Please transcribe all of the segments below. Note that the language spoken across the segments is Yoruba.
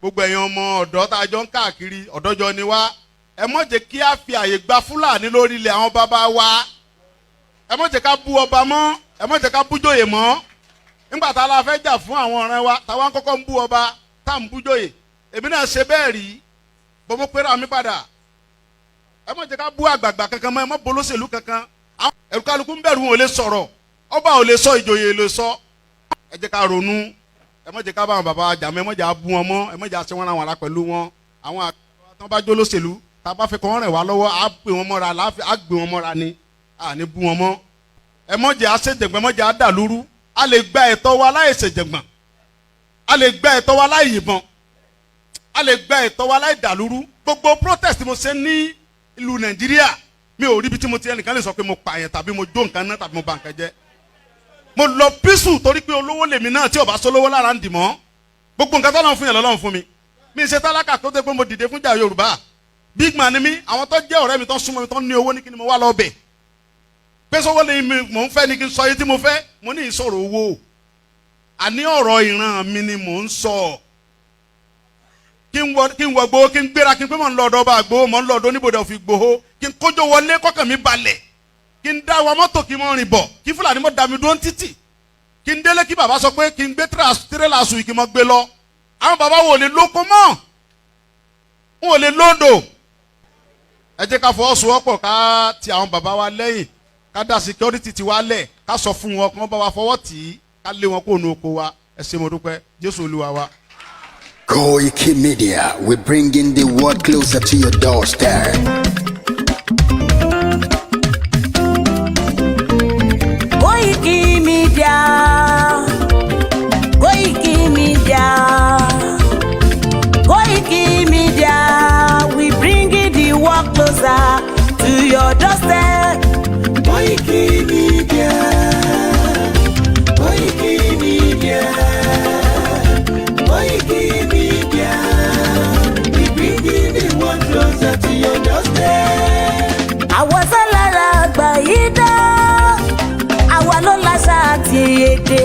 gbogbo ẹ̀yin ọmọ ọ̀dọ́ tá a jọ ń káàkiri ọ̀dọ́jọ́ ni wá ẹ má jẹ́ kí a fi àyè gba Fúlàní lórí ilẹ̀ àwọn bàbá wa ẹ má jẹ́ ká bú ọba mọ́ ẹ má jẹ́ ká bú jòyè mọ́ nígbà tá a la fẹ́ jà fún àwọn ọ̀rẹ́ wa táwa ń kọ́kọ́ ń bú ọba tá à ń bú jòyè èmi náà ṣe bẹ́ẹ̀ rí bọ́mọ pẹ́rẹ́ mi padà ẹ má jẹ́ ká bú àgbààgbà kankan mọ́ ẹ má bolóṣèlú kankan ẹ̀rù kálukú ń bẹ̀rù wọn ò lè sọ̀rọ̀ ọba ò lè sọ ìjòyè lè sọ ẹ jẹ́ ká ronú ẹ má jẹ́ ká bá àwọn bàbá jà mọ́ ẹ má jẹ́ bú wọn mọ́ ẹ má jẹ́ àṣẹ wọn àwọn ará pẹ̀lú wọn àwọn àtọ́ bá jó lóṣèlú tá a bá fẹ́ kọ́ wọn rẹ̀ wá lọ́wọ́ á gbé wọn mọ́ra á gbé wọn mọ́ra ni à ní bú wọn mọ́ ẹ má jẹ́ àṣejẹ̀gbọ́n ẹ má jẹ́ àdàlúrú a lè gba ẹ̀tọ́ wa láì ṣèjẹ̀gbọ́n a lè gba ẹ̀tọ́ wa láì yìnbọn a lè gba ẹ̀tọ́ wa láì dàlúrú gbogbo protest mo ṣe ní ìlú Nàìjíríà mi ò rí ibi tí mo ti ẹnìkan lè sọ pé mo pààyàn tàbí mo jó nǹkan náà tàbí mo bà nǹkan jẹ́ mo lọ písù torí pé olówó lèmi náà tí ò bá sólówó lára ń dì mọ́ gbogbo nǹkan tọ́lọ́run fún yẹn lọ́lọ́run fún mi mi ṣe tálákà tó dé pé mo dìde fún jà Yorùbá big man ni mí àwọn tó jẹ́ ọ̀rẹ́ mi tó súnmọ́ mi tó ní owó ní kí ni mo wá lọ bẹ̀ pé sọ́wọ́ lè mò ń fẹ́ ni kí n sọ yìí tí mo fẹ́ mo ní ìsọ̀rọ̀ owó àní ọ̀rọ̀ ìran mi ni mò ń sọ kí n wọ gbowó kí n gbéra kí n pé mò ń lọ ọ̀dọ̀ ọba àgbowó mò ń lọ ọ̀dọ̀ oníbodè òfin gbowó kí n kójó wọlé kọ́kàn mi balẹ̀ kí n dá wa mọ́tò kí n mọ́ rìn bọ̀ kí Fúlàní mọ́ da mi dúró ń títì kí n délé kí bàbá sọ pé kí n gbé tírélà sùn kí n mọ́ gbé lọ àwọn bàbá wo lè lóko mọ́ wọn ò lè lódò ẹ jẹ́ ká fọwọ́sowọ́pọ̀ ká ti àwọn bàbá wa lẹ́yìn ká dá security ti wa lẹ̀ ká sọ fún wọn kí wọ́n bá wa fọwọ́ tì í ká lé wọn kó nu oko wa ẹ ṣé mo dúpẹ́ Jésù Olúwa wa. Koikimedia, we're bringing the world closer to your doorstep. Koikimedia, Koikimedia, Koikimedia, we bringing the world closer to your doorstep. Koikimedia, Koikimedia, Koikimedia, we bringing the world closer to your doorstep. Àwọn sálára àgbà yìí dá, àwa ló láṣà àti èdè.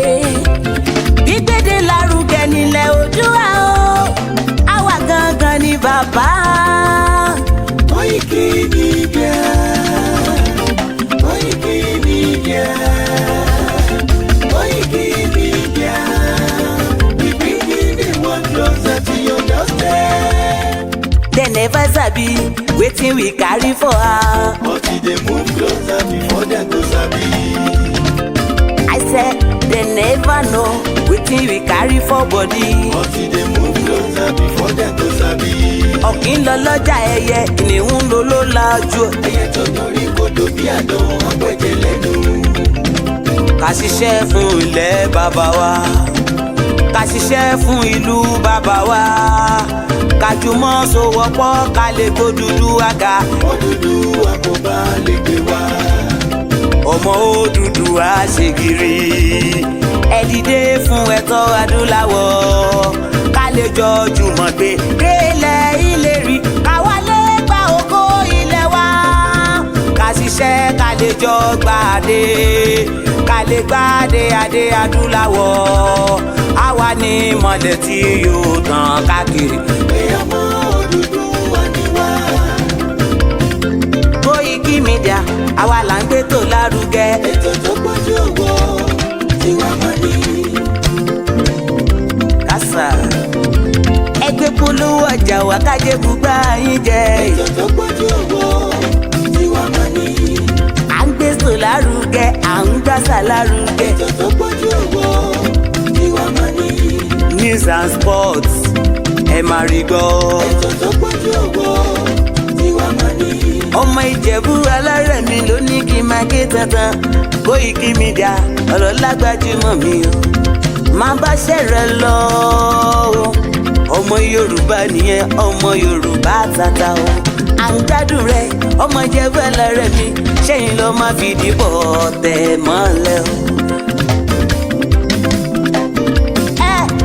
Gbígbédè lárugẹ nílẹ̀ Oòduà o, àwa gangan ni bàbá. Koikimedia, Koikimedia, Koikimedia, we bringing the world closer to your doorstep. They never sabi wetin we carry for her. But they move closer before they go sabi. I said they never know wetin we carry for body. But they move closer before they go sabi. Ọ̀kín lọ lọ́jà ẹyẹ, kìnìún ló ló lajú. Ẹyẹ tó dorí kodò bí àdán ọgbẹ́jẹ lẹ́nu. Ká ṣiṣẹ́ fún ilẹ̀ bàbá wa, ká ṣiṣẹ́ fún ìlú bàbá wa, ká jùmọ̀ sowọ́pọ̀ ká lè kó Odùduwà. Odùduwà kò bá lè gbé wá. Ọmọ Odùduwà ṣe gírí, ẹ dìde fún ẹ̀tọ́ adúláwọ̀, ká lè jọ jùmọ̀ gbé délẹ̀ ìlérí, káwa lè gba ògo ilẹ̀ wa, ká ṣiṣẹ́ ká lè jọ gbàdé, ká lè gbàdé adé adúláwọ̀, àwa ni mọ̀lẹ̀ tí yóò tàn káàkiri. Pé ọmọ Odùduwà ni wá. Koikimedia, àwa là ń gbé tó lárugẹ. Ètò tó pọ̀jù owó tiwa mọ́ ni. Kásá ẹgbẹ́ polówó ọjà wá kájé bùgbà yín jẹ. Ètò tó pọ̀jù owó tiwa mọ́ ni. À ń gbé tó lárugẹ, à ń gbàsà lárugẹ. Ètò tó pọ̀jù owó tiwa mọ́ ni. News and sports ẹ máa rí gbọ́. Ètò tó pọ̀jù owó tiwa mọ́ ni. Ọmọ Ìjẹ̀bú alárẹ̀ mi ló ní kí n máa ké tantan. Koikimedia ọ̀rọ̀ lágbájúmọ̀ mi o, máa bá ṣẹ̀rẹ̀ lọ o. Ọmọ Yorùbá nìyẹn, ọmọ Yorùbá tata o. À ń gbádùn rẹ, ọmọ Ìjẹ̀bú alárẹ̀ mi, ṣẹ́yìn ló máa fi dìbò tẹ̀ mọ́lẹ̀ o.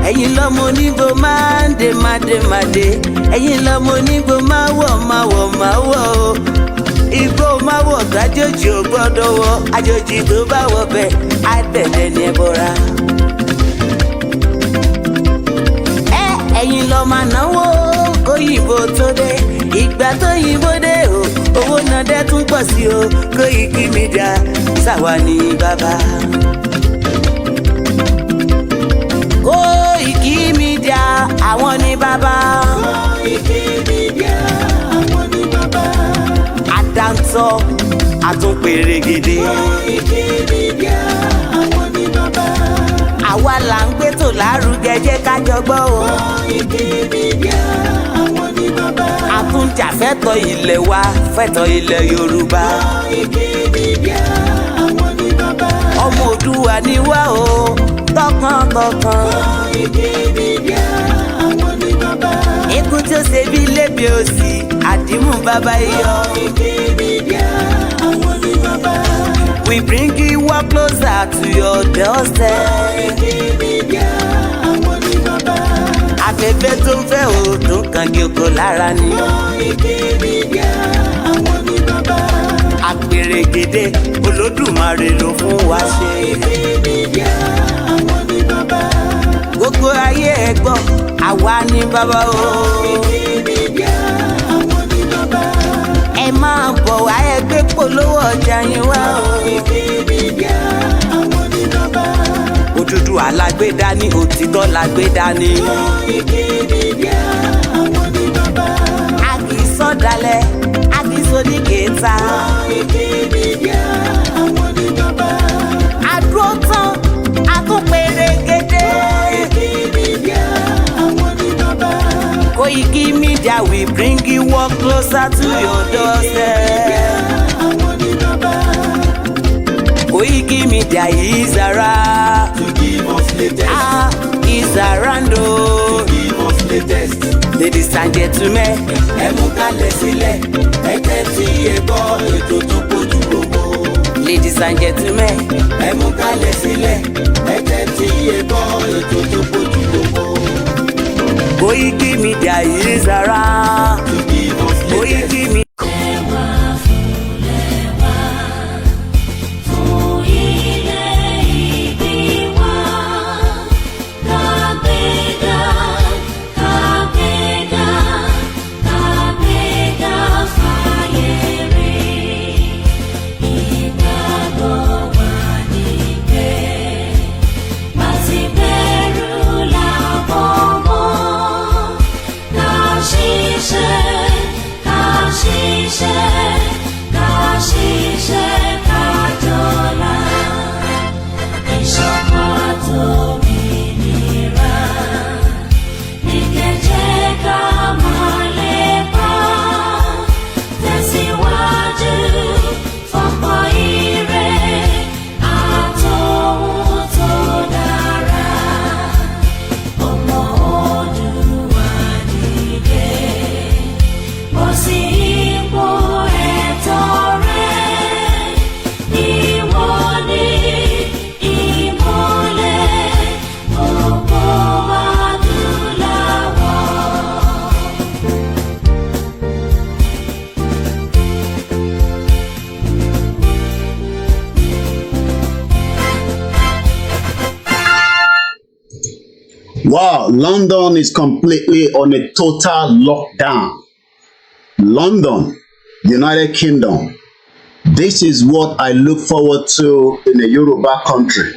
Ẹ̀yin lọ́mọ onígbò máa ń dé máa dé, ẹ̀yin lọ́mọ onígbò máa wọ̀ o. Igbó máa wọ̀ tó àjòjì ò gbọ́dọ̀ wọ̀, àjòjì tó bá wọ̀ bẹ́ẹ̀ á tẹ̀lé ní ẹbọra. ẹ̀yin lọ máa náwó kóyìnbó tó dé ìgbà tó yìnbó dé o owó náà dẹ́ tún pọ̀ sí o Koikimedia ṣàwa ní bàbá. Koikimedia àwọn ní bàbá. Koikimedia àwọn ní bàbá. Àdáńtọ́ àtúnpèrègèdè. Koikimedia àwọn ní bàbá. Àwa là ń gbé tò lárugẹ jẹ́ ká jọ gbọ́ o. Koikimedia àwọn ní bàbá. Àtúnjà fẹ́tọ̀ ilẹ̀ wa fẹ́tọ̀ ilẹ̀ Yorùbá. Koikimedia àwọn ní bàbá. Ọmọ Òdùwà ni wá o tọkàntọkàn. Koikimedia àwọn ní bàbá. Ikú tí ó ṣe bí lébi òsì àdìmú bàbá iyọ̀. Koikimedia àwọn ní bàbá. We bring you up closer to your doorstep. Koikimedia àwọn ní bàbá. Afẹ́fẹ́ tó ń fẹ́ òòdùn kan kí oko lára ni. Koikimedia àwọn ní bàbá. Àpèrègèdè Olódùmarè ló fún wa ṣe. Koikimedia àwọn ní bàbá. Gbogbo ayé ẹ gbọ́ àwa ní bàbá o. Koikimedia àwọn ní bàbá. Ẹ máa bọ̀ wá ẹ gbé polówó ọjà yín wá o. Koikimedia àwọn ní bàbá. Òdúdúwà la gbé dání òtítọ́ la gbé dání. Koikimedia àwọn ní bàbá. A kì í sọ̀dálẹ̀ a kì í sóníkèéta. Koikimedia àwọn ní bàbá. Àdúró tán a tún pèrègèdè. Koikimedia àwọn ní bàbá. Koikimedia we bring you up closer to your doorstep. Àwọn ní bàbá. Koikimedia is around. To give us latest. Is around o. Give us latest. Ladies and gentlemen, Ẹ mú kalẹ̀ sílẹ̀, ẹ tẹ́tí ẹ gbọ́ ètò tó kojú gbogbo. ladies and gentlemen, Ẹ mú kalẹ̀ sílẹ̀, ẹ tẹ́tí ẹ gbọ́ ètò tó kojú gbogbo. Koikimedia is around. To give us latest. Koikimedia. Wow, London is completely on a total lockdown. London, United Kingdom. This is what I look forward to in a Yoruba country.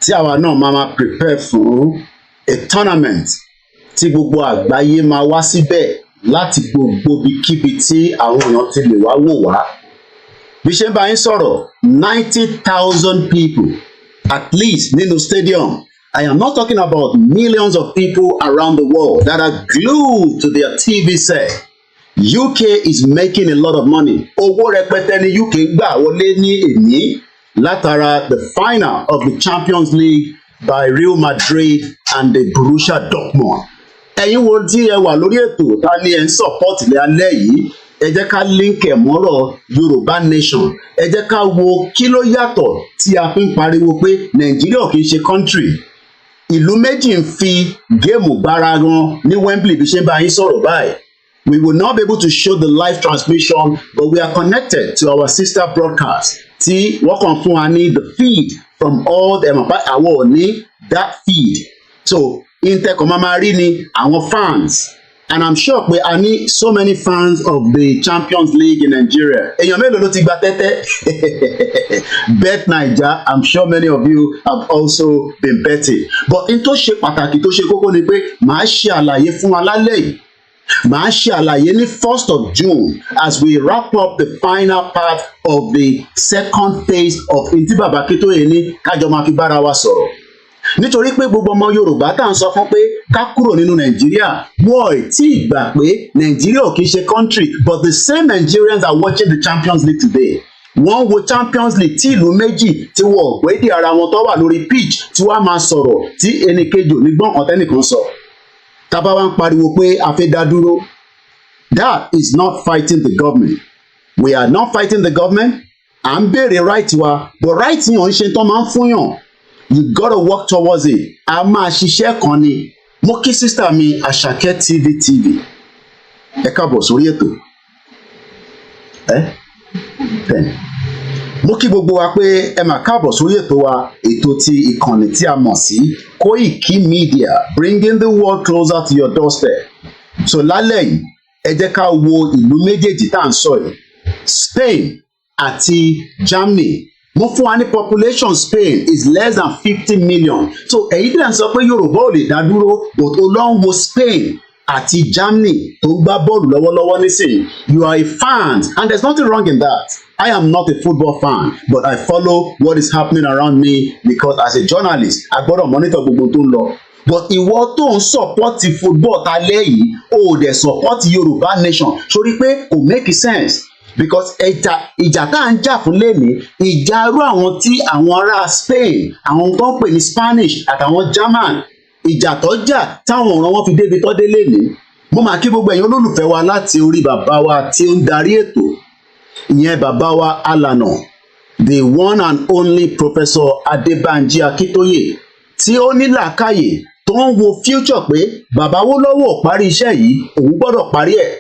Tí àwa náà máa prepare fún a tournament tí gbogbo àgbáyé máa wá síbẹ̀ láti gbogbo ibikíbi tí àwọn èèyàn ti lè wá wò wá. Bí ṣe ń bá yín sọ̀rọ̀, 90,000 people at least nínú stadium. I am not talking about millions of people around the world that are glued to their TV set. UK is making a lot of money. Owó rẹpẹtẹ ni UK ń gbà wọlé ní èní látara the final of the Champions League by Real Madrid and the Borussia Dortmund. Ẹ̀yin wo tí ẹ wà lórí ètò ta ni ẹ ń support ilé alẹ́ yìí? Ẹ jẹ́ ká link ẹ̀ mọ́rọ̀ Yorùbá Nation. Ẹ jẹ́ ká wo kí ló yàtọ̀ tí a fi ń pariwo pé Nàìjíríà kì í ṣe country. Ìlú méjì ń fi géèmù gbára gan ní Wembley bí ṣe ń bá yín sọ̀rọ̀ báyìí. We will not be able to show the live transmission, but we are connected to our sister broadcast. Tí wọ́n kàn fún wa ní the feed from all them, àwọn ò ní that feed. So Inteko máa rí ni àwọn fans. And I'm sure pé a ní so many fans of the Champions League in Nigeria. Èèyàn mélòó ló ti gba tẹ́tẹ́? Bet Naija, I'm sure many of you have also been betting. But in tó ṣe pàtàkì tó ṣe kókó ni pé màá ṣe àlàyé fún wa lálẹ́ yìí. Màá ṣe àlàyé ní 1st of June as we wrap up the final part of the second phase of Ntí Bàbá Akíntóyè ní kájọ máa fi bára wa sọ̀rọ̀. Nítorí pé gbogbo ọmọ Yorùbá tá à ń sọ fún pé ká kúrò nínú Nàìjíríà wọ́n tí ì gbà pé Nàìjíríà ò kì í ṣe country, but the same Nigerians are watching the Champions League today. Wọ́n wo Champions League tí ìlú méjì tí wọ́n gbédè ara wọn tó wà lórí pitch tí wọ́n á máa sọ̀rọ̀ tí ẹnìkejì ò ní gbọ́n kan tẹ́nìkan sọ. Tábà wá ń pariwo pé a fẹ́ dá dúró. That is not fighting the government. We are not fighting the government. À ń béèrè right wa, but right yẹn ò ń ṣe tán máa ń fún yàn. You gotta work towards it. A máa ṣiṣẹ́ kan ni. Mo kí sísá mi Àṣàkẹ́ TV. Ẹ káàbọ̀ sórí ètò. Mo kí gbogbo wa pé ẹ máa káàbọ̀ sórí ètò wa, ètò ti ìkànnì tí a mọ̀ sí Koikimedia, bringing the world closer to your doorstep. So lálẹ́ yìí, ẹ jẹ́ ká wo ìlú méjèèjì tá à ń sọ yìí. Spain àti Germany. Mo fún wa ní population Spain is less than 50 million. So èyí tí à ń sọ pé Yorùbá ò lè dá dúró, but ó lọ ń wo Spain àti Germany tó ń gbá bọ́ọ̀lù lọ́wọ́lọ́wọ́ nísìnyí. You are a fan and there's nothing wrong in that. I am not a football fan, but I follow what is happening around me because as a journalist, I gbọ́dọ̀ monitor gbogbo tó ń lọ. But ìwọ tó ń support football ta lẹ́yìn, o ò dẹ̀ support Yorùbá nation, sórí pé kò make sense. Because ìjà tá à ń jà fún lẹ́ni ìjà irú àwọn tí àwọn ará Spain, àwọn tó ń pè ní Spanish àtàwọn German, ìjà tó jà táwọn ọ̀ràn wọn fi débi tó dé lẹ́ni. Mo máa kí gbogbo ẹ̀yin olólùfẹ́ wa láti orí bàbá wa tí ó ń darí ètò, ìyẹn bàbá wa Alana, the one and only Professor Adébánjí Akíntóyè, tí ó ní làákàyè tó ń wo future pé bàbá wo lọ́wọ́ parí iṣẹ́ yìí, òun gbọ́dọ̀ parí ẹ̀.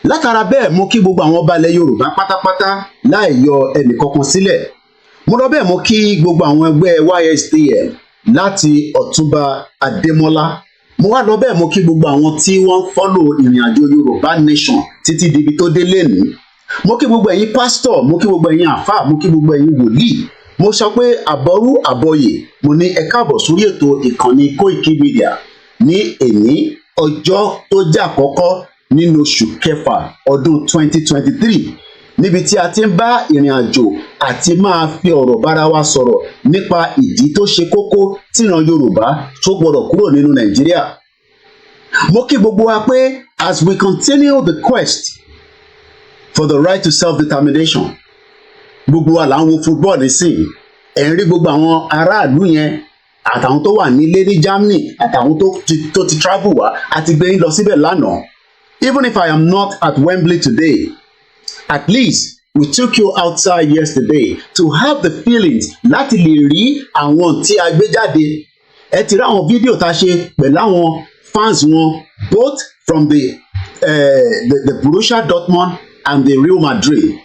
Látara bẹ́ẹ̀ mo kí gbogbo àwọn ọba ilẹ̀ Yorùbá pátápátá láì yọ ẹnìkankan sílẹ̀. Mo lọ bẹ́ẹ̀ mo kí gbogbo àwọn ẹgbẹ́ YSDM láti Ọ̀túnba Adémọ́lá. Mo wá lọ bẹ́ẹ̀ mo kí gbogbo àwọn tí wọ́n ń fọ́lò ìrìn àjò Yorùbá nation títí dibi tó dé lénìí. Mo kí gbogbo ẹ̀yin pásítọ̀, mo kí gbogbo ẹ̀yin àfáà, mo kí gbogbo ẹ̀yin wòlíì. Mo sọ pé àbọ̀rú àbọ̀yè mo ní ẹ káàbọ̀ sórí ètò ìkànnì Koikimedia ní èní ọjọ́ tó jẹ́ àkọ́kọ́ nínú oṣù kẹfà ọdún 2023 níbi tí a ti ń bá ìrìn àjò àti máa fi ọ̀rọ̀ bára wa sọ̀rọ̀ nípa ìdí tó ṣe kókó tíran Yorùbá tó gbọdọ̀ kúrò nínú Nàìjíríà. Mo kí gbogbo wa pé as we continue the quest for the right to self-determination, gbogbo wa là ń wo football nísìnyí, ẹ̀ ń rí gbogbo àwọn aráàlú yẹn àtàwọn tó wà nílé ní Germany àtàwọn tó ti travel wá àti gbé yín lọ síbẹ̀ lánàá. Even if I am not at Wembley today, at least we took you outside yesterday to have the feelings láti lè rí àwọn tí a gbé jáde. Ẹ ti rí àwọn fídíò tá a ṣe pẹ̀lú àwọn fans wọn, both from the Borussia Dortmund and the Real Madrid.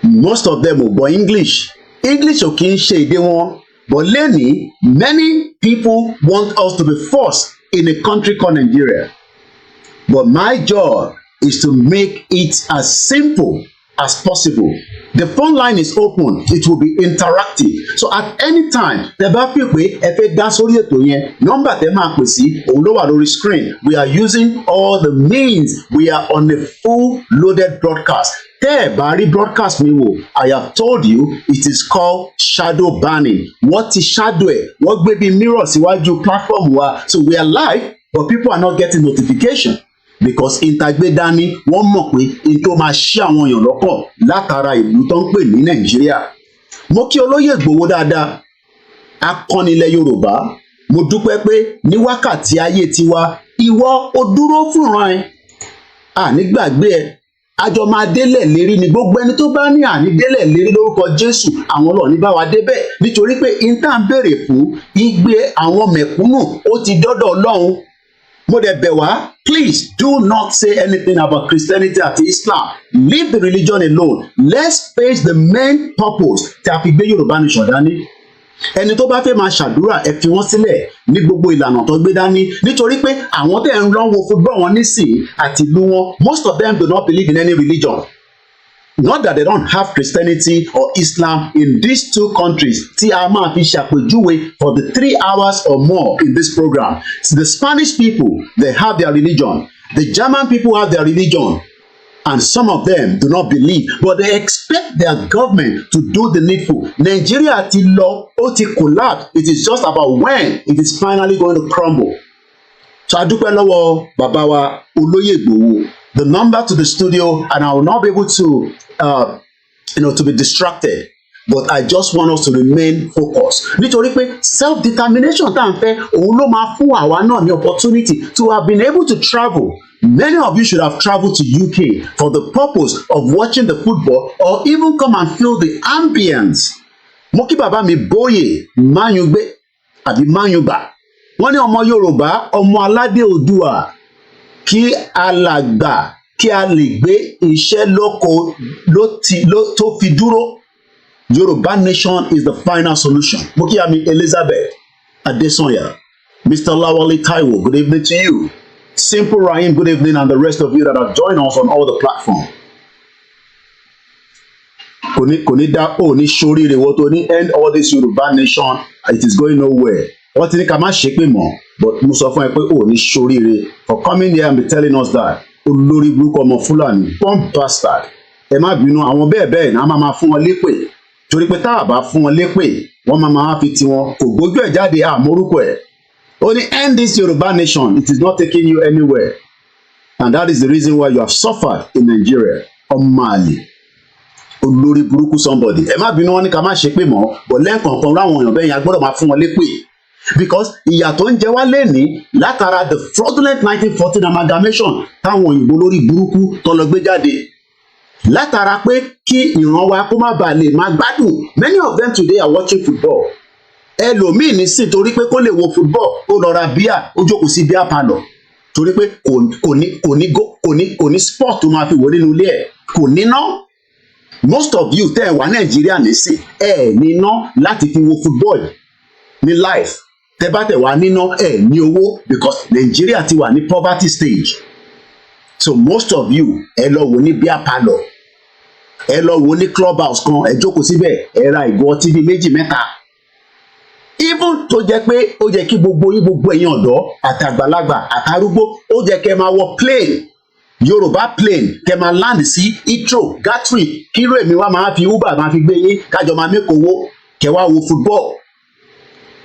Most of them ò gbọ́ English. English ò kì í ṣe èdè wọn. But lẹ́nìí, many people want us to be forced in a country called Nigeria. But my job is to make it as simple as possible. The phone line is open. It will be interactive. So at any time, tẹ́ bá pè pé ẹ fẹ́ dá sórí ètò yẹn, nọ́mbà tẹ́ máa pè sí òun ló wà lórí screen. We are using all the means. We are on a full loaded broadcast. Tẹ́ ẹ bá rí broadcast mi wò, I have told you it is called shadow banning. Wọ́n ti shadow ẹ̀, wọ́n gbé bí mirror síwájú platform wa. So we are live, but people are not getting notification. Because ìtàgbé dání wọ́n mọ̀ pé n tó máa ṣí àwọn èèyàn lọ́kàn látara ìlú tó ń pè ní Nàìjíríà. Mo kí olóyè Ìgbòho dáadáa, akọni ilẹ̀ Yorùbá. Mo dúpẹ́ pé ní wákàtí ayé tiwa ìwọ ó dúró fúnra ẹ. Àní gbàgbé ẹ, àjọ máa délẹ̀ lérí ni gbogbo ẹni tó bá ní àní délẹ̀ lérí lórúkọ Jésù àwọn ọlọ́ọ̀ni bá wa débẹ̀ nítorí pé ìta ń béèrè fún igbe àwọn mẹ̀kúnnù ó ti dọ́dọ̀ Ọlọ́run. Mo dẹ̀ bẹ̀ wá, please do not say anything about Christianity àti Islam. Leave the religion alone. Let's face the main purpose tí a fi gbé Yorùbá nation dání. ẹni tó bá fẹ́ máa ṣàdúrà ẹ fi wọ́n sílẹ̀ ní gbogbo ìlànà tó gbé dání nítorí pé àwọn tẹ̀ ń lọ́wọ́ football wọn nísìnyí àti ìlú wọn most of them do not believe in any religion. Not that they don't have Christianity or Islam in these two countries tí a máa fi ṣàpèjúwe for the 3 hours or more in this program. So the Spanish people, they have their religion. The German people have their religion. And some of them do not believe, but they expect their government to do the needful. Nigeria ti lọ, ó ti collapse. It is just about when it is finally going to crumble. So a dúpẹ́ lọ́wọ́ bàbá wa Olóyè Ìgbòho. The number to the studio, and I will not be able to, to be distracted. But I just want us to remain focused. Nítorí pé self-determination tá à ń fẹ́, òun ló máa fún àwa náà ní opportunity to have been able to travel. Many of you should have traveled to UK for the purpose of watching the football or even come and feel the ambience. Mo kí bàbá mi Bóyè Máyùngbé àbí Máyùngbà. Wọ́n ní ọmọ Yorùbá, ọmọ aládé Oòduà, kí alàgbà kí a lè gbé iṣẹ́ lóko tó fi dúró. Yoruba nation is the final solution. Mo kí àmì Elizabeth Adesanya, Mr. Lawale Taiwo, good evening to you. Simple Rahim, good evening, and the rest of you that have joined us on all the platforms. Kò ní dá òní ṣoríire wọ́n tó ní end all this Yoruba nation, it is going nowhere. Wọ́n ti ní ká má ṣépè mọ́, but mo sọ fún ẹ pé òní ṣoríire for coming here and be telling us that olórí burúkú ọmọ Fúlàní, bomb bastard. Ẹ má bínú, àwọn bẹ́ẹ̀ náà máa fún wọn lépè. Torí pé tá a bá fún wọn lépè, wọ́n máa fi tiwọn kò gbójú ẹ̀ jáde àmórúkọ ẹ̀. Only end this Yoruba nation. It is not taking you anywhere. And that is the reason why you have suffered in Nigeria. Ọmọàlè. Olórí burúkú somebody. Ẹ má bínú wọn ní ká má ṣe pé mọ́. But lẹ́ẹ̀kọ̀ọ̀kan láwọn èèyàn bẹ́ẹ̀ yẹn gbọ́dọ̀ máa fún wọn lépè. Because ìyà tó ń jẹ wá lẹ́ni látara the fraudulent 1914 amalgamation táwọn òyìnbó lórí burúkú tó lọ gbé jáde. Látara pé kí ìran wa kó má bàa lè máa gbádùn. Many of them today are watching football. Ẹlòmíì ní sí torí pé kó lè wo football ó lọ ra bíà ó jókòó sí bíà palọ torí pé kò ní sport tó máa fi wò nínú ilé ẹ̀ kò níná. Most of you tẹ́ ẹ wà Nàìjíríà nísìn ẹ níná láti fi wo football ní life. Tẹ́ bá tẹ́ wà níná ẹ ní owó because Nàìjíríà ti wà ní poverty stage. So most of you ẹ lọ wò ní bíà palọ, ẹ lọ wò ní club house kan, ẹ jókòó síbẹ̀ ẹ ra ìgò ọtí bíi méjì mẹ́ta. Even tó jẹ́ pé ó jẹ́ kí gbogbo ẹ̀yin ọ̀dọ́ àtàgbàlagbà àtàrúgbó ó jẹ́ kẹ́ máa wọ plane Yorùbá plane kẹ́ máa land sí Heathrow Gatwick kí ló èmi wá máa fi Uber máa fi gbé yín kájọ máa mẹ́kọ̀ owó kẹ́ wá wo football.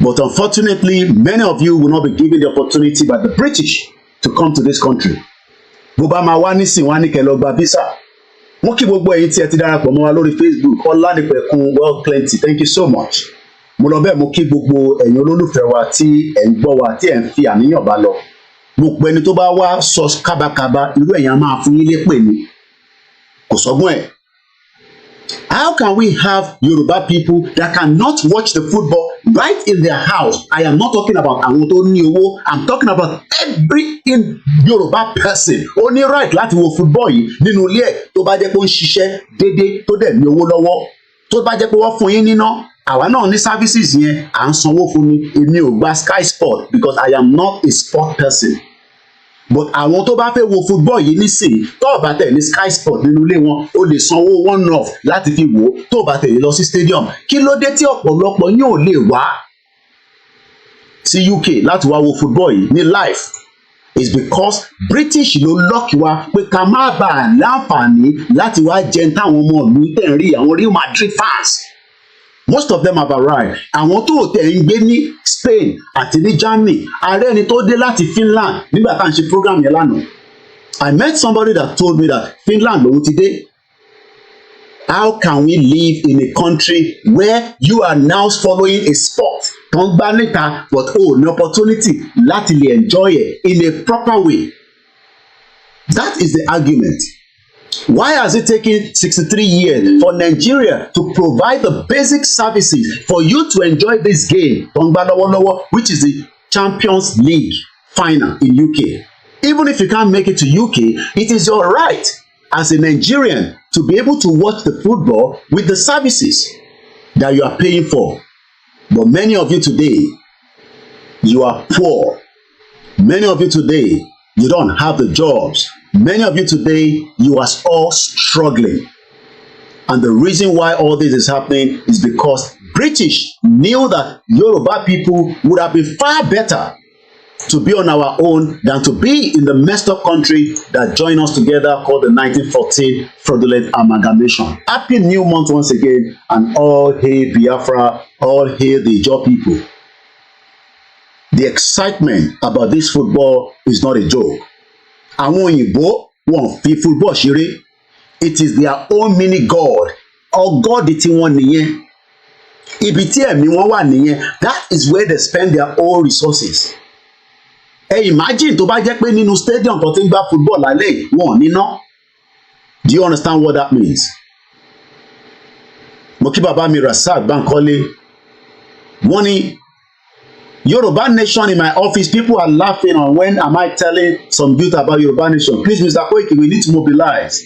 But unfortunately many of you will not be given the opportunity by the British to come to this country. Bó bá máa wá nísìn wá ní kẹ́ lọ gba visa. Mo kí gbogbo ẹ̀yin tí ẹ ti darapọ̀ mọ́ wa lórí Facebook Ọlánìpẹ̀kun well plenty, thank you so much. Mo lọ bẹ́ẹ̀ mo kí gbogbo ẹ̀yin olólùfẹ́ wa tí ẹ̀ ń gbọ́ wa tí ẹ̀ ń fi àníyàn bá lọ. Mo pe ẹni tó bá wá sọ kábàkábà irú ẹ̀yin á máa fún yín lépè ni. Kò sọ́gbọ́n ẹ̀. How can we have Yoruba people that cannot watch the football right in their house? I am not talking about àwọn tó ní owó. I'm talking about every Yoruba person. Ó ní right láti wo football yìí nínú ilé ẹ̀ tó bá jẹ́ pé ó ń ṣiṣẹ́ déédéé tó dẹ̀ ní owó lọ́wọ́. Tó bá jẹ́ pé wọ́n fún yín níná. Àwa náà ní services yẹn à ń sanwó fún ni. Èmi ò gba Sky Sport because I am not a sport person. But àwọn tó bá fẹ́ wo football yìí nísìnyí tó o bá tẹ̀lé Sky Sport nínú ilé wọn o lè sanwó one off láti fi wò ó tó o bá tẹ̀lé lọ sí stadium. Kí ló dé tí ọ̀pọ̀lọpọ̀ yín ò lè wá sí UK láti wá wo football yìí ní live? It's because British ló lọ́ọ̀kì wa pé ká má bàa láǹfààní láti wá jẹun táwọn ọmọ ìlú tẹ̀ ń rí àwọn Real Madrid fans. Most of them have arrived. Àwọn tó tẹ̀ ń gbé ní Spain àti ní Germany. Ààrẹ ẹni tó dé láti Finland nígbà tá à ń ṣe program yẹn lánàá. I met somebody that told me that Finland lòun ti dé. How can we live in a country where you are now following a sport tó ń gbá níta but ní opportunity láti lè enjoy it in a proper way? That is the argument. Why has it taken 63 years for Nigeria to provide the basic services for you to enjoy this game, which is the Champions League final in UK? Even if you can't make it to UK, it is your right as a Nigerian to be able to watch the football with the services that you are paying for. But many of you today, you are poor. Many of you today, you don't have the jobs. Many of you today, you are all struggling. And the reason why all this is happening is because British knew that Yoruba people would have been far better to be on our own than to be in the messed up country that joined us together called the 1914 fraudulent amalgamation. Happy new month once again, and all hail Biafra, all hail the Ijaw people. The excitement about this football is not a joke. Àwọn òyìnbó wọ́n fi football ṣeré. It is their own mini god. Ọgọ́dì tí wọ́n nìyẹn. Ibi tí ẹ̀mí wọn wà nìyẹn. That is where they spend their own resources. Imagine tó bá jẹ́ pé nínú stadium tó ti ń gbá football lálẹ́ wọn ò ní ná. Do you understand what that means? Mo kí bàbá mi Rasaq Bankole. Wọ́n ní Yoruba nation in my office, people are laughing on when am I telling some youth about Yoruba nation. Please, Mr. Koiki, we need to mobilize.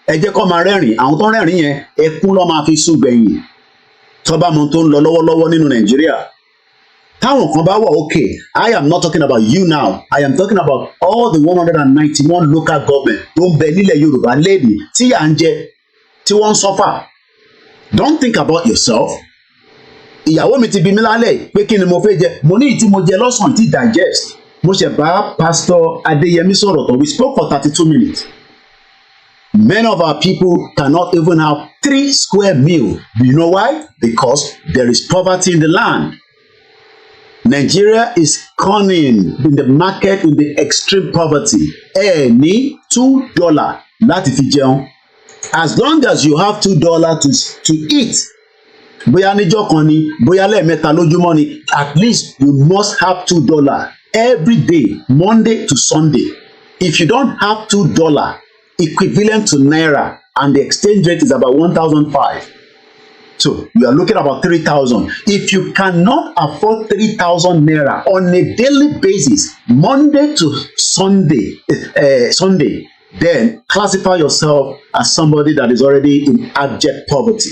Ẹ jẹ́ kó máa rẹ́rìn, àwọn tó ń rẹ́rìn yẹn ẹkún ló máa fi sùn gbẹ̀yìn. Tó bá mọ tó ń lọ lọ́wọ́lọ́wọ́ nínú Nàìjíríà. Táwọn kan bá wà okay, I am not talking about you now. I am talking about all the 191 local government tó ń bẹ nílẹ̀ Yorùbá lẹ́nìí tí à ń jẹ, tí wọ́n ń suffer. Don't think about yourself. Ìyàwó mi ti bi mí lálẹ́ pé kí ni mo fẹ́ jẹ, mo ní ìtí mo jẹ lọ́sàn-án tí digest. Mo ṣe bá Pastor Adéyẹmí sọ̀rọ̀ tán, we spoke for 32 minutes. Many of our people cannot even have 3 square meals. You know why? Because there is poverty in the land. Nigeria is cunning in the market in the extreme poverty. Ẹ ní $2 láti fi jẹun. As long as you have $2 to eat, bóyá níjọ́ kan ni, bóyá lẹ́ẹ̀mẹ́ta lójúmọ́ ni, at least you must have $2 every day, Monday to Sunday. If you don't have $2 equivalent to naira, and the exchange rate is about 1,500, so you are looking about 3,000. If you cannot afford 3,000 naira on a daily basis, Monday to Sunday, then classify yourself as somebody that is already in abject poverty.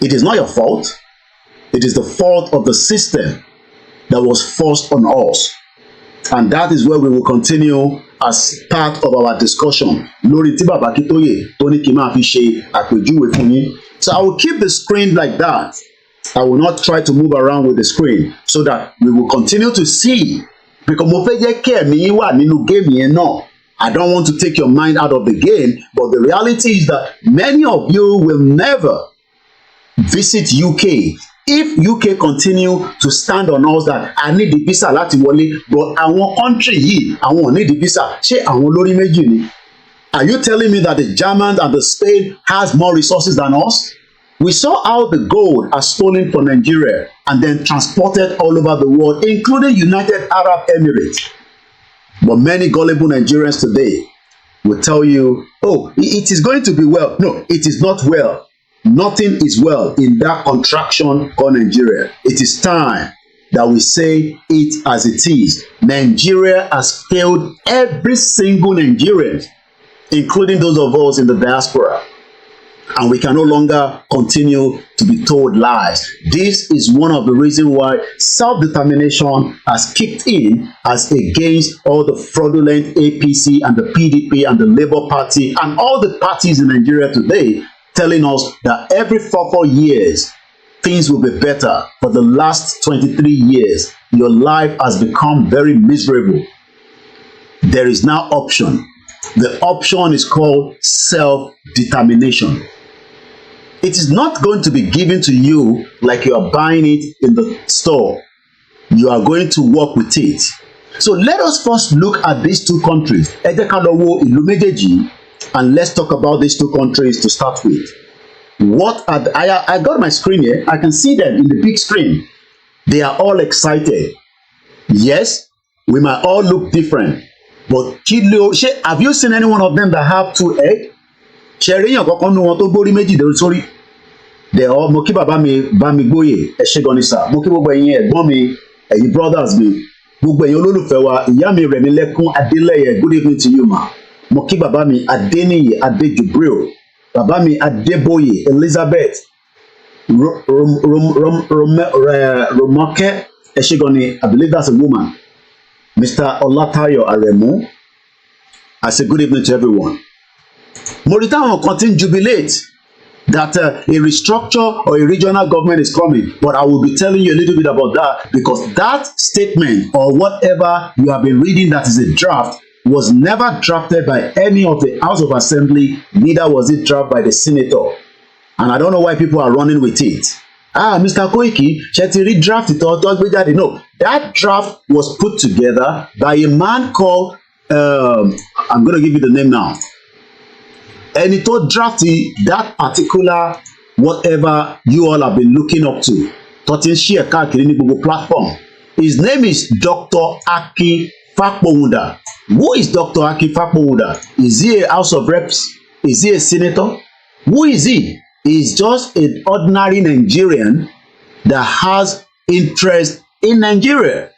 It is not your fault. It is the fault of the system that was forced on us. And that is where we will continue as part of our discussion. Lórí tí Bàbá Akíntóyè tó ní kí n máa fi ṣe àpèjúwe fún yín. So I will keep the screen like that. I will not try to move around with the screen so that we will continue to see. Because mo fẹ́ jẹ́ kí ẹ̀mí yín wà nínú game yẹn náà. I don't want to take your mind out of the game, but the reality is that many of you will never visit UK if UK continue to stand on us that I need the visa láti wọlé, but àwọn country yìí àwọn ò need the visa. Ṣé àwọn olórí méjì ni? Are you telling me that the Germans and the Spain has more resources than us? We saw how the gold are stolen from Nigeria and then transported all over the world, including United Arab Emirates. But many gullible Nigerians today will tell you, oh, it is going to be well. No, it is not well. Nothing is well in that contraction called Nigeria. It is time that we say it as it is. Nigeria has failed every single Nigerian, including those of us in the diaspora. And we can no longer continue to be told lies. This is one of the reasons why self-determination has kicked in as against all the fraudulent APC and the PDP and the Labour Party and all the parties in Nigeria today, telling us that every 4 years, things will be better. For the last 23 years, your life has become very miserable. There is now option. The option is called self-determination. It is not going to be given to you like you are buying it in the store. You are going to work with it. So let us first look at these two countries. Ẹ jẹ́ ká lọ wo ìlú méjèèjì, and let's talk about these two countries to start with. What are I got my screen here. I can see them in the big screen. They are all excited. Yes, we might all look different. But have you seen any one of them that have 2 eggs? Ṣẹ̀ríyàn kankan nu wọn tó gbórí méjì sórí. They all mo kí bàbá mi Gbóyè, ẹ ṣé gan ni sir. Mo kí gbogbo ẹ̀yin ẹ̀gbọ́n mi, ẹ̀yin brothers mi, gbogbo ẹ̀yin olólùfẹ́ wa, ìyá mi Rẹ̀mílẹ́kún Adélẹ́yẹ, good evening to you ma. Mo kí bàbá mi Adéníyì Adéjùbril, bàbá mi Adébóyè Elizabeth, Romoke Eshigoni, I believe that's a woman. Mr. Olatayo Aremu, I say good evening to everyone. Mauritania will continue to jubilate that a restructure or a regional government is coming, but I will be telling you a little bit about that, because that statement or whatever you have been reading that is a draft was never drafted by any of the House of Assembly, neither was it drafted by the senator. And I don't know why people are running with it. Mr. Koiki, Chetiri draft it or no, that draft was put together by a man called I'm going to give you the name now. And it all drafted that particular whatever you all have been looking up to. Totin share káàkiri ní gbogbo platform. His name is Dr. Akin Fakpowuda. Who is Dr. Akin Fakpowuda? Is he a House of Reps? Is he a senator? Who is he? He's just an ordinary Nigerian that has interest in Nigeria.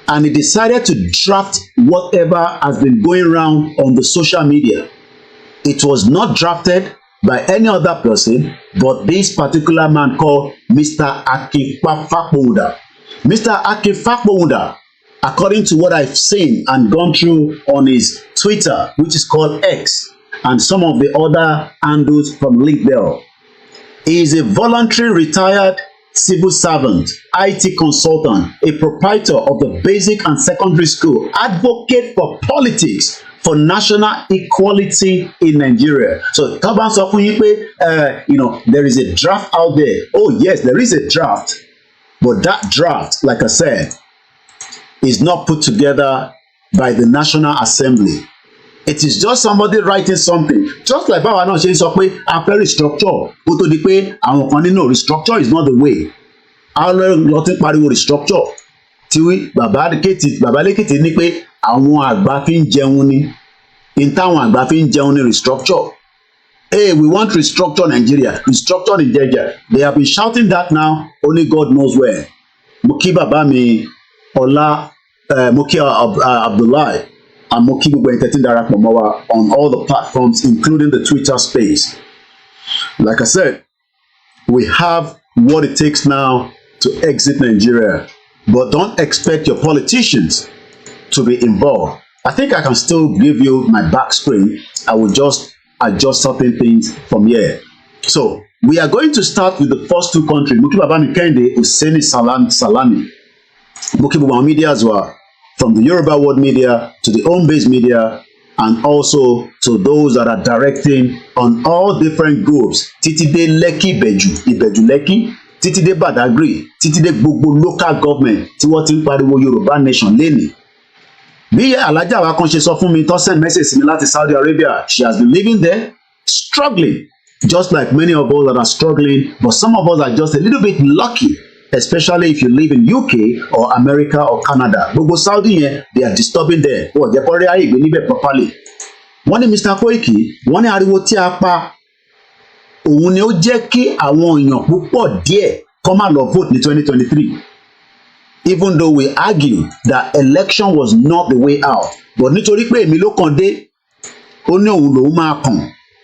And he decided to draft whatever has been going around on the social media. It was not drafted by any other person but this particular man called Mr. Akin Fakpowuda. Mr. Akin Fakpowuda, according to what I've seen and gone through on his Twitter, which is called X, and some of the other handles from LinkedIn, he is a voluntary retired civil servant, IT consultant, a proprietor of the basic and secondary school, advocate for politics for national equality in Nigeria. So, Taban sọ fún yín pé, there is a draft out there. Oh yes, there is a draft, but that draft, like I said, is not put together by the National Assembly. It is just somebody writing something. Just like báwa náà ṣe ń sọ pé a fẹ́ restructure, kó tó di pé àwọn kan nínú restructure is not the way. Àwọn lọ ti ń pariwo restructure tí bàbá Lékìtì ní pé àwọn àgbà fi ń jẹun ni. In táwọn àgbà fi ń jẹun ni restructure. Hey, we want restructure Nigeria, restructure Nigeria. They have been shouting that now, only God knows where. Mo kí bàbá mi Ọlá, mo kí Abdullahi. And mo kí gbogbo ẹ̀yin tẹ́tí darapọ̀ mọ́ wa on all the platforms, including the Twitter space. Like I said, we have what it takes now to exit Nigeria, but don't expect your politicians to be involved. I think I can still give you my back screen. I will just adjust certain things from here. So we are going to start with the first two countries. Mo kí bàbá mi Kẹ́hìndé Hussaini Salami. Mo kí gbogbo àwọn media as well. From the Yoruba World Media to the home-based media, and also to those that are directing on all different groups. Títí dé Lekki Ìbẹ̀jú Lekki, títí dé Badagry, títí dé gbogbo local government tí wọ́n ti ń pariwo Yorùbá nation lénìí. Bí alájà wa kan ṣe sọ fún mi tó send message sí mi láti Saudi Arabia, she has been living there, struggling, just like many of us that are struggling, but some of us are just a little bit lucky. Especially if you live in UK or America or Canada. Gbogbo Saudi yẹn, they are disturbing there. Wọ́n jẹ́ kó rí ayé ìgbé níbẹ̀ properly. Wọ́n ní Mr. Koiki, wọ́n ní ariwo tí a pa, òun ni ó jẹ́ kí àwọn èèyàn púpọ̀ díẹ̀ kó má lọ vote ní 2023. Even though we argue that election was not the way out. But nítorí pé èmi ló kàn dé, ó ní òun lòun máa kàn,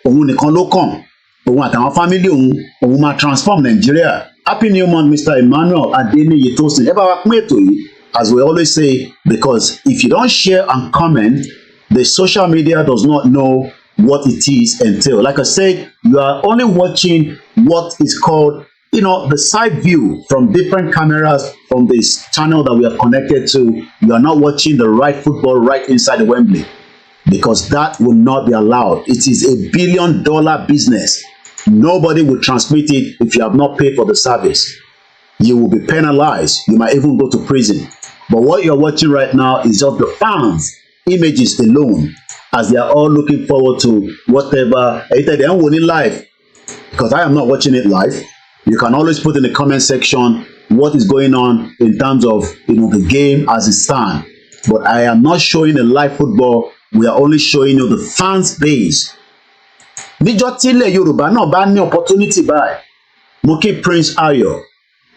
òun nìkan ló kàn, òun àtàwọn family òun máa transform Nigeria. Happy New Month, Mr. Emmanuel Adeniyi Tosin. Ẹ bá wa pín ètò yìí, as we always say, because if you don't share and comment, the social media does not know what it is entail. Like I said, you are only watching what is called, the side view from different cameras from this channel that we are connected to. You are not watching the right football right inside the Wembley, because that will not be allowed. It is $1 billion business. Nobody will transmit it if you have not paid for the service. You will be penalized. You might even go to prison. But what you're watching right now is just the fans' images alone, as they are all looking forward to whatever. Live, because I am not watching it live. You can always put in the comment section what is going on in terms of the game as it stands. But I am not showing a live football. We are only showing you the fans' base. Níjọ́ tílẹ̀ Yorùbá náà bá ní opportunity báyìí, mo kí Prince Ayo.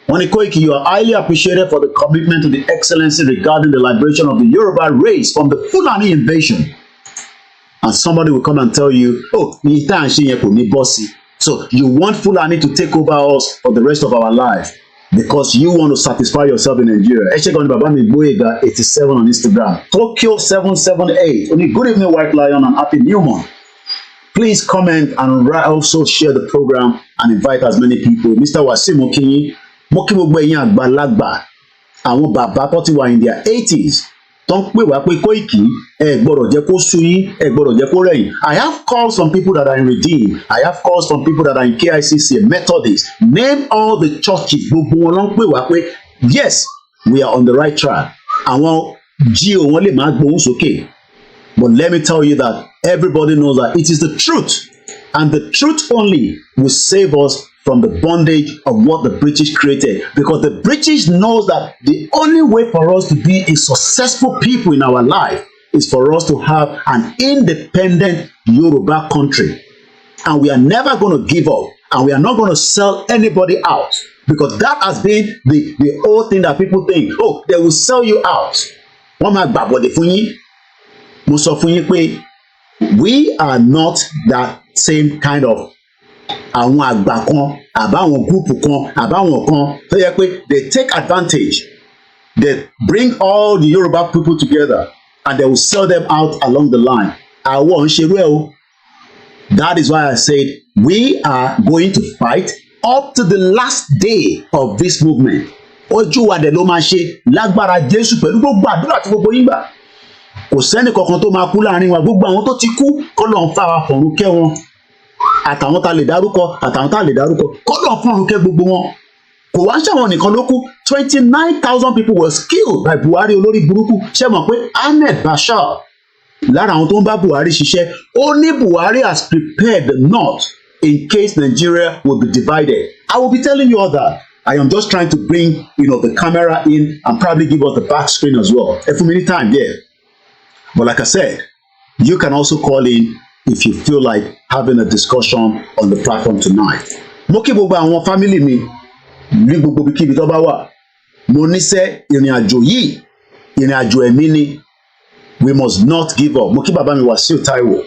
Wọ́n ní Koiki, you are highly appreciated for the commitment to the excellency regarding the liberation of the Yoruba race from the Fulani invasion. And somebody will come and tell you, oh, ní tá à ń ṣe yẹn kò ní bọ́ sí. So you want Fulani to take over us for the rest of our life because you want to satisfy yourself in Nigeria. Ẹ ṣé gan ni bàbá mi Gboyega 87 on Instagram. Tokyo 778. Only good evening, White Lion, and happy new month. Please comment and also share the program and invite as many people. Mr. Wasim Okinyi, mo kí gbogbo ẹ̀yin àgbàlagbà, àwọn bàbá tó ti wà in their 80s, tó ń pè wá pé Koiki, ẹ gbọ́dọ̀ jẹ́ kó sú yín, ẹ gbọ́dọ̀ jẹ́ kó rẹ̀ yín. I have calls from people that are in Redeem. I have calls from people that are in KICC, Methodist. Name all the churches. Gbogbo wọn ló ń pè wá pé yes, we are on the right track. Àwọn GO wọn lè máa gbóhùn sókè. But let me tell you that everybody knows that it is the truth, and the truth only will save us from the bondage of what the British created, because the British knows that the only way for us to be a successful people in our life is for us to have an independent Yoruba country, and we are never going to give up, and we are not going to sell anybody out, because that has been the whole thing that people think, oh, they will sell you out. Wọ́n máa gbàbọ̀dẹ̀ fún yín. Mo sọ fún yín pé we are not that same kind of àwọn àgbà kan àbáwọn gúrùpù kan àbáwọn kan tó yẹ pé they take advantage, they bring all the Yoruba people together and they will sell them out along the line. Àwọn ń ṣerú ẹ̀ o. That is why I said we are going to fight up to the last day of this movement. Ojú wa dẹ̀ ló máa ṣe lágbára Jésù pẹ̀lú gbogbo àdúrà tí gbogbo yín gbà. Kò sẹ́ni kankan tó máa kú láàrin wa, gbogbo àwọn tó ti kú kó lọ́n fà wá fọ̀run kẹ́ wọn, àtàwọn tá lè dárúkọ àtàwọn tá lè dárúkọ kó lọ́n fọ̀run kẹ́ gbogbo wọn. Kò wá ṣàwọn nìkan ló kú. 29,000 people were killed by Buhari olórí burúkú. Ṣé mọ̀ pé Ahmed Bashir lára àwọn tó ń bá Buhari ṣiṣẹ́, ó ní Buhari has prepared the north in case Nigeria will be divided. I will be telling you all that. I am just trying to bring the camera in and probably give us the back screen as well. Ẹ fún mi ní time there. But like I said, you can also call in if you feel like having a discussion on the platform tonight. Mo kí gbogbo àwọn family mi ní gbogbo ibikíbi tó bá wà. Mo níṣẹ́ ìrìn àjò yìí, ìrìn àjò ẹ̀mí ni. We must not give up. Mo kí bàbá mi Wasiu Taiwo.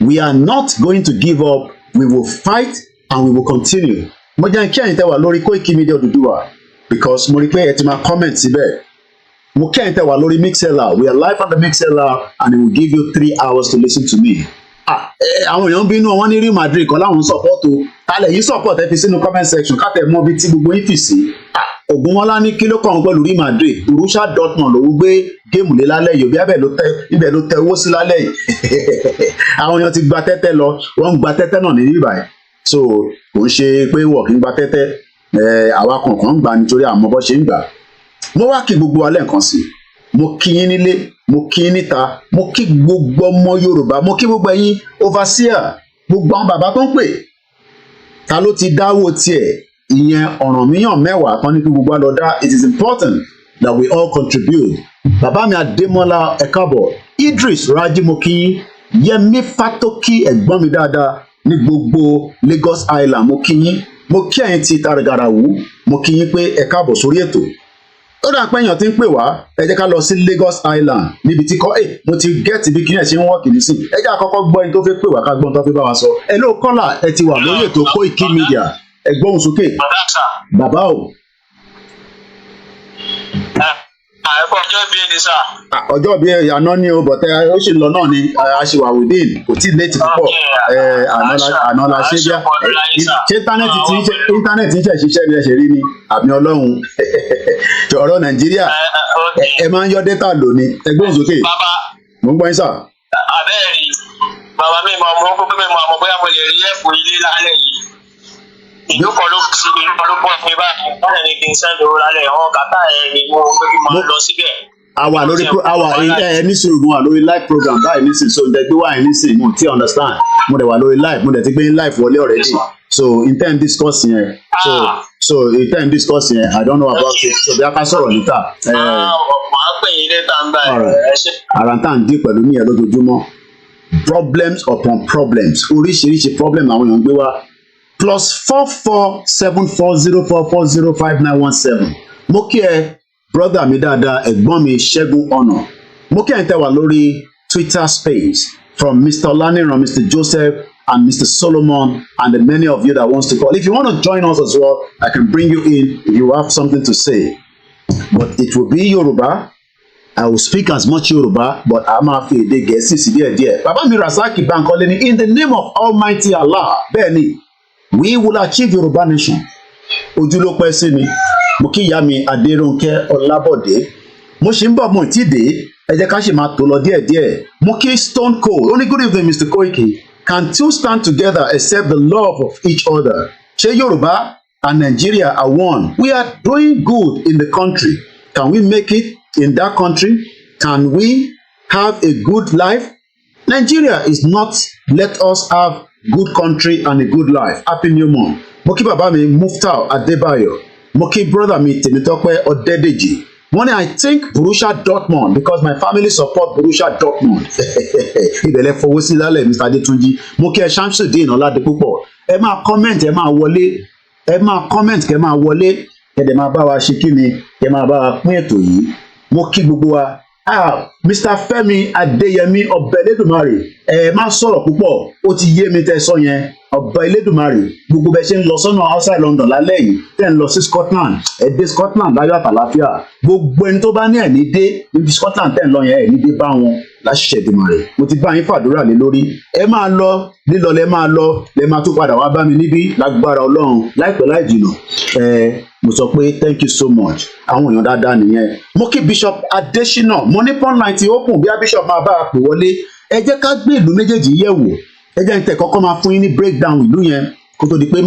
We are not going to give up. We will fight and we will continue. Mo jẹ́ kí ẹ̀yin tẹ́ wà lórí Koikimedia Odùduwà because mo rí pé ẹ ti máa comment síbẹ̀. Mo kí ẹ̀yin tẹ́ wà lórí Mixlr. We are live on the Mixlr and it will give you 3 hours to listen to me. Àwọn èèyàn bínú wọn ní Real Madrid kan láwọn support o. Tálẹ̀ yìí support ẹ fi sínú comment section káàtẹ̀ mọ́ bí tí gbogbo yín fi sí. Ògúnmọ́lá ní kí ló kàn pẹ̀lú Real Madrid. Borussia Dortmund ló gbé géèmù lé lálẹ́ yìí. Òbí ibẹ̀ ló tẹ owó sí lálẹ́ yìí. Àwọn èèyàn ti gba tẹ́tẹ́ lọ. Wọ́n ń gba tẹ́tẹ́ náà ní bíbáyìí. So kò ń ṣe pé wọ́n kì í gba tẹ́tẹ́. Àwa kọ̀ọ̀kan ń gbà nítorí àmọ́ bọ́ ṣe ń gbà. Mo wá kí gbogbo alẹ́ nǹkan sí. Mo kí yín nílé, mo kí yín níta, mo kí gbogbo ọmọ Yorùbá, mo kí gbogbo ẹ̀yin overseer, gbogbo àwọn bàbá tó ń pè. Ta ló ti dáwó tiẹ̀? Ìyẹn Ọ̀rànmíyàn mẹ́wàá kan ní kí gbogbo lọ dá. It is important that we all contribute. Bàbá mi Adémọ́lá ẹ káàbọ̀, Idris Raji mo kí yín, Yẹmí Fátókì ẹ̀gbọ́n mi dáadáa ní gbogbo Lagos Island mo kí yín, mo kí ẹ̀yin ti Tarigarawu, mo kí yín pé ẹ káàbọ̀ sórí ètò. Ó dà pé èèyàn ti ń pè wá, ẹ jẹ́ ká lọ sí Lagos Island níbi tí mo ti gẹ́ẹ̀tì bí kí ẹ̀ ṣe ń wọ́ọ̀kì nísìn. Ẹ jẹ́ àkọ́kọ́ gbọ́ ẹni tó fẹ́ pè wá ká gbọ́n tó fẹ́ bá wa sọ. Hello caller, ẹ ti wà lórí ètò Koikimedia. Ẹ gbóhùn sókè. Bàbá o. Ẹ̀kọ́ ọjọ́ bíi ẹni sá. Ọjọ́ bíi àná ni o, bọ̀tẹ́ ó sì lọ náà ni a ṣe wà within, kò tí ì létí púpọ̀. Àná la ṣe bí ṣé íńtánẹ́ẹ̀tì ń ṣiṣẹ́ ni ẹ ṣe rí ni àmì Ọlọ́run. Ọ̀rọ̀ Nàìjíríà ẹ máa ń yọ data lò ní ẹgbẹ́ òsókè. Mo ń gbọ́ yín sà. Àbẹ́ẹ̀ rí bàbá mi mọ̀ mọ́ bóyá mo lè rí ẹ̀fọ́ ilé lálẹ́ yìí. Ìlú kan ló sí ìlú kan ló pọ̀ ní báyìí. Wọ́n lè ní kí n sẹ́ńdò lálẹ́ wọn kàtà ẹ̀ ní mo pé kí n máa lọ síbẹ̀. Àwa lórí ẹni sùúrù mo wà lórí live program báyìí nísìn, so ǹdẹ gbé wà nísìn mo ti understand, mo dẹ̀ wà lórí live, mo dẹ̀ ti gbé live wọlé already, so intend discuss yẹn I don't know about it, so bí a ká sọ̀rọ̀ níta. Màá pè yín létà ń bá ẹ ṣe. Ara tá à ń dín pẹ̀lú níyẹn lójoojúmọ́, problems upon problems, oríṣiríṣi problem àwọn èèyàn gbé wá. +44 740 440 5917. Mo kí ẹ brother mi dáadáa, ẹ̀gbọ́n mi Ṣẹ́gun Ọ̀nà. Mo kí ẹ tẹ́ wà lórí Twitter space from Mr. Olaniran, Mr. Joseph and Mr. Solomon, and the many of you that wants to call. If you want to join us as well, I can bring you in if you have something to say. But it will be Yoruba. I will speak as much Yoruba, but I'm afraid they get there. Baba mi Razaki Bankole, in the name of Almighty Allah, Benny, we will achieve Yoruba nation. Ojulope Sini, Moki Yami Aderonke Olabode, Moshimba Montide, Ejekashi Matolo dear. Moki Stone Cold, only good evening, Mr. Koiki. Can two stand together except the love of each other? Che Yoruba and Nigeria are one. We are doing good in the country. Can we make it in that country? Can we have a good life? Nigeria is not let us have good country and a good life. Happy New Month. Moki baba mi Muftau Adebayo. Moki brother mi Temitope Odedeji. Money, I think Borussia Dortmund because my family support Borussia Dortmund. Ibele fowosi lale Mr. Adetunji. Moki Shamsuddin Oladipupo. Ẹ máa comment, ẹ máa wọlé. Ẹ máa comment, kẹ́ máa wọlé. Ẹ dẹ̀ máa bá wa ṣe kíni, ẹ máa bá wa pín ètò yìí. Mo kí gbogbo wa. Mr. Fẹ́mi Adéyẹmí Ọba Elédùmarè. Ẹ má sọ̀rọ̀ púpọ̀. Ó ti yé mi tẹ́ sọ yẹn. Ọba Elédùmarè. Gbogbo bẹ ṣe ń lọ sọ́nà outside London lálẹ́ yìí. Tẹ́ ń lọ sí Scotland. Ẹ dé Scotland láyọ̀ àtàláfíà. Gbogbo ẹni tó bá ní ẹ̀ní dé níbi Scotland tẹ́ ń lọ yẹn ẹ̀ní dé bá wọn láṣìṣẹ́ Èdùmàrè. Mo ti bá yín fàdúrà lé lórí. Ẹ máa lọ lílọ lẹ máa lọ lẹ máa tún padà wá bá mi níbí lágbára Ọlọ́run láìpẹ́ láì jìnnà. Mo sọ pé thank you so much. Àwọn èèyàn dáadáa nìyẹn. Mo kí Bishop Adesina mo ní pọ́n line ti open bí a Bishop máa bá a pè wọlé. Ẹ jẹ́ ká gbé ìlú méjèèjì yẹ̀ wò. Ẹ jẹ́ ìtẹ̀ kọ́kọ́ máa fún yín ní breakdown ìlú yẹn kó tó di pé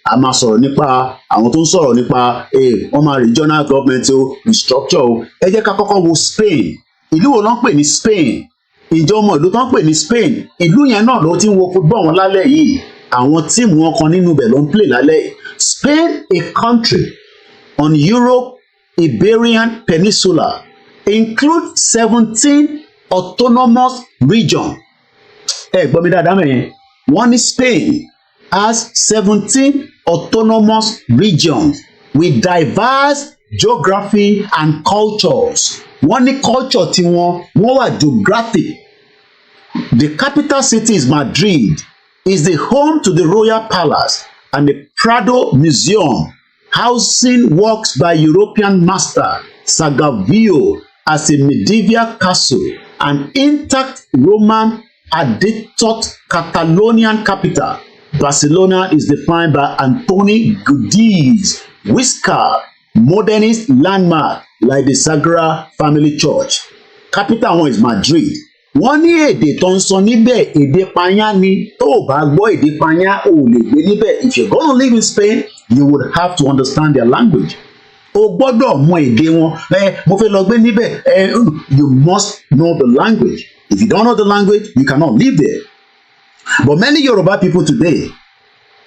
a máa sọ̀rọ̀ nípa àwọn tó ń sọ̀rọ̀ nípa wọ́n máa regional government o restructure o. Ẹ jẹ́ ká kọ́kọ́ wo Spain. Ìlú wo ló ń pè ní Spain? Ìjọ ọmọ ìlú tó ń pè ní Spain. Ìlú yẹn náà ló ti ń wo football wọn lálẹ́ yìí. Àwọn tíìmù wọn kan nínú ibẹ̀ ló ń play lálẹ́ yìí. Spain, a country on Europe Iberian Peninsula, includes 17 autonomous regions. Gbọ́ mi dáadáa mẹ́rin. Wọ́n ní Spain has 17 autonomous regions with diverse geography and cultures. Wọ́n ní culture tiwọn, wọ́n wà geographic. The capital city is Madrid, is the home to the Royal Palace and the Prado Museum, housing works by European master Sagavio as a medieval castle, an intact Roman Adetot Catalonian capital. Barcelona is defined by Antoni Gaudí's Huáscar modernist landmark like the Sagrada Family Church. Capital one is Madrid. Wọ́n ní èdè tó ń sọ níbẹ̀ èdè panyá ni. Tó o bá gbọ́ èdè panyá o lè gbé níbẹ̀. If you're gonna live in Spain, you would have to understand their language. O gbọ́dọ̀ mọ èdè wọn. Mo fẹ́ lọ gbé níbẹ̀. You must know the language. If you don't know the language, you cannot live there. But many Yoruba people today,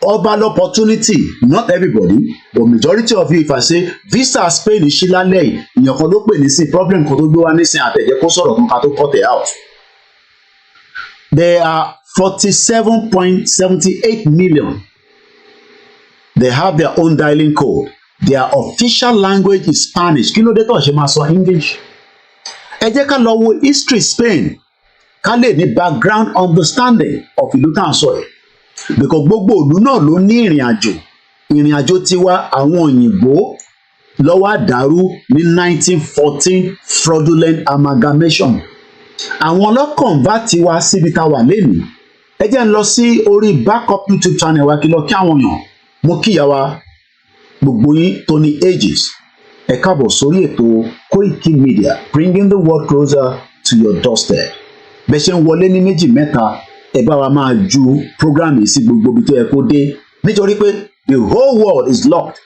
urban opportunity, not everybody, but majority of you, if I say visa Spain is ṣílálẹ̀ ìyàn kan ló pè ní sí problem kan tó gbé wá nísìn àtẹ̀jẹ́ kó sọ̀rọ̀ kan ká tó cut it out. There are 47.78 million. They have their own dialing code. Their official language is Spanish. Kí ló dé tó ṣe máa sọ English? Ẹ jẹ́ ká lọ wo history Spain. Ká lè ní background understanding of ìlú tá à ń sọ yìí. Because gbogbo ìlú náà ló ní ìrìn àjò tiwa àwọn òyìnbó lọ́wọ́ àdàrú ní 1914 fraudulent amalgamation. Àwọn ọlọ́kàn bá tiwa síbi tá a wà lénìí. Ẹ jẹ́ ń lọ sí orí backup YouTube channel wa kí lọ kí àwọn èèyàn. Mo kíyà wa gbogbo yín tó ní ages. Ẹ káàbọ̀ sórí ètò Koikimedia, bringing the world closer to your doorstep. Bẹ́ẹ̀ ṣe ń wọlé ní méjì mẹ́ta, ẹ bá wa máa ju program yìí sí gbogbo ibi tó yẹ kó dé. Nítorí pé the whole world is locked.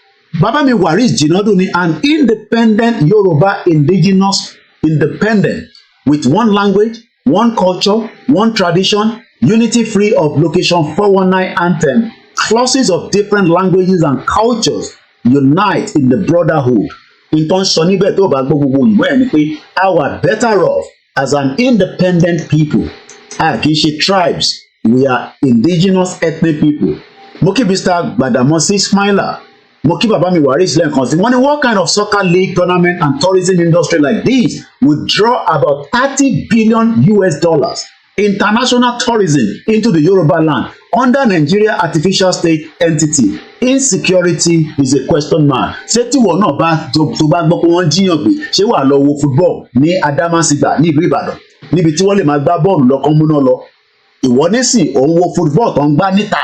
Bàbá mi Waris Jinadu ni an independent Yoruba indigenous independent with one language, one culture, one tradition, unity free of location 419 anthem, clauses of different languages and cultures unite in the brotherhood. Nǹkan sọ níbẹ̀ tó bá gbọ́ gbogbo ìwé ẹ̀ ni pé our better off as an independent people. Kì í ṣe tribes, we are indigenous ethnic people. Mo kí Mr. Gbadamosi Ismaila, mo kí bàbá mi Waris lẹ́ẹ̀kan sí. Wọ́n ní what kind of soccer league tournament and tourism industry like this would draw about $30 billion international tourism into the Yoruba land under Nigeria artificial state entity. Insecurity is a question mark. Ṣé tíwọ náà bá tó bá gbọ́ pé wọ́n jíyàn gbé ṣé wàá lọ wo football ní Adamasingba ní ìlú Ìbàdàn níbi tí wọ́n lè máa gbá bọ́ọ̀lù lọ́kàn múná lọ. Ìwọ nísìn òun wo football tó ń gbá níta.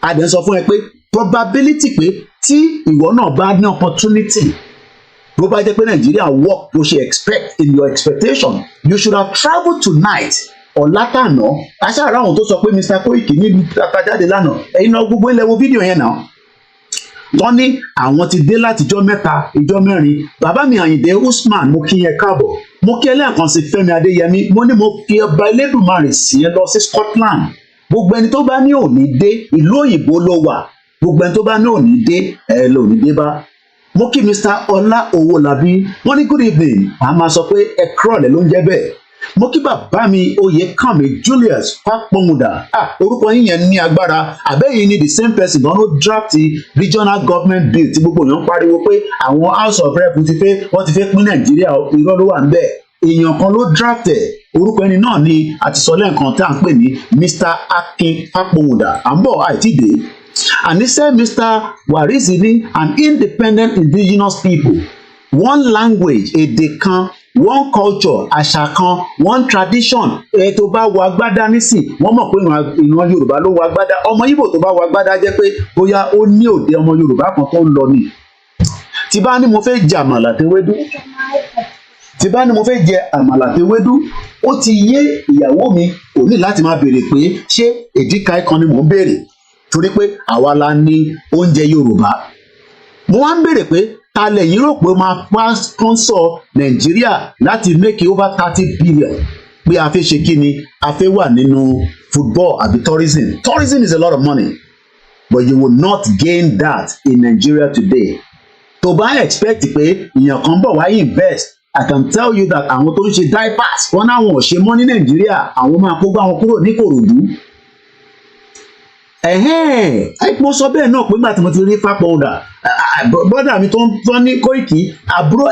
A dẹ̀ sọ fún ẹ pé probability pé tí ìwọ náà bá ní opportunity bó bá jẹ́ pé Nàìjíríà work bó ṣe expect in your expectation you should have travelled tonight ọ̀làtànà aṣáára àwọn tó sọ pé Mr. Koiki níbi àtàjáde lánàá ẹ̀yin náà gbogbo ilẹ̀ wo fídíò yẹn náà wọ́n ní àwọn ti dé láti ijọ́ mẹ́ta ijọ́ mẹ́rin bàbá mi Àyìndé Usman mo kí yẹn káàbọ̀ mo kí ẹlẹ́ẹ̀kan sí Fẹ́mi Adéyẹmí mo ní mo fi ọba Elédùmarè sí ẹ lọ sí Scotland gbogbo ẹni tó bá ní òní dé ìlú òyìnbó ló wà gbogbo ẹni tó bá ní òní dé ẹ lò ní dé bá mo kí Mr. Ọlá Owólabí wọ́n ní good evening a máa sọ pé ẹ kúrọ̀lẹ́ ló ń jẹ́ bẹ́ẹ̀ mo kí bàbá mi Oyèkánmi Julius Fápọ̀mùdà orúkọ yín yẹn ní agbára àbẹ́yìn ní the same person náà ló draft regional government bill tí gbogbo èèyàn pariwo pé àwọn house of rep wọ́n ti fẹ́ pín Nàìjíríà irọ́ ló wà ń bẹ̀ èèyàn kan ló draft ẹ̀ orúkọ ẹni náà ni àti sọ lẹ́ẹ̀kan tí à ń pè ní Mr. Akin Fápọ̀mùdà à ń bọ̀ àìtídé àníṣe Mr. Warizi ní an independent indigenous people one language èdè kan one culture àṣà kan one tradition tó bá wọ agbádá nísìn wọ́n mọ̀ pé ìran Yorùbá ló wọ agbádá ọmọ Ìgbò tó bá wọ agbádá jẹ́ pé bóyá ó ní òde ọmọ Yorùbá kan tó ń lọ ni tí bá ní mo fẹ́ jẹ àmàlà tewédú ó ti yé ìyàwó mi ò ní láti máa béèrè pé ṣé èdíkà kan ni mò ń béèrè torí pé àwa la ní oúnjẹ Yorùbá mo wá ń béèrè pé ta lẹ́yìn rò pé máa pa sponsor Nàìjíríà láti make over 30 billion pé a fẹ́ ṣe kí ni a fẹ́ wà nínú football àbí tourism is a lot of money but you will not gain that in Nigeria today tó bá expect pé èèyàn kan bọ̀ wá invest I can tell you that àwọn tó ń ṣe diapers wọn náà wọn ò ṣe mọ́ ní Nàìjíríà àwọn máa kó gbá wọn kúrò ní Ìkòròdú mo sọ bẹ́ẹ̀ náà pé nígbà tí mo ti rí Fápọ̀mùdà brother mi tó ń ní Koiki àbúrò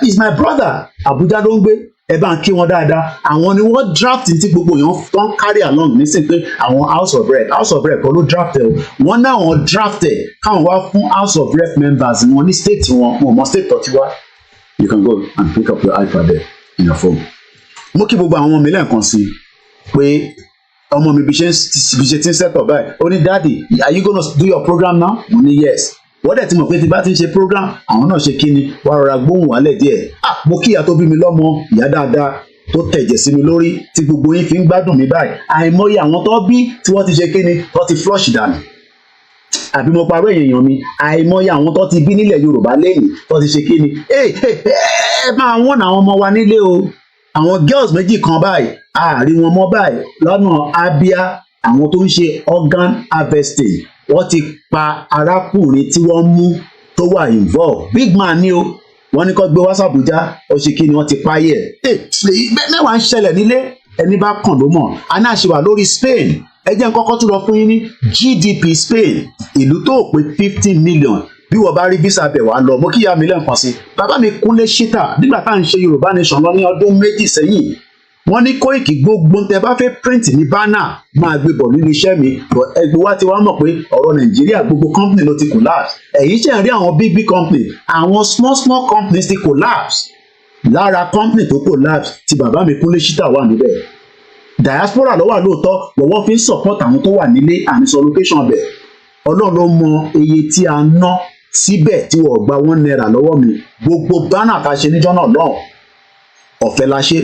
is my brother Abuja ló ń gbé ẹ bá ń kí wọn dáadáa àwọn ni wọ́n draft tí gbogbo èèyàn tó ń carry along nísìnyí pé àwọn house of rep kan ló draft ẹ o wọ́n náà wọ́n draft ẹ káwọn wá fún house of rep members wọn ní state wọn mọ state tó ti wá you can go and pick up your iPad there in your phone. mo kí gbogbo àwọn ọmọ mi lẹ́ẹ̀kan sí pé ọmọ mi bí ṣe ti ń set up báyìí ó ní daddy are you gonna do your program now mo ní yes wọ́n dẹ̀ ti mọ̀ pé tí bá ti ń ṣe program àwọn náà ṣe kí ni wàá rọra gbóhùn wálẹ̀ díẹ̀ mo kíyà tó bí mi lọ́mọ ìyá dáadáa tó tẹ̀jẹ̀ sí mi lórí tí gbogbo yín fi ń gbádùn mi báyìí àìmọye àwọn tó bí tí wọ́n ti ṣe kí ni tó ti flush dànù àbí mo parọ́ èèyàn mi àìmọye àwọn tó ti bí nílẹ̀ Yorùbá lẹ́yìn tó ti ṣe kí ni ẹ máa wọ́n àwọn ọmọ wa nílé o àwọn girls méjì kan báyìí àárí wọn mọ́ báyìí lọ́nà Abia àwọn tó ń ṣe organ harvesting wọ́n ti pa arákùnrin tí wọ́n mú tó wà involve big man ni o wọ́n ní kó gbé wá sàbújá ó ṣe kí ni wọ́n ti páyé mẹ́wàá ń ṣẹlẹ̀ nílé ẹni bá kàn ló mọ̀ aná àṣewà lórí Spain ẹ jẹ́ n kọ́kọ́ tún lọ fún yín ní GDP Spain ìlú tó pé 15 million bí wọ́n bá rí visa bẹ̀ wá lọ mo kíyà mi lẹ́ǹkan sí bàbá mi Kúnlé Ṣítà nígbà tá à ń ṣe Yorùbá Nation lọ ní ọdún méjì sẹ́yìn wọ́n ní Koiki gbogbo tẹ bá fẹ́ print ní bánà máa gbé bọ̀ nínú iṣẹ́ mi ẹgbẹ́ wa ti wá mọ̀ pé ọ̀rọ̀ Nàìjíríà gbogbo company ló ti collapse ẹ̀yìn ṣe ń rí àwọn big company àwọn small companies ti collapse lára company tó collapse ti bàbá mi Kúnlé Ṣítà wà níbẹ̀ diaspora ló wà lóòótọ́ but wọ́n fi ń support àwọn tó wà nílé àníṣọ location bẹ̀ Ọlọ́run ló mọ iye tí a ná síbẹ̀ tí wọ́n gba £1 lọ́wọ́ mi gbogbo bánà tá a ṣe níjọ́ náà lọ́hùn ọ̀fẹ́ la ṣe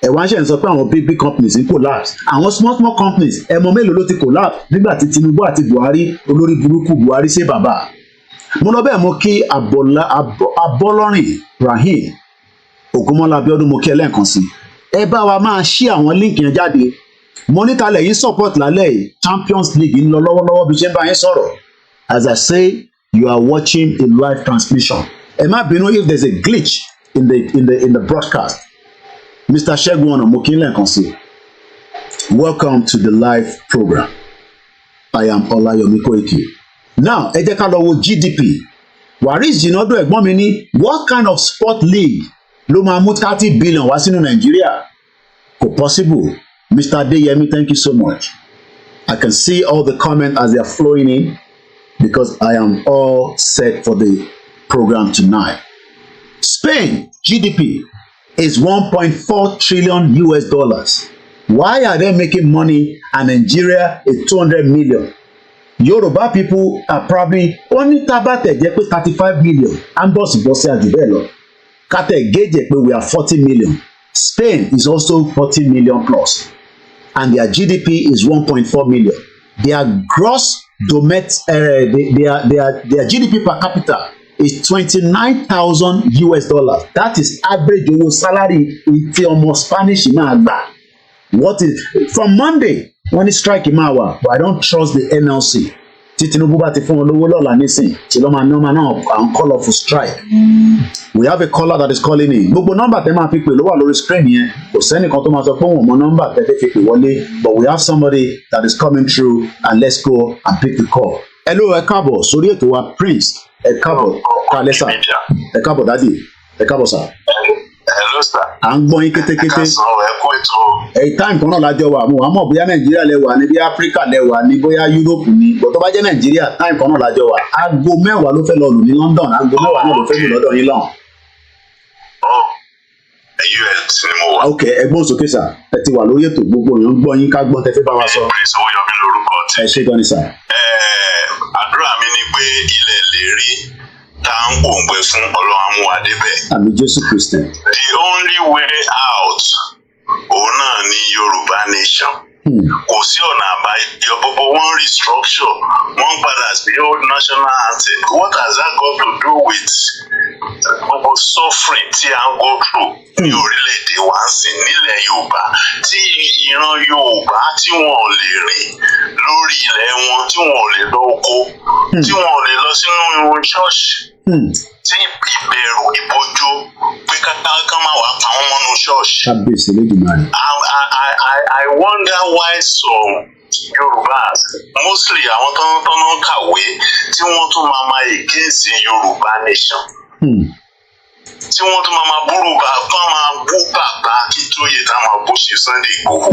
ẹ̀wọ̀n ṣe ń sọ pé àwọn big companies ń collapse àwọn small companies ẹ̀mọ mélòó ló ti collapse nígbà tí Tinubu àti Buhari olórí burúkú Buhari ṣe bàbá mo lọ bẹ́ẹ̀ mo kí Abọ́lọ́rìn Rahim Ògúnmọ́lá Abíọ́dún mo kí ẹ lẹ́ẹ̀kan sí ẹ bá wa máa ṣí àwọn líǹkì yẹn jáde mo ní talẹ̀ yín support lálẹ́ yìí Champions League ń lọ lọ́wọ́lọ́wọ́ bí ṣe ń bá yín sọ̀rọ̀ as I say you are watching a live transmission ẹ má bínú if there is a glitch in the broadcast. Mr. Ṣẹ́gun Ọ̀nà mo kí n lẹ́ẹ̀kan sí welcome to the live program I am Olayomi Koiki now ẹ jẹ́ ká lọ wo GDP Waris Jinadu ẹ̀gbọ́n mi ní what kind of sport league ló máa mú 30 billion wá sínú Nàìjíríà kò possible Mr. Adeyemi, thank you so much. I can see all the comments as they are flowing in because I am all set for the program tonight. Spain GDP is 1.4 trillion US dollars. Why are they making money and Nigeria is 200 million? Yoruba people are probably only tabate 35 million. Ambos Bosse Adubelo. Kate Gage we are 40 million. Spain is also 40 million plus. And their GDP is 1.4 million. Their gross domestic, their GDP per capita is 29,000 US dollars. That is average salary in almost Spanish Imagba. What is from Monday when it strike Imawa, but I don't trust the NLC. Tinubu bá ti fún olówó lọ́la nísìn tí ló máa nọ́mà náà and call off for strike. We have a caller that is calling in. Gbogbo nọ́mbà tẹ́ máa fi pè ló wà lórí screen yẹn. Kò sẹ́nìkan tó máa sọ pé wọ́n mọ nọ́mbà tẹ́ fẹ́ fi pè wọlé. But we have somebody that is coming through and let's go and pick the call. Hello, ẹ káàbọ̀ sórí ètò wa Prince. Ẹ káàbọ̀ kálẹ̀ sà. Ẹ káàbọ̀ dádì. Ẹ káàbọ̀ sà. Hello sir. À ń gbọ́ yín kétékété. Ẹ kú ètò. Time kan náà lájọ wà mo àmọ́ bóyá Nàìjíríà lẹ wà ní bí Áfíríkà lẹ wà ní bóyá Yúróòpù ni bó tó bá jẹ́ Nàìjíríà time kan náà lájọ wà. Aago 10 ló fẹ́ lọ lù ní London, aago 10 náà ló fẹ́ lù lọ́dọ̀ yín lọ́hùn. US ni mo wà. Ok, ẹgbọ́n sókè sà, ẹ ti wà lórí ètò gbogbo èèyàn gbọ́ yín ká gbọ́n tẹ́ fẹ́ bá wa sọ. Prince Owóyọmí lórúkọ tí. Ẹ ṣé gan ni sà. Àdúrà mi ni pé ilẹ̀ lè rí tá à ń pòǹgbẹ fún Ọlọ́run á mú wa débẹ̀. Àmì Jésù Kristi. The only way out òun náà ni Yorùbá nation. Kò sí ọ̀nà àbáyọ gbogbo wọn restructure wọn padà sí old national anthem. What has that got to do with gbogbo suffering tí a ń go through ní orílẹ̀-èdè wa ń sìn nílẹ̀ Yorùbá tí ìran Yorùbá tí wọn ò lè rìn lórí ilẹ̀ wọn tí wọn ò lè lọ oko tí wọn ò lè lọ sínú irun ṣọ́ọ̀ṣì tí ìbẹ̀rù ìbojú pé ká máa wà pa wọn mọ́nú ṣọ́ọ̀ṣì. Kábíyèsí Elédùmarè. I wonder why some Yorùbás mostly àwọn tó ń kàwé tí wọ́n tún máa against Yorùbá nation. Tí wọ́n tún máa bú bàbá Akíntóyè tá máa bú ṣe Sunday Igboho.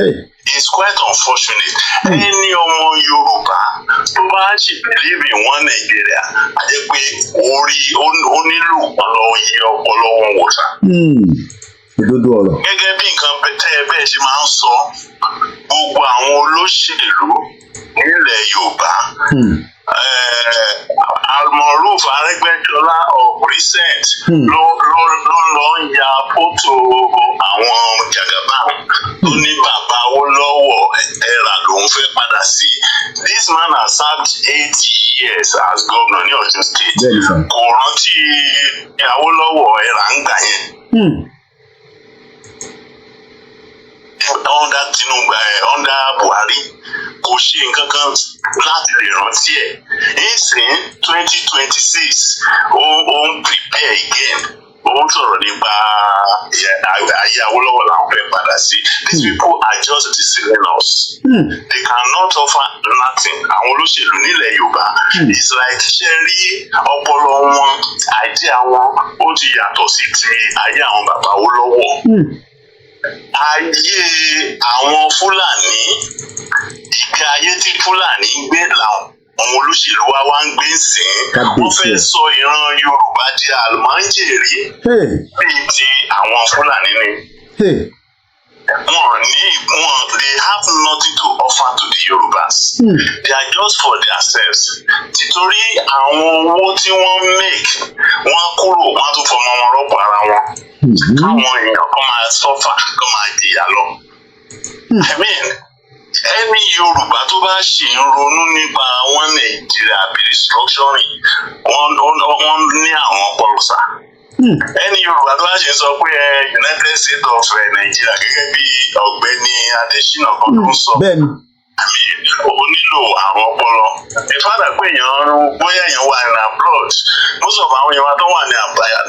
It's quite unfortunate. Ẹni ọmọ Yorùbá tó bá ṣì believe in one Nigeria a jẹ́ pé ó nílò ọpọlọ yẹ ọpọlọ wọn wò sá. Òdodo ọ̀rọ̀. Gẹ́gẹ́ bí nǹkan bẹ́ẹ̀ ṣe máa ń sọ gbogbo àwọn olóṣèlú nílẹ̀ Yorùbá. Almoruf Arẹ́gbẹ́ṣọlá of recent ló lọ ń ya fótò àwọn jàgàbá tó ní bàbá Awólọ́wọ̀ ẹ̀rà lòún fẹ́ padà sí. This man has served 80 years as governor ní Ọ̀ṣun state. Kò rántí Awólọ́wọ̀ ẹ̀rà ń gbà yẹn. Under Tinubu under Buhari kò ṣe nǹkan kan láti lè rántí ẹ̀. Nísìn 2026 ó ń prepare again. Ó ń sọ̀rọ̀ nípa ayé Awólọ́wọ̀ làwọn fẹ́ padà sí. These people are just deceiving us. They cannot offer nothing. Àwọn olóṣèlú nílẹ̀ Yorùbá it's like ṣe rí ọpọlọ wọn idea wọn ó ti yàtọ̀ sí ti ayé àwọn bàbá Awólọ́wọ̀. Ayé àwọn Fúlàní ìgbé ayé tí Fúlàní ń gbé làwọn olóṣèlú wa ń gbé sìn. Wọ́n fẹ́ sọ ìran Yorùbá di àlùmájèrè bíi ti àwọn Fúlàní ni. They have nothing to offer to the Yorùbás. They are just for themselves. Títorí àwọn owó tí wọ́n make wọ́n kúrò wọ́n tún fọmọ wọn rọ́pò ara wọn. Káwọn èèyàn kan máa suffer kan máa jìyà lọ. I mean, ẹni Yorùbá tó bá ṣì ń ronú nípa àwọn Nàìjíríà bí restructuring wọ́n ní àwọn ọpọlọ sá. Ẹni Yorùbá tó bá ṣì ń sọ pé United States of Nigeria gẹ́gẹ́ bí ọ̀gbẹ́ni Adésínà kan tó ń sọ. ó nílò àrùn ọpọlọ. ìfádà pé èèyàn bóyá èèyàn wà ní abroad, most of àwọn èèyàn tó wà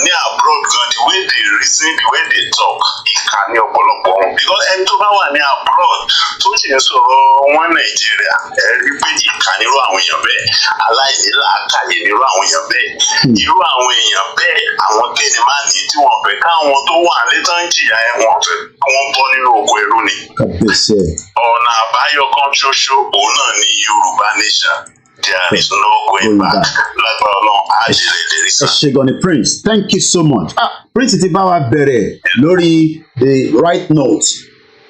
ní abroad gan, the way they reason, the way they talk, ìkà ní ọ̀pọ̀lọpọ̀ wọn. Because ẹni tó bá wà ní abroad tó sì ń sọ̀rọ̀ wọn Nàìjíríà, ẹ rí pé ìkà nírú àwọn èèyàn bẹ́ẹ̀, aláìní làákàyè nírú àwọn èèyàn bẹ́ẹ̀, irú àwọn èèyàn bẹ́ẹ̀, àwọn tẹ́ni máa ní tí wọ́n fẹ́ káwọn tó wà létán jìyà ẹ̀ wọ́n fẹ́ wọ́n bọ́ nínú oko ẹrú ni. ọ̀nà àbáyọ kan ṣoṣo òun náà ní Yorùbá nation. There is no going back. Lágbára Ọlọ́run á ṣe lè lérí sá. Ẹ ṣé gan ni Prince, thank you so much. Prince ti bá wa bẹ̀rẹ̀ lórí the right note.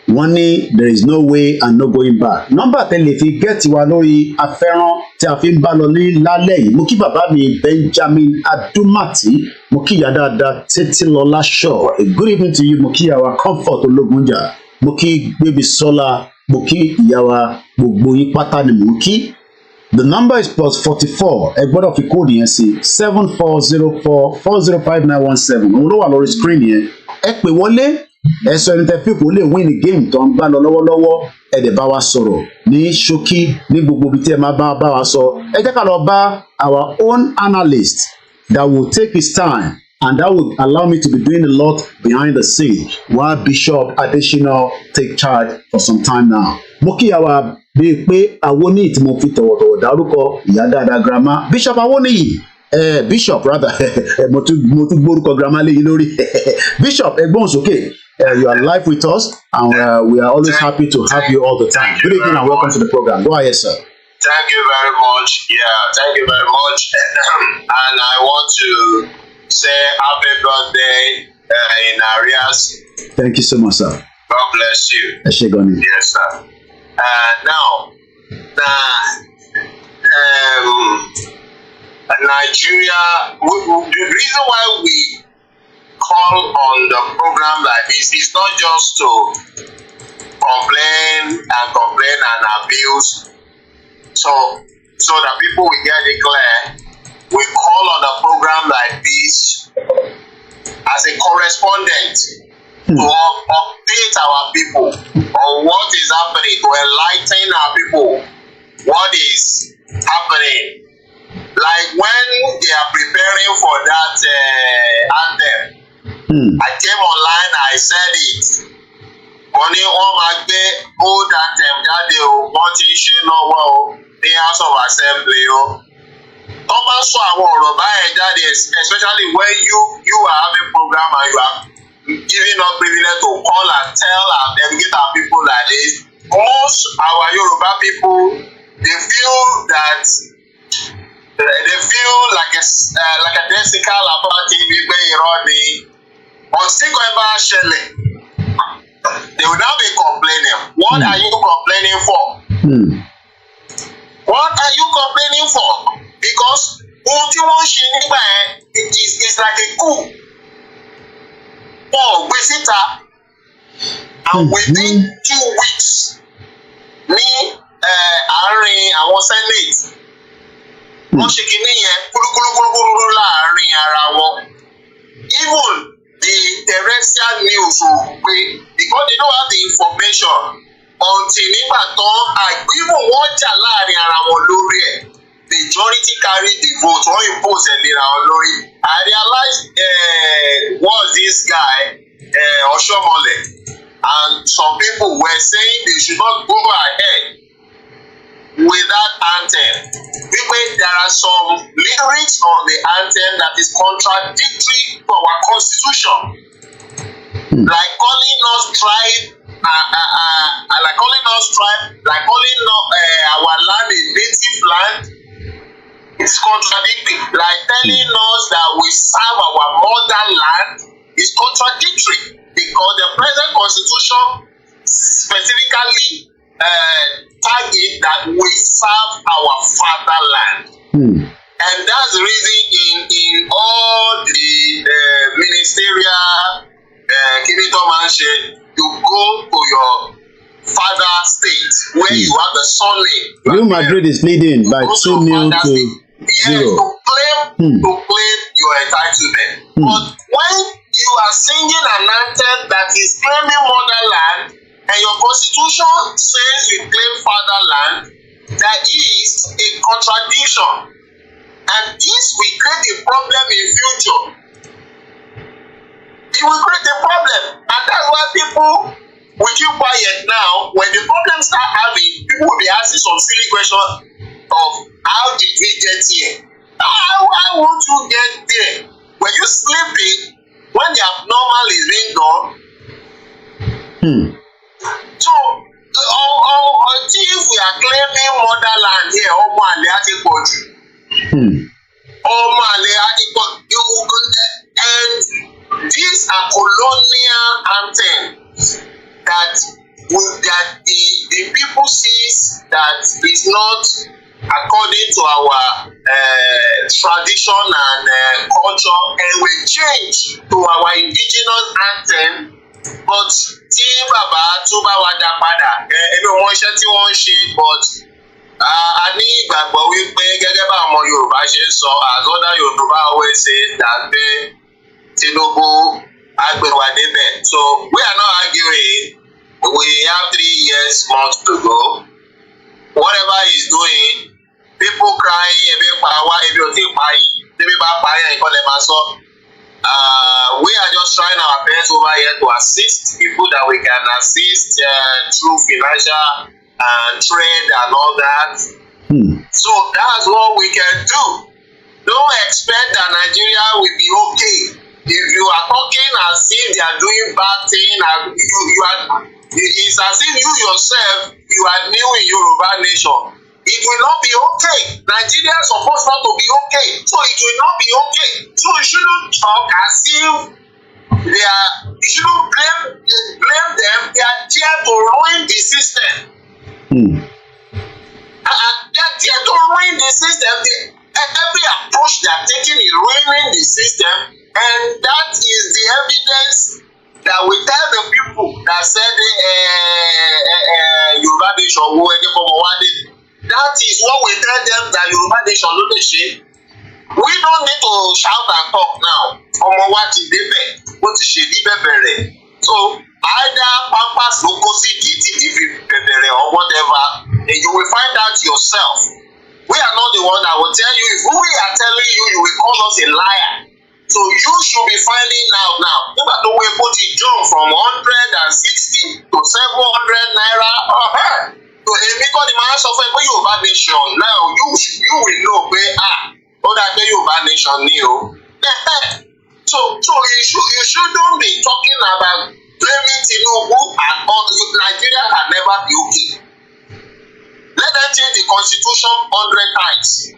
Wọ́n ní there is no way and no going back. Nọ́mbà tẹ́lẹ̀ fi gẹ́ẹ̀tì wa lórí afẹ́rán tí a fi ń bá lọ ní lálẹ́ yìí. Mo kí bàbá mi Benjamin Adumati, mo kí ìyá dáadáa Títílọlá Shaw. A good evening to you. Mo kí ìyá wa Comfort Ológunjà. Mo kí Gbémisọ́lá. Mo kí ìyá wa gbogbo yín pátá ni mo kí. The number is +44. Ẹ gbọ́dọ̀ fi kóòdù yẹn sí 7404405917. Òun ló wà lórí screen yẹn. Ẹ pè wọlé. Ẹ sọ ẹni tẹ pípò lè win the game tó ń bá lọ lọ́wọ́lọ́wọ́. Ẹ dẹ̀ bá wa sọ̀rọ̀ ní ṣókí ní gbogbo ibi tí ẹ máa bá wa sọ. Ẹ jẹ́ ká lọ bá our own analyst that will take his time and that would allow me to be doing a lot behind the scene while Bishop Adesina take charge for some time now. Mo kí àwa bíi pé Awoniyi tí mo fi tọ̀wọ̀tọ̀wọ̀ dárúkọ ìyá dáadáa grandma Bishop Awoniyi. Bishop rather mo tún gbórúkọ grandma léyìn lórí. Bishop ẹgbọ́n sókè. You are live with us and we are always happy to have you all the time. Good evening and welcome to the program. Go ahead, sir. Thank you very much. Yeah, thank you very much. And I want to say happy birthday in arrears. Thank you so much, sir. God bless you. Ẹ ṣé gan ni. Yes, sir. Now, Nigeria, the reason why we call on the program like this is not just to complain and abuse so that people will get it clear. We call on a program like this as a correspondent to update our people on what is happening, to enlighten our people what is happening. Like when they are preparing for that anthem, I came online, I said it. Wọ́n ní wọ́n máa gbé old anthem jáde o, wọ́n ti ń ṣe lọ́wọ́ o ní House of Assembly o. Wọ́n bá sọ àwọn ọ̀rọ̀ báyẹn jáde, especially when you are having program and you are giving us privilege to call and tell and educate our people like this. Most our Yoruba people, they feel like a desical about it, they will now be complaining. What are you complaining for? What are you complaining for? Because ohun tí wọ́n ṣe nígbà yẹn is like a coup. Wọ́n gbé síta and within 2 weeks ní àárín àwọn Senate wọ́n ṣe kìíní yẹn kúrúkúrúkúrú láàárín ara wọn. Even the terrestrial news ò gbé because they don't have the information until nígbà tán àgbébò wọ́n jà láàárín ara wọn lórí ẹ̀. Majority carry the vote wọ́n impose ẹ̀ lera wọn lórí. I realize what's this guy Oshomole and some people were saying they should not go ahead with that anthem. Because there are some lyrics on the anthem that is contradictory to our constitution. Like calling us tribe, like calling our land a native land. It's contradictory. Like telling us that we serve our motherland is contradictory because the present constitution specifically target that we serve our fatherland. And that's the reason in all the ministerial you go to your father state where you have the surname. Real Madrid is leading by 2-0 to 0. Yes, to claim your entitlement. But when you are singing an anthem that is claiming motherland and your constitution says you claim fatherland, there is a contradiction, and this will create a problem in future. It will create a problem, and that's why people will keep quiet now. When the problem start having, people will be asking some silly questions of how did we get here? How won't you get there? When you sleeping, when the abnormal is being done. So until we are claiming motherland here, ọmọ àlè á ti pọ̀ jù. Ọmọ àlè á ti pọ̀ jù. And these are colonial anthems that the people sees that is not according to our tradition and culture, and we change to our indigenous anthem. But tí bàbá tó bá wa dá padà, ẹbí wọn iṣẹ́ tí wọ́n ń ṣe, but a ní ìgbàgbọ́ wípé gẹ́gẹ́ bá àwọn Yorùbá ṣe ń sọ, as other Yorùbá always say that pé Tinubu agbèwà débẹ̀. So we are not arguing. We have 3 years months to go. Whatever he's doing, people crying, ebi pa wá, ebi ò tí pa yín, ebi bá pa yín nǹkan lè máa sọ. We are just trying our best over here to assist people that we can assist through financial and trade and all that. So that's what we can do. Don't expect that Nigeria will be okay. If you are talking as if they are doing bad thing, and it's as if you yourself, you are new in Yoruba nation. It will not be okay. Nigeria is supposed not to be okay, so it will not be okay. So you shouldn't talk as if they are. You shouldn't blame them. They are there to ruin the system. And they are there to ruin the system. Every approach they are taking is ruining the system, and that is the evidence that we tell the people that said Yoruba nation wo ẹni fọmọ wá dé. That is what we tell them, that Yoruba nation ló lè ṣe. We don't need to shout and talk now. Ọmọ wa ti débẹ̀, ó ti ṣe ní bẹ̀bẹ̀rẹ̀. So either pampas ló kó sí ìdí fi bẹ̀bẹ̀rẹ̀ or whatever, and you will find out yourself. We are not the one that will tell you. If we are telling you, you will call us a liar. So you should be finding out now. Nígbà tó wé kó ti jump from 160 to 700 naira. So èmi kọ́ ni màá sọ fún ẹ pé Yorùbá nation now you will know pé ó dà pé Yorùbá nation ni o. So you shouldn't be talking about blaming Tinubu and all. Nigeria can never be okay. Let them change the constitution 100 times.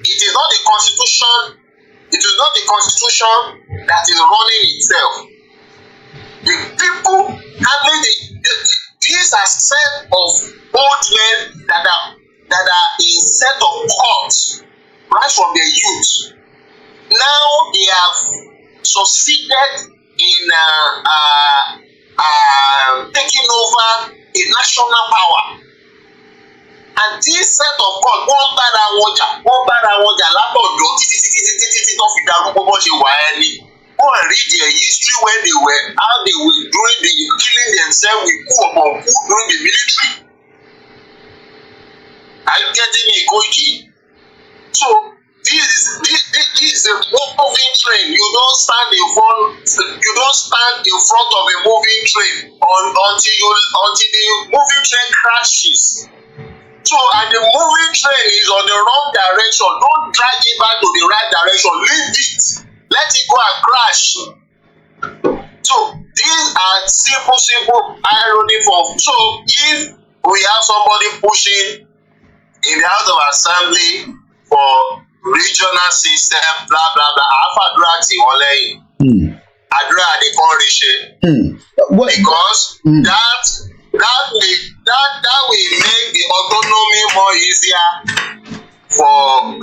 It is not the constitution. It is not the constitution that is running itself. The people handling these are set of old men that are in set of courts right from their youth. Now they have succeeded in taking over a national power. And this set of court wọ́n bára wọn jà látọ̀dọ̀ títí tó fi darúgbó bó ṣe wà ẹ́ ni. Wọ́n read their history when they were how they were during the killing themselves with coup upon coup during the military. Are you getting me, Koiki? So this is a moving train. You don't stand in front of a moving train until the moving train crashes. So and the moving train is on the wrong direction. Don't drag it back to the right direction. Leave it. Let it go and crash. So these are simple irony form. So if we have somebody pushing in the House of Assembly for regional system, blah blah blah, àfàdúrà tí wọ́n lẹ́yìn. Àdúrà nìkan rí ṣe. Because that will make the autonomy more easier for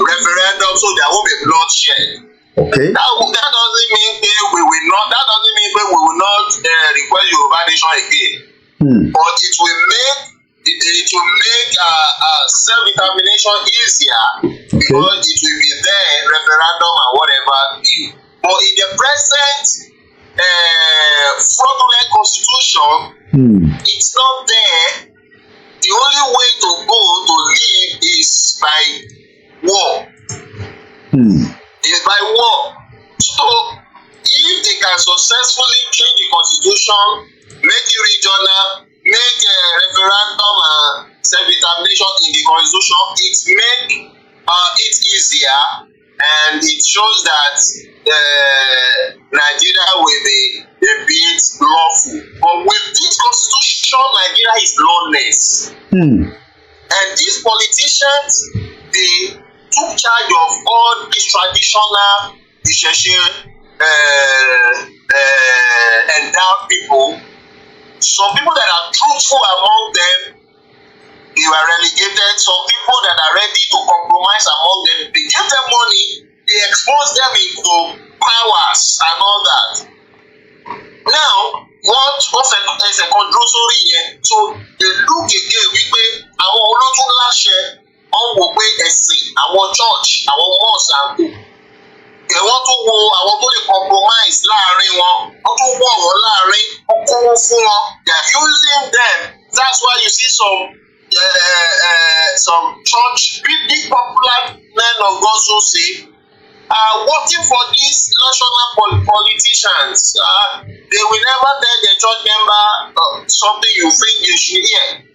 referendum, so there won't be bloodshed. Okay. That doesn't mean we will not. That doesn't mean we will not request Yoruba nation again. But it will make self-determination easier, because it will be there, referendum and whatever. But in the present fraudulent constitution, It's not there. The only way to go to live is by war. Is by war. So if they can successfully change the constitution, make it regional, make a referendum and self-determination in the constitution, it make it easier, and it shows that Nigeria will be a bit lawful. But with this constitution, Nigeria is lawless. And these politicians, they took charge of all these traditional endowed people. Some people that are truthful among them, they were relegated. Some people that are ready to compromise among them, they give them money, they expose them into powers and all that. Now, what ẹsẹ̀ kan dúró sórí yẹn, so they look again wípé àwọn olótún láṣẹ wọ́n wò pé ẹ̀sìn àwọn church àwọn mosque and co wọ́n tún wo àwọn tó lè compromise láàrin wọn, wọ́n tún wọ̀ wọ́n láàrin, wọ́n kówó fún wọn, they are using them. That's why you see some church big popular men of God so say are working for these national politicians. They will never tell the church member something you think you should hear.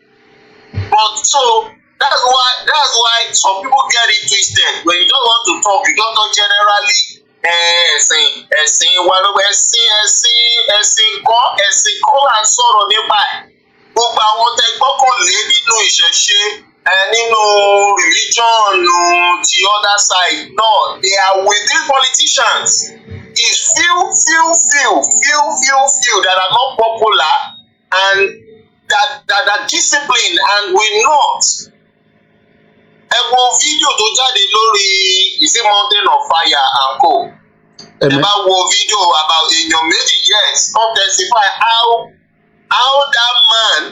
But so that's why some people get it twisted. When you don't want to talk, you don't talk generally. Ẹ̀sìn wa ló ẹ̀sìn kọ́ là ń sọ̀rọ̀ nípa ẹ̀. Gbogbo àwọn tẹ gbọ́kànlé nínú ìṣẹ̀ṣe nínú religion the other side, no, they are within politicians. It's few that are not popular and that are disciplined and will not. Ẹ wo fídíò tó jáde lórí ìsí Mountain of Fire and co. Ẹ bá wo fídíò about èèyàn méjì, yes, come testify how that man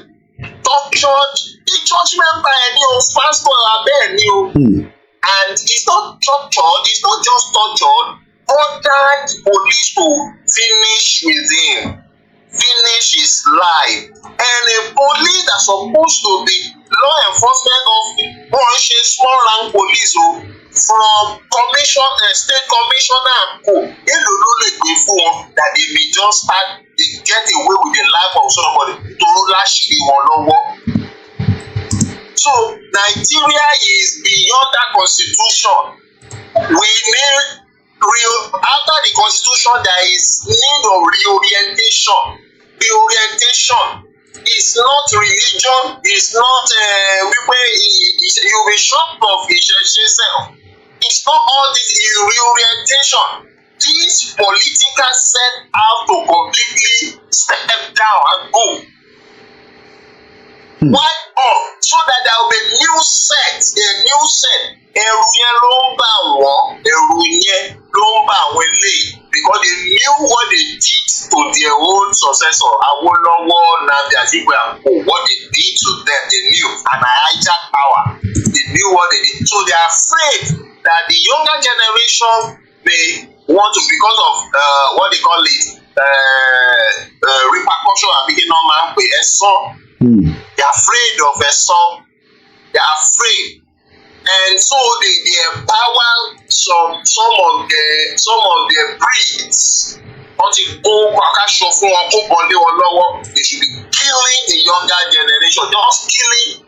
tortured the church member ẹni o, pastor abẹ́ ẹni o. And it's not tortured, it's not just tortured, ordered police to finish with him, finish his life. And a police that's supposed to be law enforcement of one small rank police from state commissioner and co, èlò ló lè gbé fún wọn that they may just start they get away with the life of somebody tó láṣìírí wọn lọ́wọ́. So Nigeria is beyond that constitution. We need after the constitution there is need of reorientation. Reorientation is not religion, is not you be shocked of yourself. It's not all this reorientation. This political set have to completely step down and go. Why up? So that there will be a new set. Ẹ̀rù yẹn ló ń bà wọ́n, ẹ̀rù yẹn ló ń bà wọ́n eléyìí, because they knew what they did to their own successor, Awolowo, Nnamdi Azikiwe and co. What they did to them, they knew, and I hijack power. They knew what they did. So they are afraid that the younger generation may want to, because of what they call it, repercussion and beginning of man pé ẹ̀san. They are afraid of ẹ̀san. They are afraid. And so they empower some of their breeds. Wọ́n ti kó akáṣọ fún wọn, kó bọ́lé wọn lọ́wọ́. They should be killing the younger generation, just killing.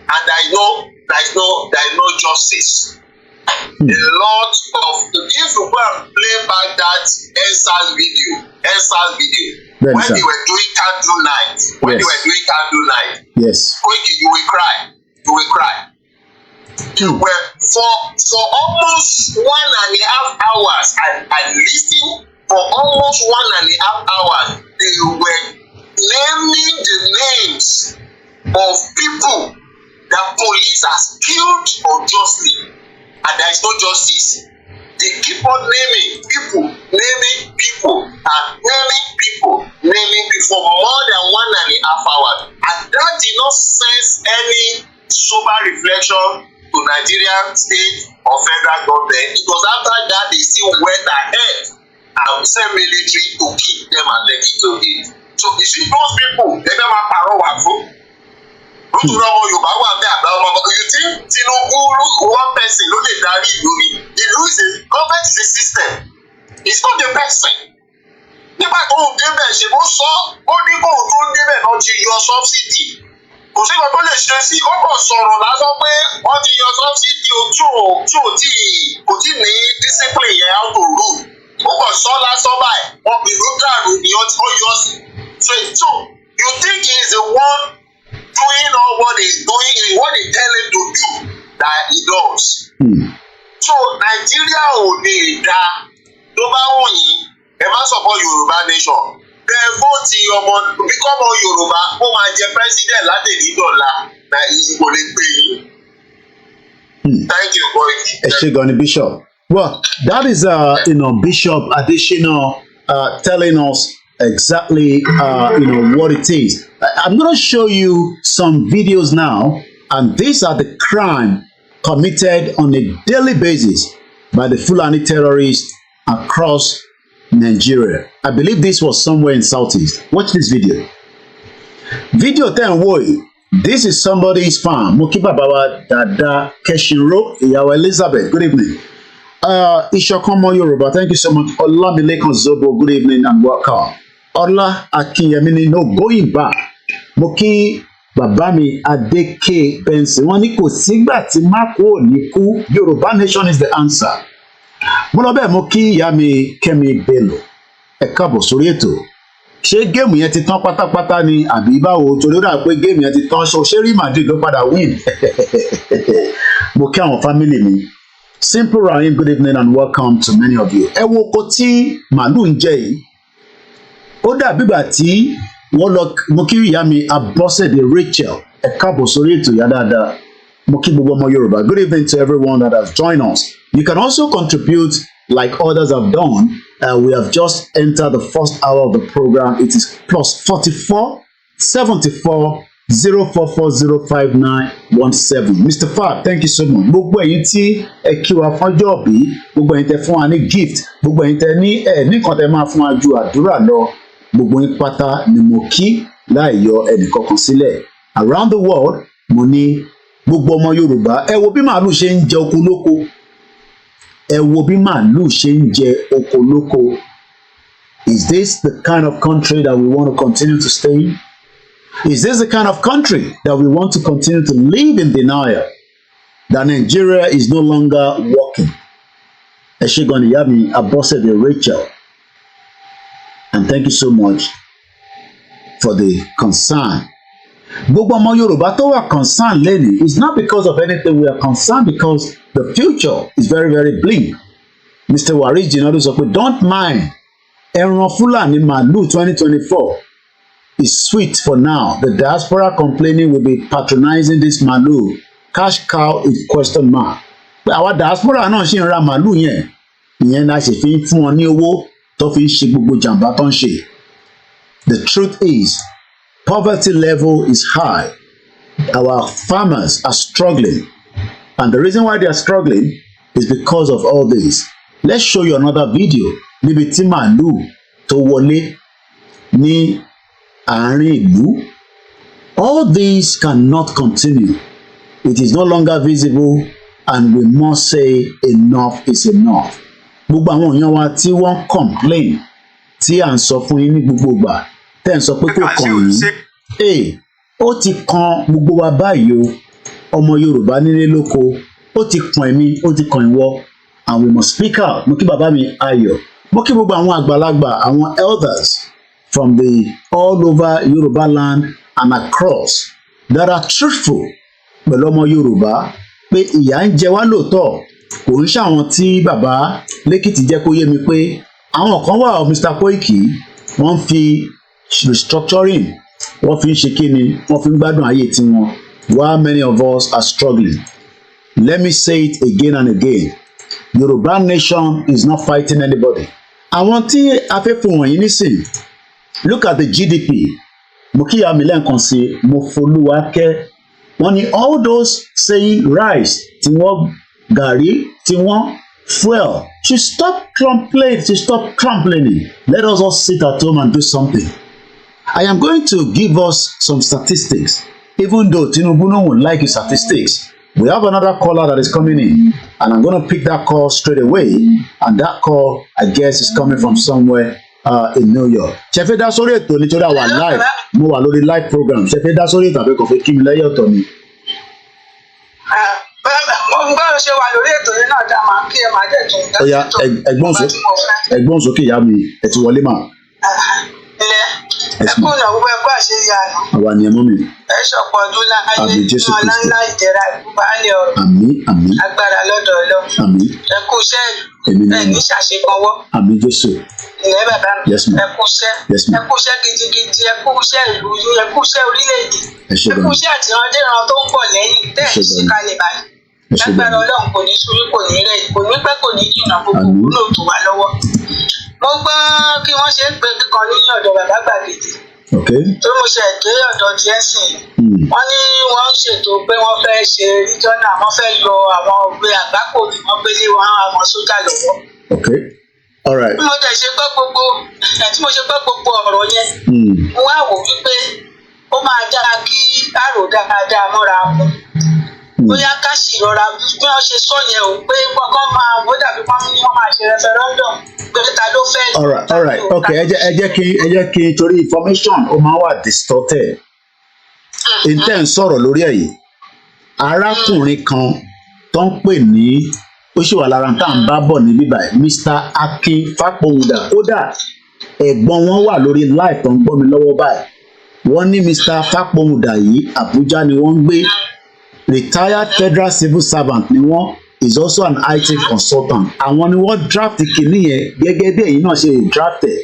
And there is no justice. A lot of, if you go and play back that EndSARS video, when they were doing candle night, yes, Koiki, you will cry. Well, for almost 1.5 hours, I listened for almost 1.5 hours. They were naming the names of people that police has killed unjustly, and there is no justice. They keep on naming people for more than 1.5 hours, and that did not sense any sober reflection to Nigerian state or federal government. It was after that they still went ahead and sent military to keep them and let it to it. So So you see those people, they never pàrọ̀ wà fún. Nítorí ọmọ Yorùbá wà bẹ́ẹ̀ àgbà ọmọ you think Tinubu one person ló lè darí ìlú ni? Ìlú is a government is a system. It's not the person. Nígbà tó ń débẹ̀ ṣe bó sọ, ó ní kóun tó ń débẹ̀ náà ti yọ subsidy. Kò sí kan tó lè ṣe sí ó kàn sọ̀rọ̀ lásán pé wọ́n ti yọ subsidy o tí kò tí ní discipline yẹn how to rule. Ó kàn sọ lásán báyìí, wọ́n ìlú dàrú ni ó yọ sí. So you think he is the one doing all what he is doing, what they tell him to do that he does. So Nigeria ò lè dá tó bá wù yín ẹ má support Yorùbá nation. Bẹ́ẹ̀ vóòtì ọmọ Yorùbá ó máa jẹ president látẹ̀lí dọ̀la na ìyìnbó lè gbé yín. Thank you, Koiki. Ẹ ṣé gan ni Bishop. Well, that is Bishop Adesina telling us exactly what it is. I'm going to show you some videos now, and these are the crime committed on a daily basis by the Fulani terrorists across Nigeria. I believe this was somewhere in Southeast. Watch this video. Video 10 woy. This is somebody's farm. Mo kí bàbá wa Dada Keshinro, ìyàwó Elizabeth. Good evening. Ìṣọ̀kan ọmọ Yorùbá. Thank you so much. Olamilekan Zobo. Good evening and welcome. Ọlá Akinyemi no going back. Mo kí bàbá mi Adeke Benson. Wọ́n ní kò sígbà tí Marco ò ní kú. Yorùbá nation is the answer. Mo lọ bẹ́ẹ̀ mo kí ìyá mi Kẹ́mi Bello. Ẹ káàbọ̀ sórí ètò. Ṣé géèmù yẹn ti tán pátápátá ni àbí báwo? Torí ó dà pé géèmù yẹn ti tán ṣé Real Madrid ló padà win. Mo kí àwọn fámìlì mi. Simple Rahim, good evening and welcome to many of you. Ẹ wo oko tí màálù ń jẹ yìí. Ó dàbí ìgbà tí wọ́n lọ mo kí ìyá mi Abọ́sẹ̀dé Rachel. Ẹ káàbọ̀ sórí ètò ìyá dáadáa. Mo kí gbogbo ọmọ Yorùbá. Good evening to everyone that has joined us. You can also contribute like others have done. We have just entered the first hour of the program. It is plus 44 74 04405917. Mr. Fab, thank you so much. Gbogbo ẹ̀yin tí ẹ kí wa fọ́jọ́ bí, gbogbo ẹ̀yin tẹ́ fún wa ní gift, gbogbo ẹ̀yin tẹ́ ní nìkan tẹ́ máa fún wa ju àdúrà lọ, gbogbo yín pátá ni mo kí láì yọ ẹnìkankan sílẹ̀. Around the world, mo ní gbogbo ọmọ Yorùbá, ẹ wo bí màálù ṣe ń jẹ oko lóko. Ẹ wo bí màálù ṣe ń jẹ oko lóko. Is this the kind of country that we want to continue to stay in? Is this the kind of country that we want to continue to live in denial that Nigeria is no longer working? Ẹ ṣé gan ni ìyá mi Abọ́sẹ̀dé Rachel. And thank you so much for the concern. Gbogbo ọmọ Yorùbá tó wà concerned lẹ́nu is not because of anything. We are concerned because the future is very, very bleak. Mr. Waris Jinadu sọ pé don't mind ẹran Fúlàní màálù 2024 is sweet for now. The diaspora complaining will be patronizing this màálù. Cash cow is question mark. Pé àwa diaspora náà ṣì ń ra màálù yẹn. Ìyẹn la ṣe fi ń fún wọn ní owó tó fi ń ṣe gbogbo jàǹbá tó ń ṣe. The truth is, poverty level is high. Our farmers are struggling. And the reason why they are struggling is because of all this. Let's show you another video. Níbi tí màálù tó wọlé ní àárín ìlú. All this cannot continue. It is no longer visible and we must say enough is enough. Gbogbo àwọn èèyàn wa tí wọ́n complain tí à ń sọ fún yín ní gbogbo ìgbà tẹ́ ń sọ pé kò kàn yín. Ó ti kan gbogbo wa báyìí o. Ọmọ Yorùbá nílé lóko. Ó ti kàn mí, ó ti kàn ìwọ. And we must speak out. Mo kí bàbá mi Ayọ̀. Mo kí gbogbo àwọn àgbàlagbà, àwọn elders from the all over Yoruba land and across that are truthful pẹ̀lú ọmọ Yorùbá pé ìyà ń jẹ wá lóòótọ́. Kò ń ṣàwọn tí bàbá lẹ́kìtì jẹ́ kó yé mi pé àwọn kan wà Mr. Koiki wọ́n fi restructuring wọ́n fi ń ṣe kíni wọ́n fi ń gbádùn ayé tiwọn while many of us are struggling. Let me say it again and again. Yoruba nation is not fighting anybody. Àwọn tí a fẹ́ fún wọ̀nyí nísìn, look at the GDP. Mo kíyà mi lẹ́ǹkan sí mo folúwa kẹ́. Wọ́n ní all those saying rice tí wọ́n gàrí tí wọ́n fuel should stop complaining. Let us all sit at home and do something. I am going to give us some statistics, even though Tinubu no would like his statistics. We have another caller that is coming in, and I'm going to pick that call straight away. And that call, I guess, is coming from somewhere in New York. Ṣé dá sórí ètò nítorí àwa live, mo wà lórí live program. Ṣé dá sórí ètò àbí kò fẹ́ kí mi lẹ́yìn ọ̀tọ̀ ni? Mo gbọ́dọ̀ ṣe wà lórí ètò yìí náà dá máa kí ẹ máa dẹ̀ tún. Ó yá, ẹ̀gbọ́n sókè ìyá mi, ẹ ti wọlé mà. Ilẹ̀ ẹ̀kú ìnáwó ẹ̀kú àṣeyẹ àná. Àwa ni ẹ mọ́ mi. Ẹ ṣọ̀pọ̀ ọdún láyé nínú ọláńlá ìdẹ̀ra ìbálẹ̀ ọ̀rọ̀. Àmín, àmín. Agbára lọ́dọ̀ Ọlọ́run. Àmín. Ẹ kú iṣẹ́ ìlú. Ẹ ní ṣàṣekọwọ́. Àmín Jésù. Ilẹ̀ bàbá mi. Yes, ma'am. Ẹ kú iṣẹ́. Yes, ma'am. Ẹ kú iṣẹ́ gidigidi. Ẹ kú iṣẹ́ ìlú yín. Ẹ kú iṣẹ́ orílẹ̀-èdè. Ẹ ṣé Ẹ kú iṣẹ́ àtìrandéran tó ń bọ̀ lẹ́yìn. Tẹ́ ẹ̀ ṣe kalẹ̀ báyìí. Lágbára Ọlọ́run kò ní súrí kò ní rẹ̀ kò ní pẹ́ kò ní jìnnà gbogbo wúlò tó wà lọ́wọ́. Mo gbọ́ kí wọ́n ṣe ń pè kan ní ọ̀dọ̀ bàbá gbàgede. Tó mo ṣe dé ọ̀dọ̀ tiẹ̀ sìn. Wọ́n ní wọ́n ṣètò pé wọ́n fẹ́ ṣe ríjọ́nà wọ́n fẹ́ yọ àwọn òwe àgbákò ni wọ́n gbélé wọn àwọn sójà lọ́wọ́. All right. Bí mo tẹ̀ ṣe gbọ́ gbogbo ọ̀rọ̀ yẹn, mo wá wò wípé ó máa dára kí àrò dáadáa mọ́ra wọn. Bóyá ká sì rọra bí wọ́n ṣe sọ yẹn o pé kọ́kọ́ máa wọ́n dàbí wọ́n ní wọ́n máa ṣe referendum pé ta ló fẹ́. All right. Okay, ẹ jẹ́ kí torí information ó máa wà distorted. Intel ń sọ̀rọ̀ lórí ẹ̀ yìí. Arákùnrin kan tó ń pè ní ó ṣì wà lára tá à ń bá bọ̀ ní bíbá ẹ̀ Mr. Akin Fápòhùndà kódà ẹ̀gbọ́n wọn wà lórí live tó ń gbọ́ mi lọ́wọ́ báyìí. Wọ́n ní Mr. Fápòhùndà yìí Àbújá ni wọ́n ń gbé. Retired federal civil servant ni wọ́n is also an IT consultant. Àwọn ni wọ́n draft kìíní yẹn gẹ́gẹ́ bí èyí náà ṣe draft ẹ̀.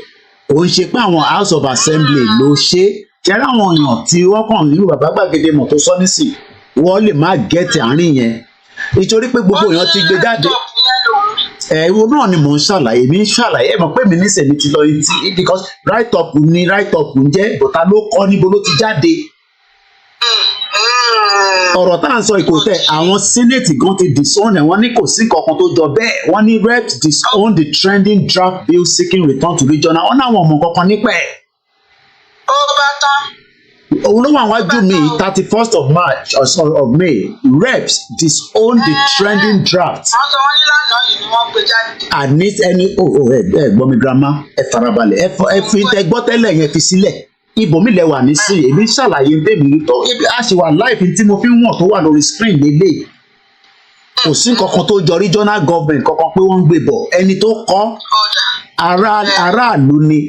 Òun ṣe pé àwọn House of Assembly ló ṣe é. Ṣẹ́rẹ́ àwọn èèyàn tí wọ́n kàn nínú bàbá gbàgede mọ̀ tó sọ nísìn wọ́n lè má gẹ́tì àárín yẹn. Nítorí pé gbogbo èèyàn ti gbé jáde. Ẹ̀rọ náà ni mò ń ṣàlàyé mi ń ṣàlàyé ẹ̀ mọ̀ pé mi níṣẹ́ mi ti lọ etí because write up ni write up ń jẹ́ bọ̀tá ló kọ́ níbo ló ti jáde. Ọ̀rọ̀ tá à ń sọ ìkòtẹ́ àwọn senate gan ti disown ẹ̀ wọ́n ní kò sí kankan tó jọ bẹ́ẹ̀ wọ́n ní reps disown the trending draft bill seeking return to regional wọ́n náwọn ọmọ kankan nípa ẹ̀. Ó bá tán. Òun ló wà wájú mi 31st of March of May reps disown the trending draft. Wọ́n sọ wọ́n ní lánàá yìí ni wọ́n gbé jáde. Àní ẹni ẹ gbọ́ mi grandma ẹ farabalẹ̀ ẹ fi tẹ gbọ́ tẹ́lẹ̀ yẹn fi sílẹ̀. Ibòmí lẹ wà nísìnyí èmi ṣàlàyé bẹ́ẹ̀mi tó a ṣe wà láìpẹ́ tí mo fi ń wọ̀n tó wà lórí screen lélẹ̀ kò sí kankan tó jọ regional government kankan pé wọ́n ń gbé bọ̀ ẹni tó kọ́ aráàlú ni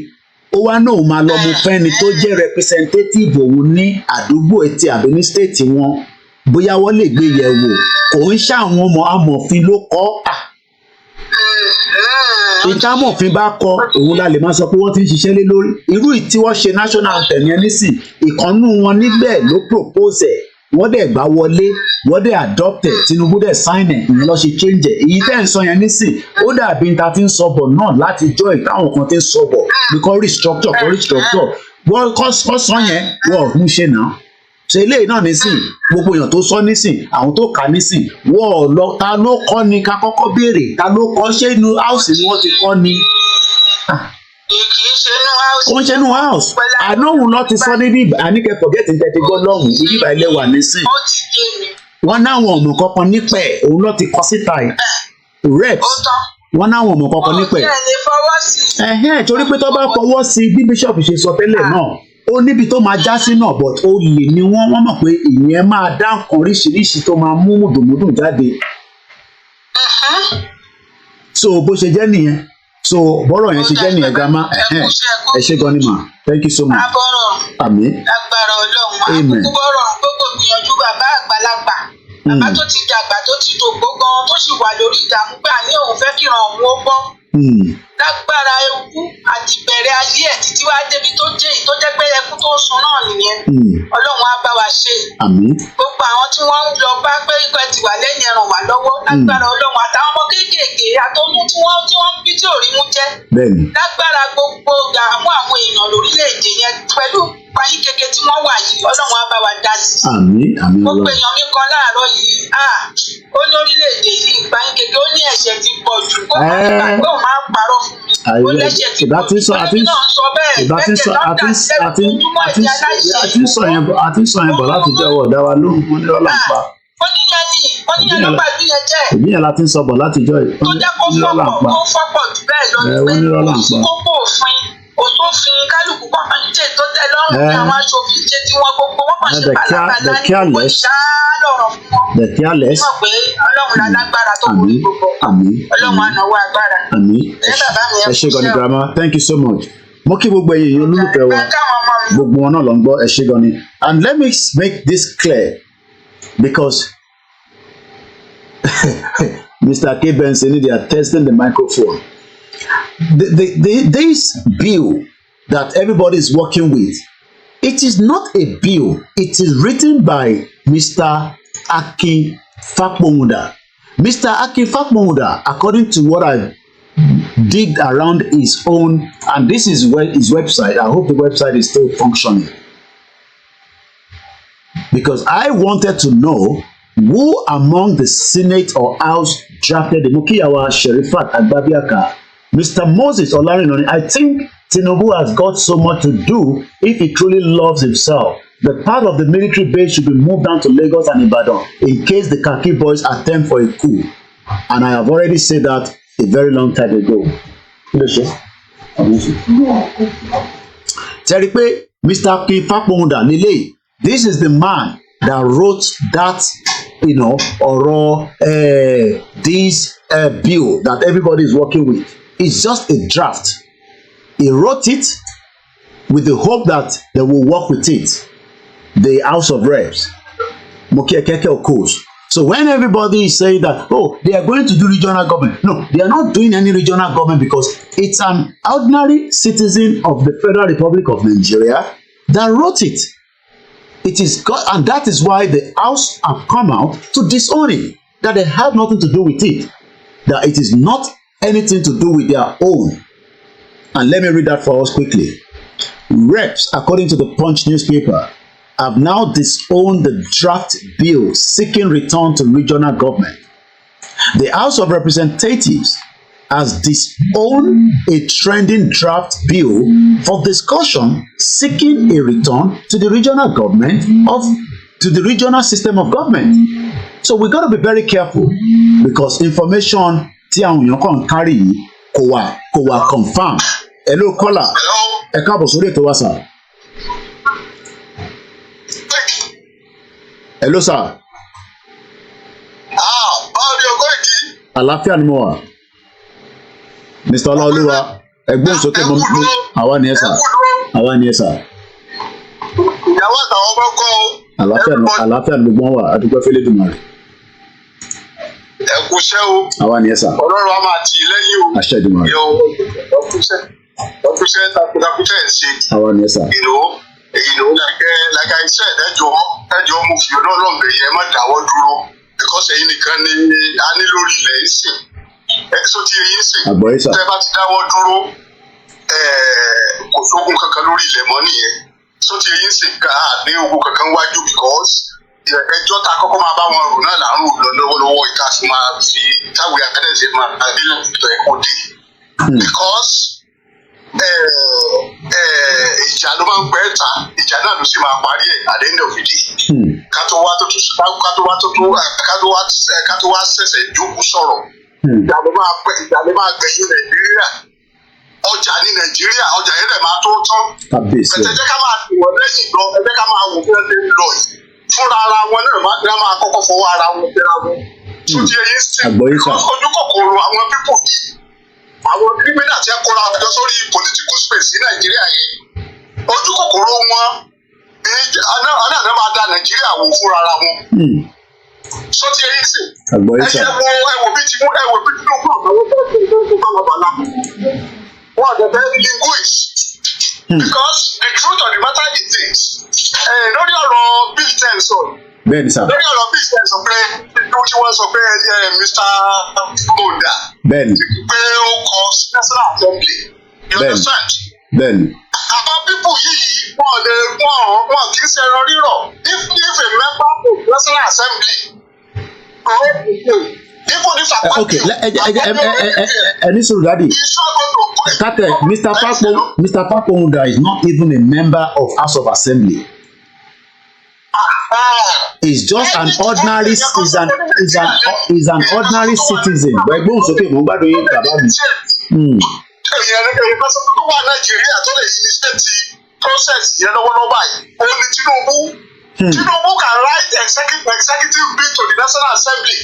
ó wá náà máa lọ mú fẹ́ni tó jẹ́ representative òun ní àdúgbò etí àbí ní state wọn bóyá wọ́n lè gbé yẹ̀ wò kò ń ṣàwọn ọmọ amòfin ló kọ́ ìtàmọ̀fin bá kọ òun la lè máa sọ pé wọ́n ti ń ṣiṣẹ́ lé lórí irú tí wọ́n ṣe national anthem yẹn nísìn ìkànnù wọn níbẹ̀ ló propose ẹ̀ wọ́n dẹ̀ gbá wọlé wọ́n dẹ̀ adopt ẹ̀ Tinubu dẹ̀ sign ẹ̀ ìyẹn lọ́ ṣe change ẹ̀ èyí tẹ́ ń sọ yẹn nísìn ó dàbí ta ti ń sọ bọ̀ náà láti jọ ìtàwọn kan ti ń sọ bọ̀ because restructure wọ́n kọ́ sọ yẹn wọ́n ò ń ṣe náà ṣe eléyìí náà nísìn gbogbo èèyàn tó sọ nísìn àwọn tó kà nísìn wọ́n lọ ta ló kọ́ ni ká kọ́kọ́ béèrè ta ló kọ́ ṣé inú house ni wọ́n ti kọ́ ni. Ó ń ṣe inú house àná òun lọ ti sọ níbí àníkẹ́ forget ní tẹ́tí gbọ́ lọ́hùn ibi ìbá ilé wà nísìn. Wọ́n náwọn ọ̀nà kankan nípẹ̀ òun lọ ti kọ́ síta ẹ̀ reps wọ́n náwọn ọmọ kankan nípẹ̀. Torí pé tó bá fọwọ́ sí bí bishop ṣe sọ tẹ́lẹ̀ náà ó níbi tó máa já sí náà but ó lè ní wọ́n mọ̀ pé ìyẹn máa dá nǹkan oríṣiríṣi tó máa mú mùdùmùdù jáde. So bó ṣe jẹ́ nìyẹn so bọ́rọ̀ yẹn ṣe jẹ́ nìyẹn grandma ẹ ṣé gan ni mà thank you so much. Àmín. Lágbára Ọlọ́run àkókò bọ́rọ̀ gbogbo gbìyànjú bàbá àgbàlagbà bàbá tó ti dàgbà tó ti dògbó gan tó sì wà lórí ìdààmú pé àní òun fẹ́ kíran òun ó bọ́. Lágbára ewu àti bẹ̀rẹ̀ ayé ẹ̀ títí wá débi tó dé yìí tó jẹ́ pé ẹkú tó sun náà nìyẹn Ọlọ́run á bá wa ṣe. Gbogbo àwọn tí wọ́n ń lọ bá pé ikọ̀ ti wà lẹ́yìn ẹ̀ràn wà lọ́wọ́ lágbára Ọlọ́run àtàwọn ọmọ kéékèèké àtọ́mú tí wọ́n bí tí ò rí mú jẹ́. Lágbára gbogbo àwọn èèyàn lórílẹ̀‐èdè yẹn pẹ̀lú payín kékeré tí wọ́n wà yìí Ọlọ́run á bá wa dá sí. Gbogbo èèyàn mi kan láàárọ̀ yìí ó ní orílẹ̀‐èdè yìí payín kékeré ó ní ẹ̀ṣẹ̀ ti pọ̀ jù kó má parọ́ fún mi. ó lẹ́sẹ̀ tí kò ní bẹ́ẹ̀ náà sọ bẹ́ẹ̀ bẹ́ẹ̀ lọ́dà sílẹ̀ ojúmọ́ ìdí aláìṣẹ̀ àti sọ yẹn bọ̀ láti jẹ́ ọwọ́ ọ̀dá wa lóhùn fún ọlọ́run pa. oníyẹn ló bá bí yẹn jẹ́. èmi yẹn láti sọ bọ̀ láti jọ ìpínlẹ̀ tó jẹ́ kó fọ́pọ̀ jù bẹ́ẹ̀ lọ ní pé kò sí kókó òfin òtófin kálukú kọ́kàn ṣe tó tẹ́ lọ́rùn ní àwọn aṣòfin ṣe tí wọ́n gbogbo wọ́n kàn ṣe bàlàbàlà ní gbogbo ìṣáàlọ̀rọ̀ fún wọn. mọ̀ pé ọlọ́run lálágbára tó kù ní gbogbo ọlọ́run ànáwó agbára. ẹ ṣé gan ni grandma, thank you so much. mo kí gbogbo ẹ̀yin olólùfẹ́ wa gbogbo wọn náà ló ń gbọ́, ẹ ṣé gan ni. And let me make this clear because Mr. K. Benson, they are testing the microphone. This bill that everybody is working with, it is not a bill. It is written by Mr. Akin Fakpomuda. Mr. Akin Fakpomuda, according to what I digged around his own, and this is his website. I hope the website is still functioning, because I wanted to know who among the Senate or House drafted the Mukiyawa Sherifat Agbabiaka, Mr. Moses Olarinoni. I think Tinubu has got so much to do if he truly loves himself. The part of the military base should be moved down to Lagos and Ibadan in case the Khaki boys attempt for a coup. And I have already said that a very long time ago. Teripe, Mr. Akin Fakpomuda Nile, this is the man that wrote that, or this bill that everybody is working with. It's just a draft. He wrote it with the hope that they will work with it, the House of Reps. So when everybody is saying that, oh, they are going to do regional government, no, they are not doing any regional government, because it's an ordinary citizen of the Federal Republic of Nigeria that wrote it. It is God, and that is why the House have come out to disown it, that they have nothing to do with it, that it is not anything to do with their own. And let me read that for us quickly. Reps, according to the Punch newspaper, have now disowned the draft bill seeking return to regional government. The House of Representatives has disowned a trending draft bill for discussion seeking a return to the regional government to the regional system of government. So we got to be very careful, because information tí àwọn èèyàn kàn carry yìí kò wà confirm. Hello caller, ẹ káàbọ̀ sórí ètò wa sir. Hello sir. Báwo ni ọgọ́ ìdí? Àlàáfíà ni mo wà. Mr. Ọláolúwa, ẹgbẹ́ òsókè mọ́ àwa ni ẹ sà. Àwa ni ẹ sà. Ìyàwó àtàwọn ọmọ kọ́ o. Àlàáfíà ni gbogbo wọn wà, adúgbò fẹ́lẹ́ dùn mọ́. Ẹ kú iṣẹ́ o. Àwa ni ẹ sà. Ọlọ́run á máa tì í lẹ́yìn o. Àṣẹ ìdùnnú rẹ̀. Ọkùnṣẹ́ takuntakun ẹ̀ ṣe. Àwa ni ẹ sà. Like I said, ẹjọ́ mo fi Ọlọ́run bẹ̀ yẹn má dáwọ́ dúró, because ẹ̀yin nìkan ni a ní lórí ilẹ̀ ń sìn. Ẹ̀sọ́ tí eyín sìn. Àgbọ̀yé sà. Tẹ́ bá ti dáwọ́ dúró, kò sógun kankan lórí ilẹ̀ mọ́ nìyẹn. Ẹ̀sọ́ tí eyín sìn ká ní ogun kankan wájú, because ẹjọ́ ta kọ́kọ́ máa bá wọn rò náà là ń rò lọ́wọ́lọ́wọ́ ìta sì máa fi táwọn akadẹ́sẹ̀ máa délé ìtọ́ ẹ̀kọ́ dé. Because ìjà ló máa ń pẹ́ ta, ìjà náà ló sì máa parí ẹ̀ at the end of the day. Ká tó wá ṣẹ̀ṣẹ̀ jókòó sọ̀rọ̀. Ìjà ló máa gbẹ̀yìn Nàìjíríà. Ọjà ní Nàìjíríà, ọjà yẹn lè máa tó tán. Ẹ̀jẹ̀ ká máa tì wọ́n lẹ́yìn lọ, ẹ̀jẹ̀ ká máa wò bí wọ́n ṣe ń lọ yìí. Fúnra ara wọn náà máa kọ́kọ́ fọwọ́ ara wọn tẹ́ra wọn. Tó ti eyín sí ojú kòkòrò àwọn pípò yìí. Àwọn kírímínà tí ẹ kóra ọjọ́ sórí political space ní Nàìjíríà yìí, ojú kòkòrò wọn náà máa da Nàìjíríà wò fúnra ara wọn. Sọ ti eyín sí. Ẹwò bí ti mú àwọn tó bá wọn bàlá. Wọ́n àgbẹ̀bẹ̀ linguist. Because the truth of the matter is this. Lórí ọ̀rọ̀ Bill 10 sọ. Bẹ́ẹ̀ni sá. Lórí ọ̀rọ̀ Bill 10 sọ pé tí wọ́n sọ pé Mr. Moda. Bẹ́ẹ̀ni. Pé ó kọ National Assembly. You understand? Bẹ́ẹ̀ni. Àwọn pípù yìí wọ́n kì í ṣe ẹran rírọ̀. If a member of National Assembly okay, ẹni sọ̀rọ̀ dáàdi. He's not going to Mr. Papomunda is not even a member of House of Assembly. He's just an ordinary citizen. But go okay, mo gbádùn yín bàbá mi. Process yẹn lọ́wọ́lọ́wọ́ báyìí òun ni Tinubu can write executive bill to the National Assembly.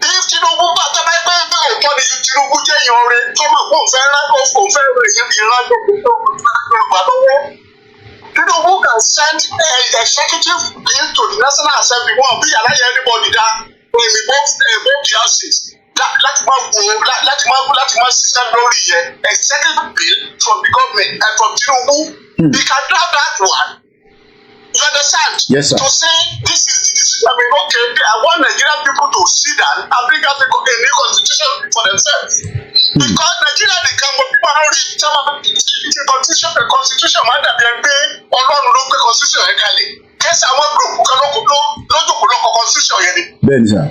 If Tinubu bá tọ́ba ẹgbẹ́ òótọ́ ni Tinubu jẹ́ yan rẹ̀ tó máa kó òfin rẹ̀ ìrìnàjò ìgbà lọ́wọ́. Tinubu can send executive bill to the National Assembly wọn bí yàrá yẹn anybody dá in both the houses. Láti máa ṣiṣẹ́ lórí yẹn executive bill from the government and from Tinubu. He can draft that one. You understand? Yes, sir. To say this is the decision. I mean, okay, I want Nigerian people to sit down and bring out a new constitution for themselves. Because Nigeria they can go people how read the constitution máa dàbí ẹgbẹ́ Ọlọ́run ló gbé constitution yẹn kalẹ̀. Kẹ́sì àwọn group kan lójúkòó constitution yẹn ni. Bẹ́ẹ̀ni sá.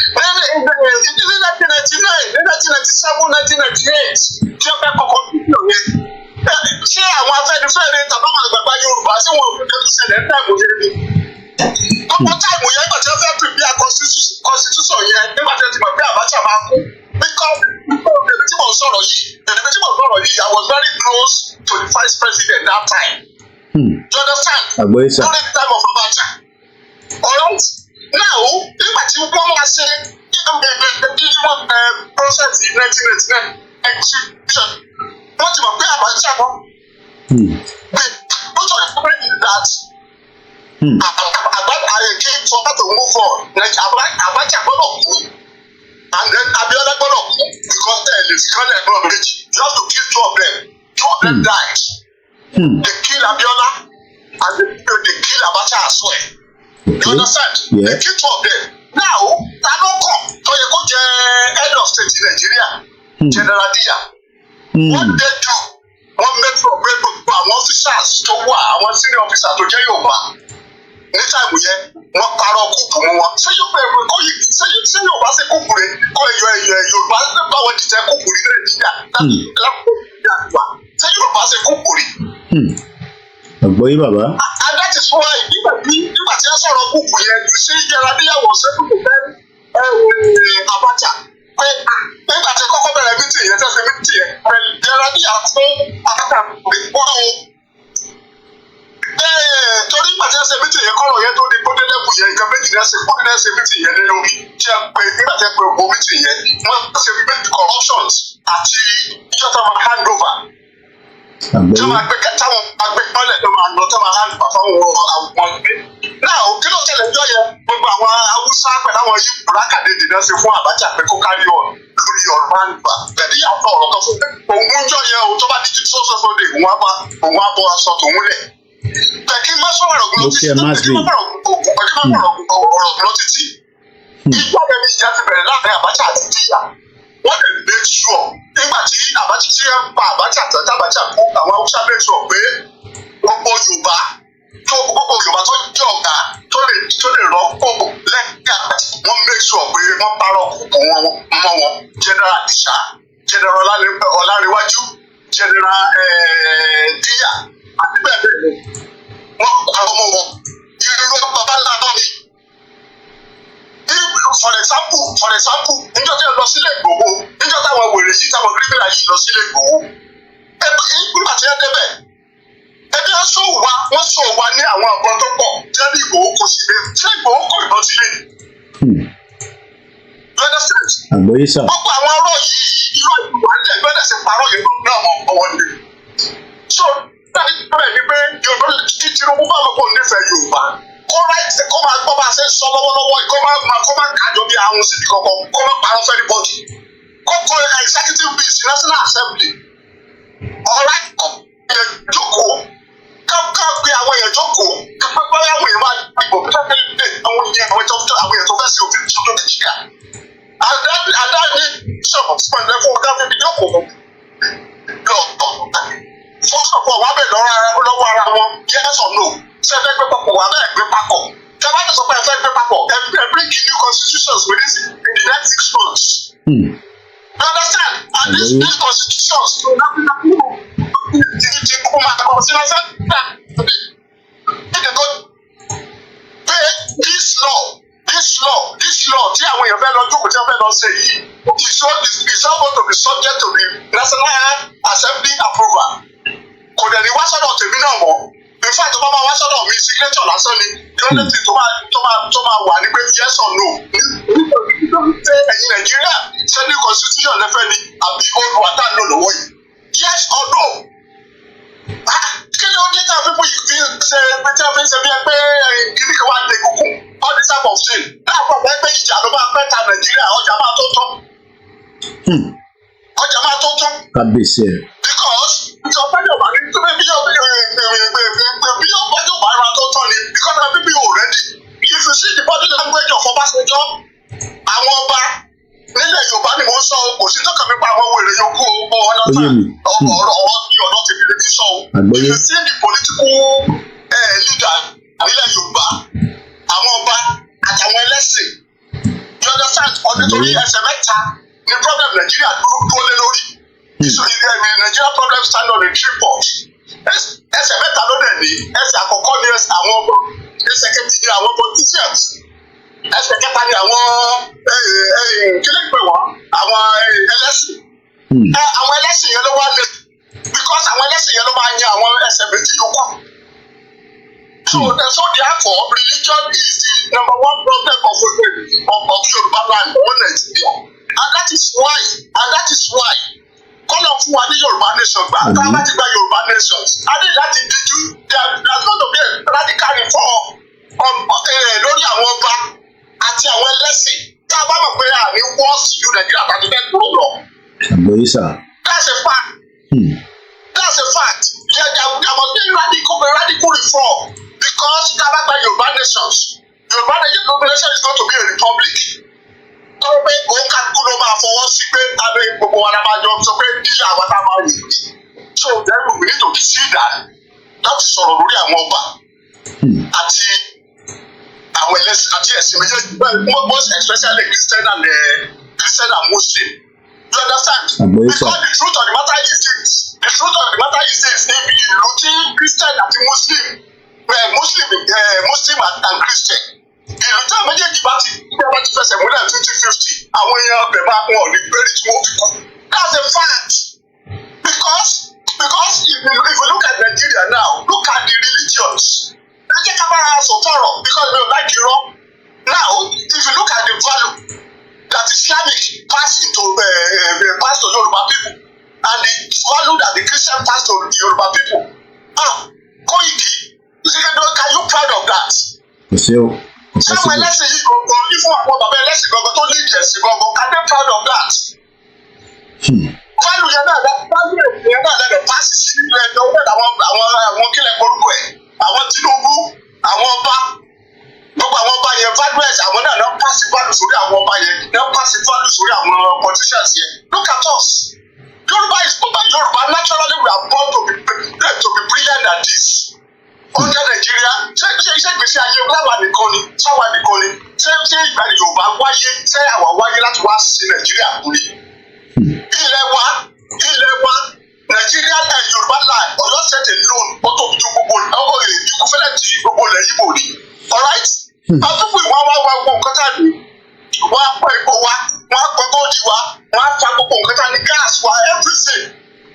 In 1999, 1997, 1998, tí ó fẹ́ kọ́kọ́ constitution yẹn. Ṣé àwọn afẹ́nifẹ́re tàbí àwọn àgbàgbà Yorùbá ṣé wọn ò fi kẹ́tù ṣẹlẹ̀ ní táìmù yẹn ni? Gbogbo táìmù yẹn nígbà tí wọ́n fẹ́ prepare constitution yẹn nígbà tí wọ́n ti mọ̀ pé Abacha máa kú. Because èmi tí mo sọ̀rọ̀ yìí, I was very close to the vice president that time. You understand? Àgbọ̀yé sá. During the time of Abacha. Alright? Now, nígbà tí wọ́n máa ṣe process in 1999 execution. Wọ́n ti mọ̀ pé Abacha mọ́. But what I is that Abacha came for her to move on. Abacha gbọ́dọ̀ kú and then Abiola gbọ́dọ̀ kú because lè fi kọ́lẹ̀ ẹ̀gbọ́n méjì. You have to kill two of them. Two of them died. They kill Abiola and they kill Abacha as well. You understand? Yeah. They kill two of them. Now, ta ló kàn tó yẹ kó jẹ head of state in Nigeria? General Diya. What they do? Wọ́n mẹ́tò ọ̀gbẹ́ gbogbo àwọn officers tó wà àwọn senior officers tó jẹ́ Yorùbá. Ní táìmù yẹn, wọ́n parọ́ kúkú mú wọn. Ṣé Yorùbá ṣe kúkú rẹ̀ kọ́ Yorùbá báwọn dìtẹ̀ kúkú rí Nàìjíríà? Ṣé Yorùbá ṣe kúkú rí? Àgbọ̀yé bàbá. And that is why nígbà tí wọ́n sọ̀rọ̀ kúkú yẹn, you see General Diya was able to tell Abacha. Nígbà tí kọ́kọ́ bẹ̀rẹ̀ mítì yẹn tẹ́sí mítì yẹn General Diya fún Abacha wọ́n o. Torí nígbà tí wọ́n ṣe mítì yẹn kọ́rọ̀ yẹn tó di kó délẹ́kùn yẹn nǹkan méjì náà ṣe fún ẹ̀ ṣe mítì yẹn lé lórí. Ṣé pé nígbà tí wọ́n pe ògbó mítì yẹn wọ́n ṣe corruptions àti ìjọba máa hand over. Tí wọ́n máa gbé táwọn agbẹ́kọ́lẹ̀ tó máa lọ tó máa hand over fáwọn àwọn ìgbé. Náà kí ló ṣẹlẹ̀ jọ yẹn gbogbo àwọn Haúsá pẹ̀lú àwọn yìí rákàdédé náà ṣe fún Abacha pé kó kárí ọ̀ lórí ọ̀rọ̀ máa ń gbà. Bẹ́ẹ̀ni yàtọ̀ ọ̀rọ̀ kan fún mi. Òun jọ yẹn o tó bá di sọ́sọ́sọ́ de òun á bọ́ aṣọ tòun lẹ̀. Bẹ̀kí má sọ̀rọ̀ ọ̀rọ̀ títì. Ìjọba ẹni ìjà ti bẹ̀rẹ̀ láàrin Abacha àti Diya. Wọ́n lè make sure nígbà tí Abacha ti ń pa Abacha tàbí Abacha kú àwọn Haúsá make sure pé gbogbo Yorùbá tó jẹ́ ọ̀gá tó lè rọ kókò lẹ́yìn Abacha wọ́n make sure pé wọ́n parọ́ kókò mọ́ wọn General Adisa, General Ọlárẹ̀wájú, General Diya àti bẹ́ẹ̀ bẹ́ẹ̀ lọ. Wọ́n parọ́ mọ́ wọn. Irú bàbá ńlá náà ni. For example, níjọ́ tí ẹ lọ sílé Ìgbòho, níjọ́ táwọn wèrè yìí táwọn kírímìnà yìí lọ sílé Ìgbòho. Nígbà tí ẹ débẹ̀, ẹbí ẹ sọ wá ní àwọn àgbọn tó pọ̀ tí ẹ ní Ìgbòho kò sí lé. Ṣé Ìgbòho kò ìbọn sílé ni? You understand? Àgbọ̀yé sà. Gbogbo àwọn ọ̀rọ̀ yìí, irọ́ ìgbìmọ̀ àti ẹgbẹ́ ẹ̀sìn parọ́ yẹn ló ní àwọn ọmọ wọn ni. So, dáàbí bẹ́ẹ̀ ni pé Yorùbá kí Tinubu bá lọ́pọ̀ nífẹ̀ẹ́ Yorùbá. Kó máa gbọ́ bá a ṣe sọ lọ́wọ́lọ́wọ́ kó máa kájọ bí àwọn síbi kankan kó máa parọ́ fẹ́ẹ́ bọ́ọ̀dì. Kó kó executive bill sí National Assembly. Ọ̀rá yẹn jókòó. Ká gbé àwọn èèyàn jókòó. Ká pé àwọn èèyàn máa dìbò bí wọ́n fẹ́ẹ́ lé àwọn èèyàn tó fẹ́ sí òfin tuntun Nàìjíríà. Adáni sọ̀rọ̀ fún ẹ̀fẹ́ fún ọ̀gá fún mi jókòó. Fọ́sọ̀pọ̀ wà bẹ̀ lọ́wọ́ ara wọn yes or no. Ṣé ẹ fẹ́ gbé papọ̀ wà bẹ́ẹ̀ gbé papọ̀? Tẹ́lá ti sọ pé ẹ fẹ́ gbé papọ̀ ẹ bring new constitutions within the next 6 months. You understand? And this constitution institutions to this law tí àwọn èèyàn fẹ́ lọ jókòó tí wọ́n fẹ́ lọ ṣe yìí is not going to be subject to the National Assembly approval. Kò dẹ̀ ní wá sọ́dọ̀ tèmi náà mọ́. In fact, tó bá máa wá sọ́dọ̀ mi signature lásán ni the only thing tó máa wà ní pé yes or no. Ṣé ẹ̀yin Nàìjíríà ṣe ní constitution lẹ́fẹ̀ẹ́ ni àbí old water lò lọ́wọ́ yìí? Yes or no? Kí ni ó dé tí a fi fi ṣe bí ẹ pé kíní kan wá dé kúkú all this type of thing? Láàpọ̀ bẹ́ẹ̀ pé ìjà ló máa fẹ́ ta Nàìjíríà ọjà máa tó tán. Ọjà máa tó tán. Kábíyèsí ẹ̀. Because ìjọba yóò ní bí ọjọ́ bá ra tó tán ni because of people already. If you see the body language of Ọbásanjọ́, àwọn ọba nílẹ̀ Yorùbá ni mo ń sọ kò sí tó kàn mí pa àwọn wèrè yòókù ọ̀rọ̀ tèmi lè fi sọ o. If you see the political leader nílẹ̀ Yorùbá, àwọn ọba àtàwọn ẹlẹ́sìn, you understand ọdún tó ní ẹsẹ̀ mẹ́ta ní problem Nàìjíríà dúró lé lórí. Nigeria problem stand on a tripod. Ẹsẹ̀ mẹ́ta ló dẹ̀ ní ẹsẹ̀ àkọ́kọ́ ní ẹsẹ̀ àwọn ọmọ ẹsẹ̀ kejì ní àwọn politicians ẹsẹ̀ kẹta ní àwọn kílẹ̀ pé wọ́n àwọn ẹlẹ́sìn. Àwọn ẹlẹ́sìn yẹn ló wá lé because àwọn ẹlẹ́sìn yẹn ló máa yan àwọn ẹsẹ̀ méjì yòókù. So therefore religion is the number one problem of Yoruba land in Nigeria and that is why kọ́lọ̀ fún wa ní Yorùbá nation gbà tá a bá ti gba Yorùbá nation a ní láti díjú there is going to be a radical reform lórí àwọn ọba àti àwọn ẹlẹ́sìn tá a bá mọ̀ pé a ní wọ́ọ̀sì ju Nàìjíríà tàbí bẹ́ẹ̀ kúrò lọ. That's a fact. That's a fact. There must be radical reform because tá a bá gba Yorùbá nation is going to be a republic. Tó pé òun kálukú ló máa fọwọ́ sí pé abẹ́ gbogbo wa la máa jọ sọ pé iye àwọn tá a máa yìí. So then we need to see that láti sọ̀rọ̀ lórí àwọn ọba àti àwọn ẹlẹ́sìn àti ẹ̀sìn méjèèjì most especially Christian and Muslim. You understand? Because the truth of the matter is this if ìlú tí Christian àti Muslim and Christian ìlú tí àwọn méjèèjì bá ti fẹsẹ̀ múlẹ̀ 50-50 àwọn èèyàn ọbẹ̀ máa pọ̀ ní bẹ́ẹ̀rẹ̀ tí wọ́n fi kú. That's a fact because if you look at Nigeria now look at the religions ẹ jẹ́ ká bára sọ tọrọ because mi ò like irọ́. Now if you look at the value that Islamic pass to Yoruba people and the value that the Christian pass to Yoruba people Koiki can you proud of that? Sáwọn ẹlẹ́sìn yìí gbọ̀ngàn ní fún àwọn bàbá ẹlẹ́sìn gbọ̀ngàn tó ní ìjẹ̀sìn gbọ̀ngàn can they proud of that? Fálù yẹn náà lẹ́nu pàṣẹ sí ilé ẹjọ́ wọ́n àwọn kílẹ̀ korúkọ ẹ̀ àwọn Tinubu àwọn ọba gbogbo àwọn ọba yẹn values àwọn náà pàṣẹ value sórí àwọn ọba yẹn pàṣẹ value sórí àwọn politicians yẹn. Look at us. Yoruba naturally we are born to be brilliant at this. Ọjọ́ Nàìjíríà ṣé ìgbésí ayé láwa nìkan ni ṣé ìgbà Yorùbá wáyé ṣé àwa wáyé láti wá sí Nàìjíríà kúri. Ilẹ̀ wa Nàìjíríà Yorùbá land Ọ̀yọ́ state alone ó tóbi ju gbogbo ìkúfẹ́lẹ̀ tí gbogbo ilẹ̀ Yíbò ni. Alright? Àtúntò ìwọ̀n wá gbogbo nǹkan tá a ní. Wọ́n á pọ̀ epo wa, wọ́n á pọ̀ góòdì wa, wọ́n á fa gbogbo nǹkan tá a ní gas wa everything.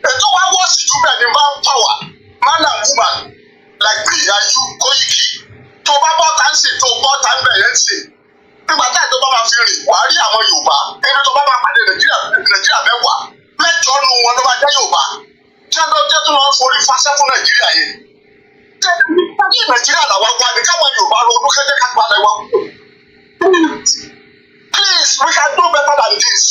Ètò wa wọ́ọ̀sì jù bẹ́ẹ̀ ni manpower man and woman. Like me and you Koiki tó bá bọ́ tá ń sè tó bọ́ tá ń bẹ̀rẹ̀ ń sè nígbà tá ìjọba máa fi rìn wàá rí àwọn Yorùbá ẹni tó bá máa pàdé Nàìjíríà mẹ́wàá mẹ́jọ nù wọn ló máa jẹ́ Yorùbá tí wọ́n jẹ́ tó lọ́ọ́ forí fáṣẹ́ fún Nàìjíríà yẹn. Ní Nàìjíríà làwọn wá ní káwọn Yorùbá ronú kẹ́kẹ́ ká gbalẹ̀ wọn. Please we can do better than this.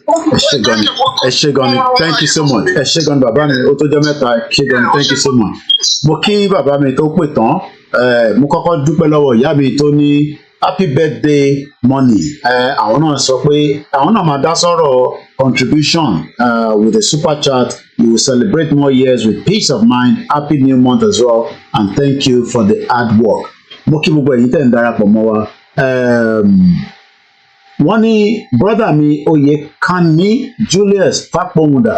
ẹ ṣé gan ni thank you so much ẹ ṣé gan ni bàbá mi ó tó jẹ́ mẹ́ta ẹ ṣé gan ni thank you so much. Mo kí bàbá mi tó pè tán mo kọ́kọ́ dúpẹ́ lọ́wọ́ ìyá mi tó ní happy birthday money àwọn náà sọ pé àwọn náà máa dá sọ̀rọ̀ contribution with a super chat you will celebrate more years with peace of mind happy new month as well and thank you for the hard work. Mo kí gbogbo ẹ̀yin tẹ́ ń darapọ̀ mọ́ wa wọ́n ní brother mi Oyèkánmi Julius Fápọ̀hùndà,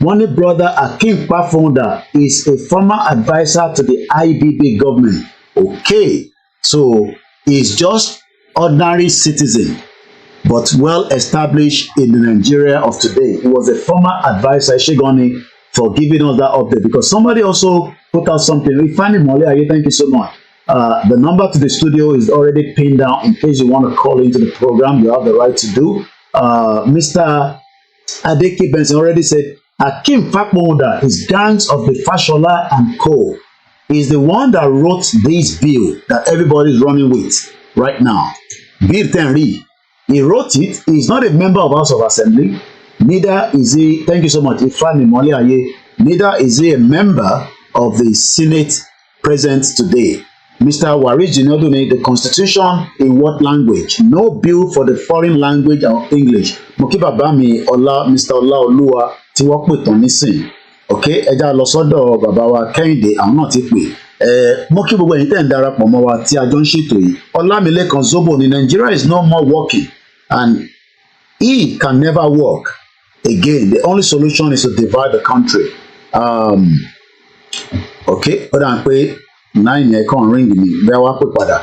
wọ́n ní brother Akeem Fápọ̀hùndà is a former adviser to the IBB government. Okay, so he's just ordinary citizen, but well established in the Nigeria of today. He was a former adviser, Shegoni, for giving us that update, because somebody also put out something. Ifeanyi Mole, thank you so much. The number to the studio is already pinned down. In case you want to call into the program, you have the right to do. Mr. Adeki Benson already said, Akeem Fápọ̀hùndà is gangs of the Fashola and Co. Is the one that wrote this bill that everybody is running with right now. Bill Tenri. He wrote it. He's not a member of House of Assembly. Neither is he, thank you so much, Ifeanyi Mole, neither is he a member of the Senate present today. Mr. Waris Jinodune, the Constitution in what language? No bill for the foreign language or English. Mokiba Bami Ola, Mr. Olaoluwa, tí wọ́n pè tán nísìn. Okay, ẹja lọ sọ́dọ̀ bàbá wa Kẹ́hìndé, àwọn náà ti pè. Mo kí gbogbo ẹ̀yin tẹ́ ń darapọ̀ mọ́ wa tí a jọ ń ṣètò yìí. Ọlámilékan Zobo ní Nigeria is no more working and he can never work again. The only solution is to divide the country. Okay, ó dà ń pé 9 yẹn kàn ring mi bẹ́ẹ̀ wá pè padà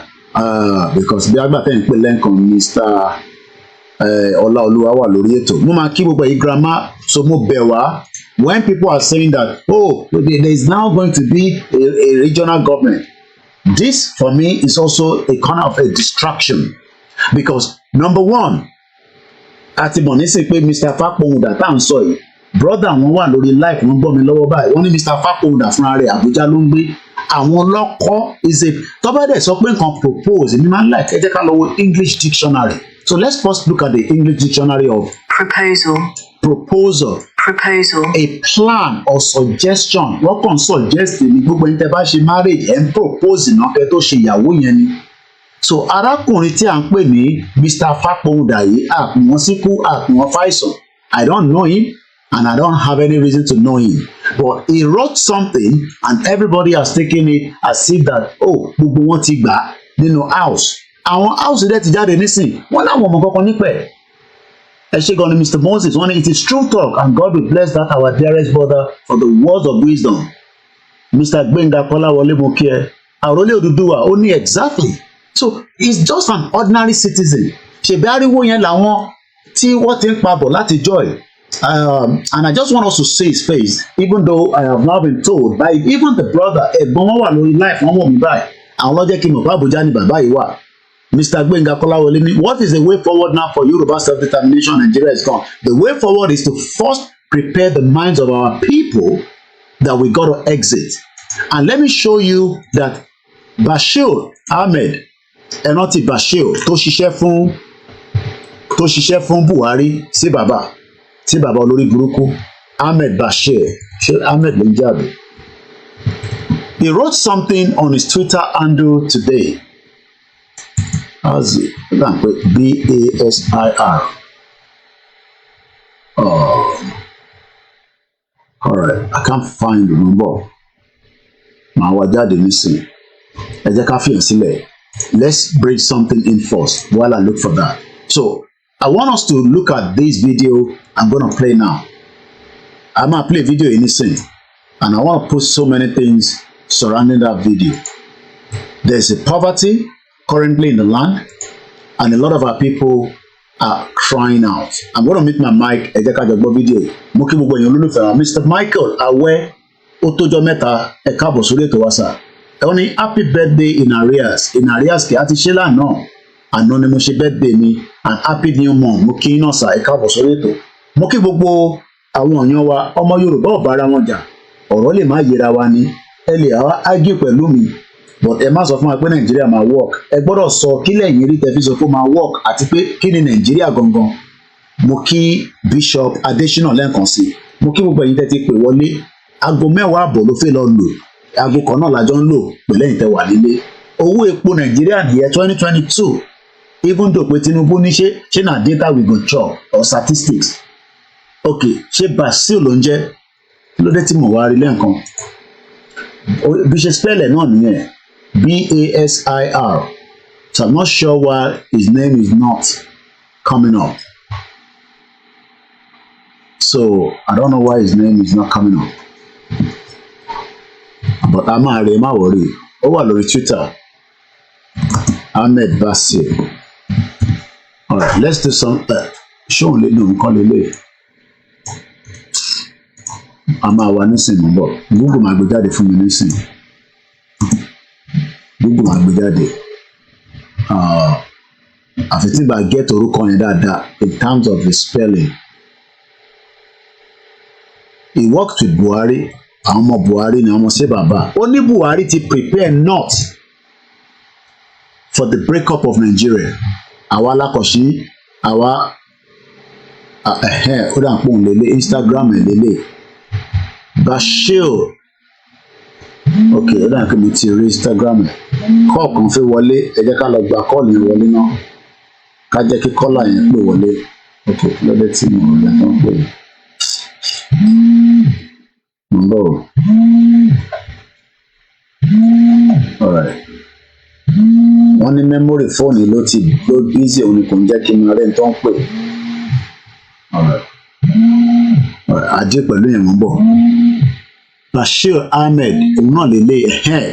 because bí agbáfẹ́ ń pè lẹ́ǹkan Mr. Ọláolúwa wà lórí ètò. Mo máa kí gbogbo yìí grandma, so mo bẹ̀ wá. When people are saying that, oh, there is now going to be a regional government, this for me is also a kind of a distraction, because number one, àti mọ̀ nísìnyí pé Mr. Fápọ̀hùndà tá à ń sọ yìí, brother wọn wà lórí life wọn gbọ́ mi lọ́wọ́ báyìí, wọ́n ní Mr. Fápọ̀hùndà fúnra rẹ̀ Àbújá ló ń gbé. Àwọn lọ́kọ́ is a tọ́bẹ̀dẹ̀ sọ pé nǹkan propose èmi máa ń like ẹ jẹ́ ká lọ wo English dictionary. So let's first look at the English dictionary of proposal. A plan or suggestion. Wọ́n kàn suggest ní gbogbo ẹni tẹ́ bá ṣe marriage ẹ̀ ń propose náà kẹ́ tó ṣe ìyàwó yẹn ni. So arákùnrin tí à ń pè ní Mr. Fápọ̀hùndà yìí, àpò wọn síkú, àpò wọn fàìsàn. I don't know him and I don't have any reason to know him. But he wrote something and everybody has taken it as if that, oh, gbogbo wọn ti gbà nínú house. Àwọn house dẹ̀ ti jáde nísìn, wọ́n láwọn ọmọ kankan nípẹ̀. Ẹ ṣé gan ni Mr. Moses, wọ́n ní it is true talk and God will bless that our dearest brother for the words of wisdom. Mr. Gbenga Kọ́láwọlé mo kí ẹ. Àròlé Odùduwà ó ní exactly. So he's just an ordinary citizen. Ṣèbí ariwo yẹn làwọn tí wọ́n ti ń pabọ̀ láti joy. And I just want us to see his face, even though I have now been told by even the brother, ẹ̀gbọ́n wọn wà lórí life, wọ́n wọ̀ mí báyìí. Àwọn lọ́jọ́ kí n mọ̀ pé Àbújá ni bàbá yìí wà. Mr. Gbenga Kọ́láwọlé ní, what is the way forward now for Yoruba self-determination? Nigeria is gone. The way forward is to first prepare the minds of our people that we got to exit. And let me show you that Bashir Ahmed, ẹ̀rántí Bashir tó ṣiṣẹ́ fún Buhari sí bàbá olórí burúkú Ahmed Bashir, ṣé Ahmed ló ń jáde? He wrote something on his Twitter handle today. How's it? BASIR. All right, I can't find the number. Màá wá jáde nísìnyí. Ẹ jẹ́ ká fìyàn sílẹ̀. Let's break something in first while I look for that. So I want us to look at this video I'm gonna play now. I'm gonna play video in this thing, and I want to put so many things surrounding that video. There's a poverty currently in the land, and a lot of our people are crying out. I'm gonna mute my mic. Ẹ jẹ́ ká jọ gbọ́ video. Mo kí gbogbo èèyàn olólùfẹ́ wa, Mr. Michael Awẹ́, ó tójọ́ mẹ́ta, ẹ káàbọ̀ sórí ètò wa sà. Ẹ wọ́n ní happy birthday in arrears kì á ti ṣe lánàá. Àná ni mo ṣe birthday mi, and happy new month. Mo kí iná sà, ẹ káàbọ̀ sórí ètò. Mo kí gbogbo àwọn èèyàn wa, ọmọ Yorùbá ò bára wọn jà, ọ̀rọ̀ lè má yẹra wa ni, ẹ lè argue pẹ̀lú mi, but ẹ má sọ fún wa pé Nàìjíríà máa work. Ẹ gbọ́dọ̀ sọ kí lẹ́yìn rí tẹ́ fi sọ pé máa work àti pé kí ni Nàìjíríà gangan. Mo kí Bishop Adesina lẹ́ẹ̀kan sí, mo kí gbogbo ẹ̀yin tẹ́ ti pè wọlé. Aago 10:00 ló fẹ́ lọ lò, aago kan náà lájọ ń lò pẹ̀lú ẹ̀yin tẹ́ wà nílé. Owó epo Nàìjíríà nìyẹn 2022, even though pé Tinubu ní ṣé na data we go chop or statistics. Okay, ṣé Basil ló ń jẹ́? Kí ló dé tí mo wá rí lẹ́ẹ̀kan? Bí ṣe spell ẹ̀ náà nìyẹn, BASIR. So I'm not sure why his name is not coming up. So I don't know why his name is not coming up. But I'm not worry. Over on Twitter, Ahmed Basir. All right, let's do some. Show me no call it. I'm a one nisin mo. Google my gbejade fún mi nisin. Google my gbejade. Àfi tí bá get orúkọ yẹn dáadáa in terms of the spelling. He worked with Buhari. Àwọn ọmọ Buhari ni ọmọ ṣe bàbá. Ó ní Buhari ti prepare not for the breakup of Nigeria. Àwa alákọ̀ṣí, àwa ó dà ń pòun lélẹ̀ Instagram ẹ̀ lélẹ̀. Bashir. Ok, ó dà ń pè mí ti rí Instagram ẹ̀. Kọ́ọ̀ kan fi wọlé, ẹ jẹ́ ká lọ gba kọ́ọ̀lù yẹn wọlé náà. Ká jẹ́ kí kọ́là yẹn pè wọlé. Ok, lọ́dẹ̀ tí mo rẹ̀ tó ń pè. No. All right. Wọ́n ní memory fóònù ló busy òun kò ń jẹ́ kí n máa rẹ̀ tó ń pè. All right. Ajé pẹ̀lú yẹn mọ́ bọ̀. Bashir Ahmed òun náà lélẹ̀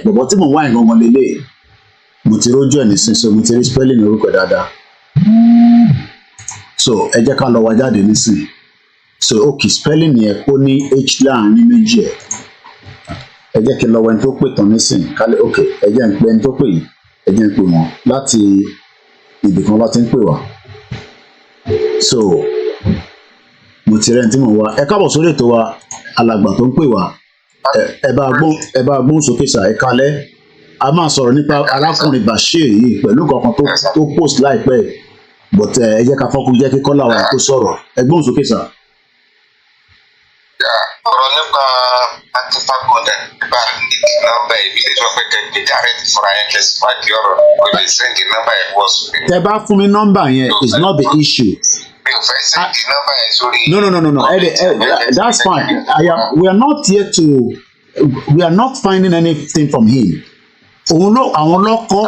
bọ̀bọ̀ tí mo wá ìgangan lélẹ̀. Mo ti rójú ẹ̀ nísinsìnyí, mo ti rí spelling orúkọ dáadáa. So ẹ jẹ́ ká lọ wá jáde nísìnyí. So okay, spelling yẹn kó ní h láàrin méjì ẹ jẹ́ kí n lọ wẹ́n tó pè tán nísìn kálẹ̀ okay ẹ jẹ́ n pè ẹni tó pè yìí ẹ jẹ́ n pè wọ́n láti ibì kan bá ti ń pè wá. So mo ti rẹ́ni tí mo wá ẹ káàbọ̀ sórí ètò wa alàgbà tó ń pè wá ẹ bá gbóhùn sókè sà ẹ kálẹ̀ a máa sọ̀rọ̀ nípa arákùnrin Bashir yìí pẹ̀lú kankan tó post láìpẹ́ but ẹ jẹ́ ká fọ́kùn jẹ́ kí kọ́lá wa tó sọ̀rọ̀ ẹ gbóhùn sókè sà. Ọ̀rọ̀ nípa antifagoda nípa nọ́mbà ibi tí wọ́n pẹ́ kẹ́kẹ́ direct fúnra yẹn kẹ́sìfàdì ọ̀rọ̀ o lè sẹ́ndì nọ́mbà yẹn wọ́ sókè. Tẹ́ bá fún mi nọ́mbà yẹn is not the issue. Mi ò fẹ́ sẹ́ndì nọ́mbà yẹn sórí. No. That's fine. We are not finding anything from him. Àwọn lọ́kọ́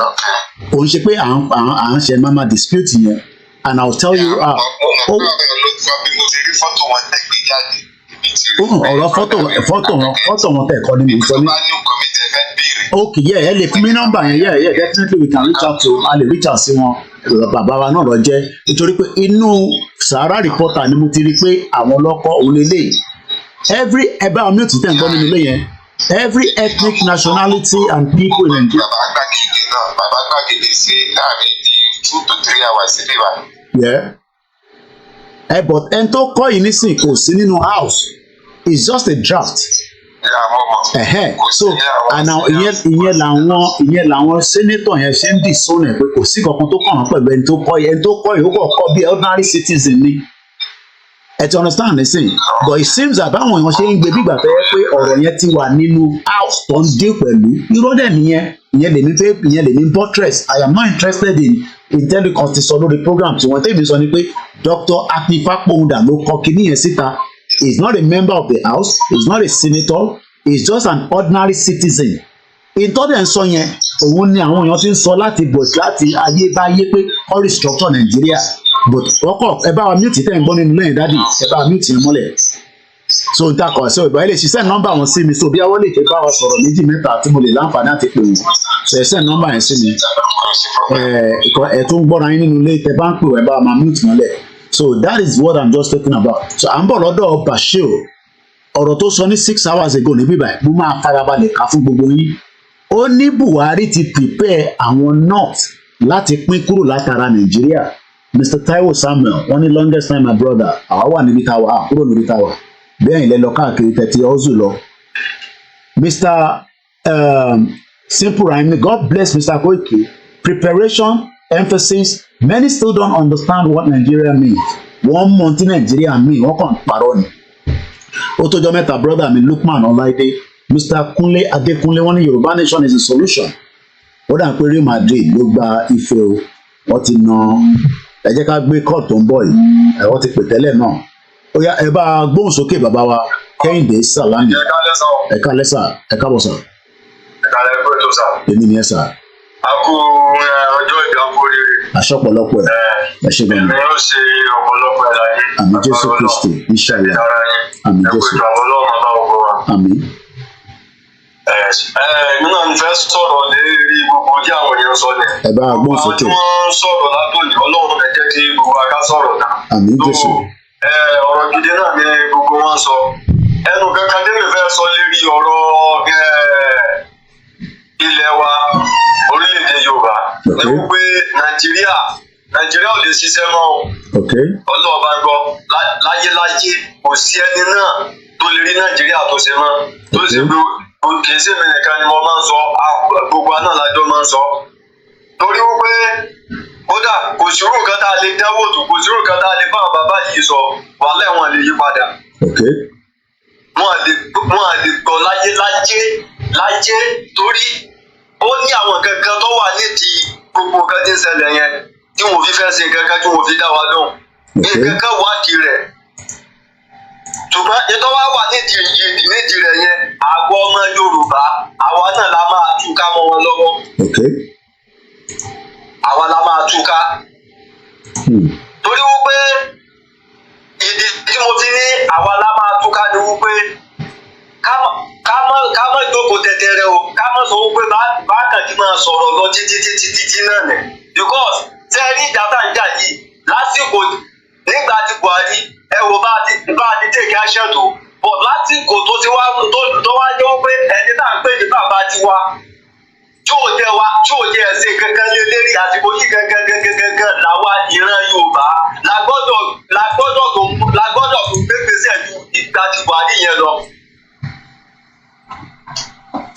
òun ṣe pé à ń ṣe mama dispute yẹn and I will tell you. Mo ti rí fọ́tò wọn tẹ̀gbẹ́ jáde. Ọ̀rọ̀ fọ́tò wọn tẹ̀ kọ́ ni mo sọ ní. Okay, ẹ lè fún mi nọ́mbà yẹn definitely we can reach out to a lè reach out sí wọn bàbá wa náà lọ jẹ́ nítorí pé inú Sahara Reporter ni mo ti rí pé àwọn ọlọ́kọ́ òun lélẹ̀ ẹbá omi ò ti tẹ̀ ń gbọ́ nínú ilé yẹn every ethnic nationality and people in Nigeria. Bàbá gbàgede sí láàrin di 2 to 3 hours síbí wa. But ẹni tó kọ́ yìí nísìnyí kò sí nínú house it's just a draft. So and now ìyẹn làwọn senator yẹn ṣe ń dìsọ́nà pé kò sí kankan tó kàn án pẹ̀lú ẹni tó kọ́ yìí ó kọ́ bí ordinary citizen ni. Ẹ ti understand nísìnyí but it seems that báwọn èèyàn ṣe ń gbé bígbà tó yẹ pé ọ̀rọ̀ yẹn ti wà nínú house tó ń dé pẹ̀lú irọ́ dẹ̀ nìyẹn ìyẹn lèmi buttress I am not interested in intelligence ti sọ lórí program tí wọ́n tẹ́mi sọ ni pé Dr. Akínfàpọ̀hùndà ló kọ kíní yẹn síta he is not a member of the house he is not a senator he is just an ordinary citizen ìtọ́dẹ̀ ń sọ yẹn òun ni àwọn èèyàn ti ń sọ láti ayébáyé pé all restructure Nàìjíríà but ọkọ̀ ẹ bá wa mute tẹ́ ń gbọ́ nínú lẹ́yìn dádì ẹ bá wa mute yẹn mọ́lẹ̀ so n ta kọ̀ ṣe ìbáyé lè ṣiṣẹ́ nọ́mbà wọn sí mi so bí àwọn lè fẹ́ bá wa sọ̀rọ̀ méjì mẹ́ta tí mo lè láǹfààní àti pè wọ́n so ẹ ṣẹ́ nọ́mbà yẹn sí mi ẹ tó ń gbọ́ra yín nínú ilé tẹ́ bá ń pè wọ́n ẹ bá wa máa mute mọ́lẹ̀ so that is what I'm just talking about so à ń bọ̀ lọ́dọ̀ Bashir ọ̀rọ̀ tó sọ ní 6 hours ago ní bíbá mo máa farabalẹ̀ ká fún gbogbo yín ó ní Buhari ti prepare àwọn north láti pín kúrò látara Nàìjíríà Mr. Taiwo Samuel wọ́n ní longest time my brother àwa wà níbi táwa àkúrò níbi táwa bẹ́ẹ̀ ilẹ̀ lọ káàkiri tẹ̀tí ọ́zù lọ. Mr. Simple Rhyme, God bless Mr. Koiki. Preparation, emphasis, many still don't understand what Nigeria means. Wọ́n mọ̀ tí Nigeria mean, wọ́n kàn parọ́ ni. Ó tó jọ mẹ́ta brother mi Lukman Ọláìdé, Mr. Kunle Adékúnlé wọ́n ní Yorùbá nation is a solution. Ó dà pé Real Madrid ló gba ife o, wọ́n ti na ẹ jẹ́ ká gbé court tó ń bọ̀ yìí, wọ́n ti pè tẹ́lẹ̀ náà. Ó yá ẹ bá gbóhùn sókè bàbá wa Kẹ́hìndé Sàlámì ẹ kálẹ́ sà ẹ káàbọ̀ sà. Ẹ kálẹ́ pé tó sà. Èmi ni ẹ sà. A kú ọjọ́ ìgbà kú rere. Aṣọ́pọ̀lọpọ̀ ẹ̀. Ẹ ṣe gan-an. Èmi yóò ṣe ọ̀pọ̀lọpọ̀ ẹ̀ láyé. Àmín Jésù Kristi, inshallah. Àmín Jésù. Àmín. Èmi náà ń fẹ́ sọ̀rọ̀ lérí gbogbo ojú àwọn èèyàn sọ ni. Ẹ bá gbọ́n sókè. Àwọn tí wọ́n ń sọ̀rọ̀ látòní Ọlọ́run ẹ jẹ́ kí gbogbo aká sọ̀rọ̀ náà. Àmín Jésù. Ọ̀rọ̀ gidi náà ni gbogbo wọn sọ. Ẹnu kankan tẹ́lẹ̀ fẹ́ sọ lérí ọ̀rọ̀ ilẹ̀ wa orílẹ̀-èdè Yorùbá. Ní wípé Nàìjíríà ò lè ṣiṣẹ́ mọ́ o. Ọlọ́ọ̀bá gbọ́ láyéláyé kò sí ẹni náà tó lè rí Nàìjíríà tó ṣe mọ́. Tó ṣe pé kì í ṣèmi nìkan ni mo máa ń sọ, gbogbo àná lájọ máa ń sọ. Torí wípé kódà kò sírò nǹkan tá a lè dáwọ́ tó, kò sírò nǹkan tá a lè bá àwọn bàbá yìí sọ, wàhálà wọn lè yí padà. Wọn à lè gbọ́ láyé torí ó ní àwọn kankan tó wà nídìí gbogbo nǹkan tí ń ṣẹlẹ̀ yẹn tí wọn fi fẹ́ ṣe kankan tí wọn fi dá wa lóhùn. Ní kankan wádìí rẹ̀. Ṣùgbọ́n ètò wa wà nídìí rẹ̀ yẹn, àgọ́ ọmọ Yorùbá, àwa náà la máa túká mọ́ wọn lọ́wọ́. Àwa la máa túká. Torí wípé ìdí tí mo fi ní àwa la máa túká ni wípé ká má jókòó tẹ̀tẹ̀rẹ̀ o, ká má sọ wípé bákan tí máa sọ̀rọ̀ lọ títí náà nẹ̀. Because tẹ́ ẹ ní ìjà tá ń jà yìí lásìkò nígbà tí Buhari ẹ wò bá a ti take action tó bọ̀ lásìkò tó ti wá tó wá jẹ́ pé ẹni tá à ń pè ní bàbá tiwa tí ò jẹ́ ẹ̀sìn kankan lé lérí àsìkò yìí gangan làwa ìran Yorùbá la gbọ́dọ̀ tó gbégbèsè ju ìgbà tí Buhari yẹn lọ.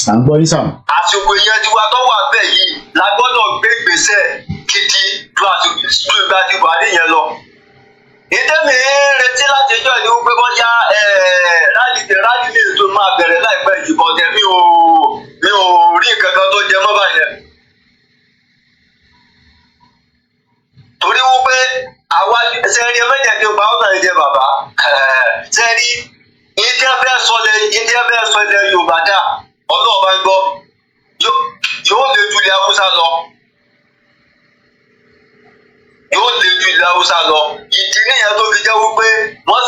À ń gbọ́ yín sàn. Àsìkò yẹn tí wa tó wà bẹ́ẹ̀ yìí la gbọ́dọ̀ gbégbèsè gidi ju ìgbà tí Buhari yẹn lọ. Ìdẹ́mi retí láti ẹjọ́ ìlú pé wọ́n yá rálì lè tó máa bẹ̀rẹ̀ láìpẹ́ yìí bọ̀ tẹ̀ mi ò rí nǹkan kan tó jẹ mọ́ báyẹn. Torí wípé àwa sẹ́rí ẹlẹ́jẹ̀ pa ọ́nà ìjẹ bàbá sẹ́rí ìdí ẹ̀fẹ́ sọlẹ̀ Yorùbá dà ọlọ́ọ̀bá ń gbọ́ yóò lè ju ilẹ̀ Haúsá lọ. Ìdí nìyẹn tó fi jẹ́ wípé wọ́n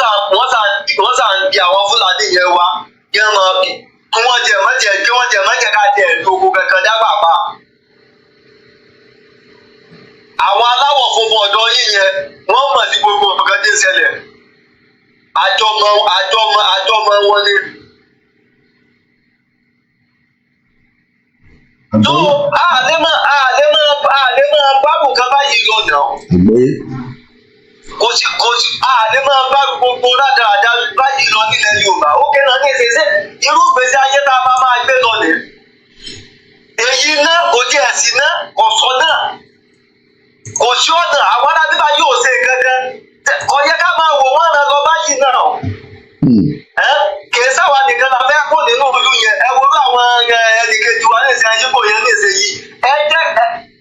sà ń di àwọn Fúlàní yẹn wá kí wọ́n jẹ mọ́jẹ ká jẹ ìlú kankan dábàbà. Àwọn aláwọ̀ funfun ọ̀dọ́ yìí yẹn wọ́n mọ̀ sí gbogbo nǹkan tí ń ṣẹlẹ̀. Àjọmọ̀ wọn ni. tó àlẹ́ máa bábù kan báyìí lọ nà ó. kò sí àlẹ́ máa bá gbogbo rádaràdà báyìí lọ nílẹ̀ Yorùbá ó kéèyàn ní ìṣẹ̀ṣẹ̀ irú ìgbésí ayé tá a máa gbé lọ nìyẹn. èyí náà kò jẹ́ ẹ̀sìn náà kò sọ náà kò sí ọ̀nà àwọn arábíbá yóò ṣe kankan kò yẹ ká máa wò wọ́n rán lọ báyìí náà. kìí sáwà nìkan la fẹ́ kó nínú ìlú yẹn ẹ wo àwọn ẹnìkejì wa lè ṣe ayípo yẹn lè ṣe yìí ẹ jẹ́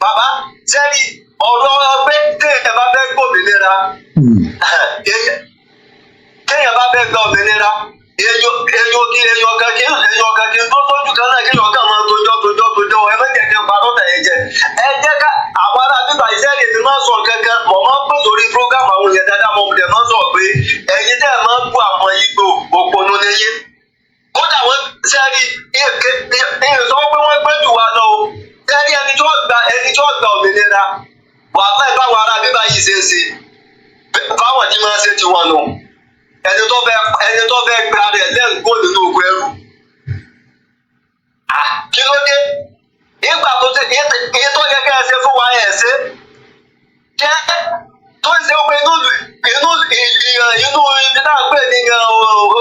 bàbá sẹ́rí ọ̀rọ̀ pé téèyàn bá fẹ́ gbòmìnira téèyàn bá fẹ́ gba òmìnira èèyàn kan kí n tó tójú kan náà kí èèyàn kan máa tójọ́ ẹ mẹ́jẹ̀ kí n parọ́ tẹ̀yẹ jẹ ẹ jẹ́ ká àwọn ará bíbá ìṣẹ́lẹ̀ mi máa sọ kankan mọ̀ máa ń pè sórí program àwọn èèyàn dáadáa mọ̀ dẹ̀ máa sọ pé ẹ̀yin tẹ́ ẹ̀ máa ń bú àwọn Ìgbò òpònú níyé kódà wọ́n sẹ́rí èèyàn sọ pé wọ́n gbé jù wá lọ o sẹ́rí ẹni tí wọ́n gba òmìnira wà láì báwọn ará bíbá yìí ṣe é ṣe báwọn tí máa ṣe ti wọn nù ẹni tó fẹ́ gba rẹ̀ lẹ́ǹkó nínú oko ẹrú. kí ló dé nígbà tó ṣe iye tó yẹ kẹ́ ẹ ṣe fún wa ẹ̀ ṣe jẹ́ tó ń ṣe pé inú ibi náà gbé ní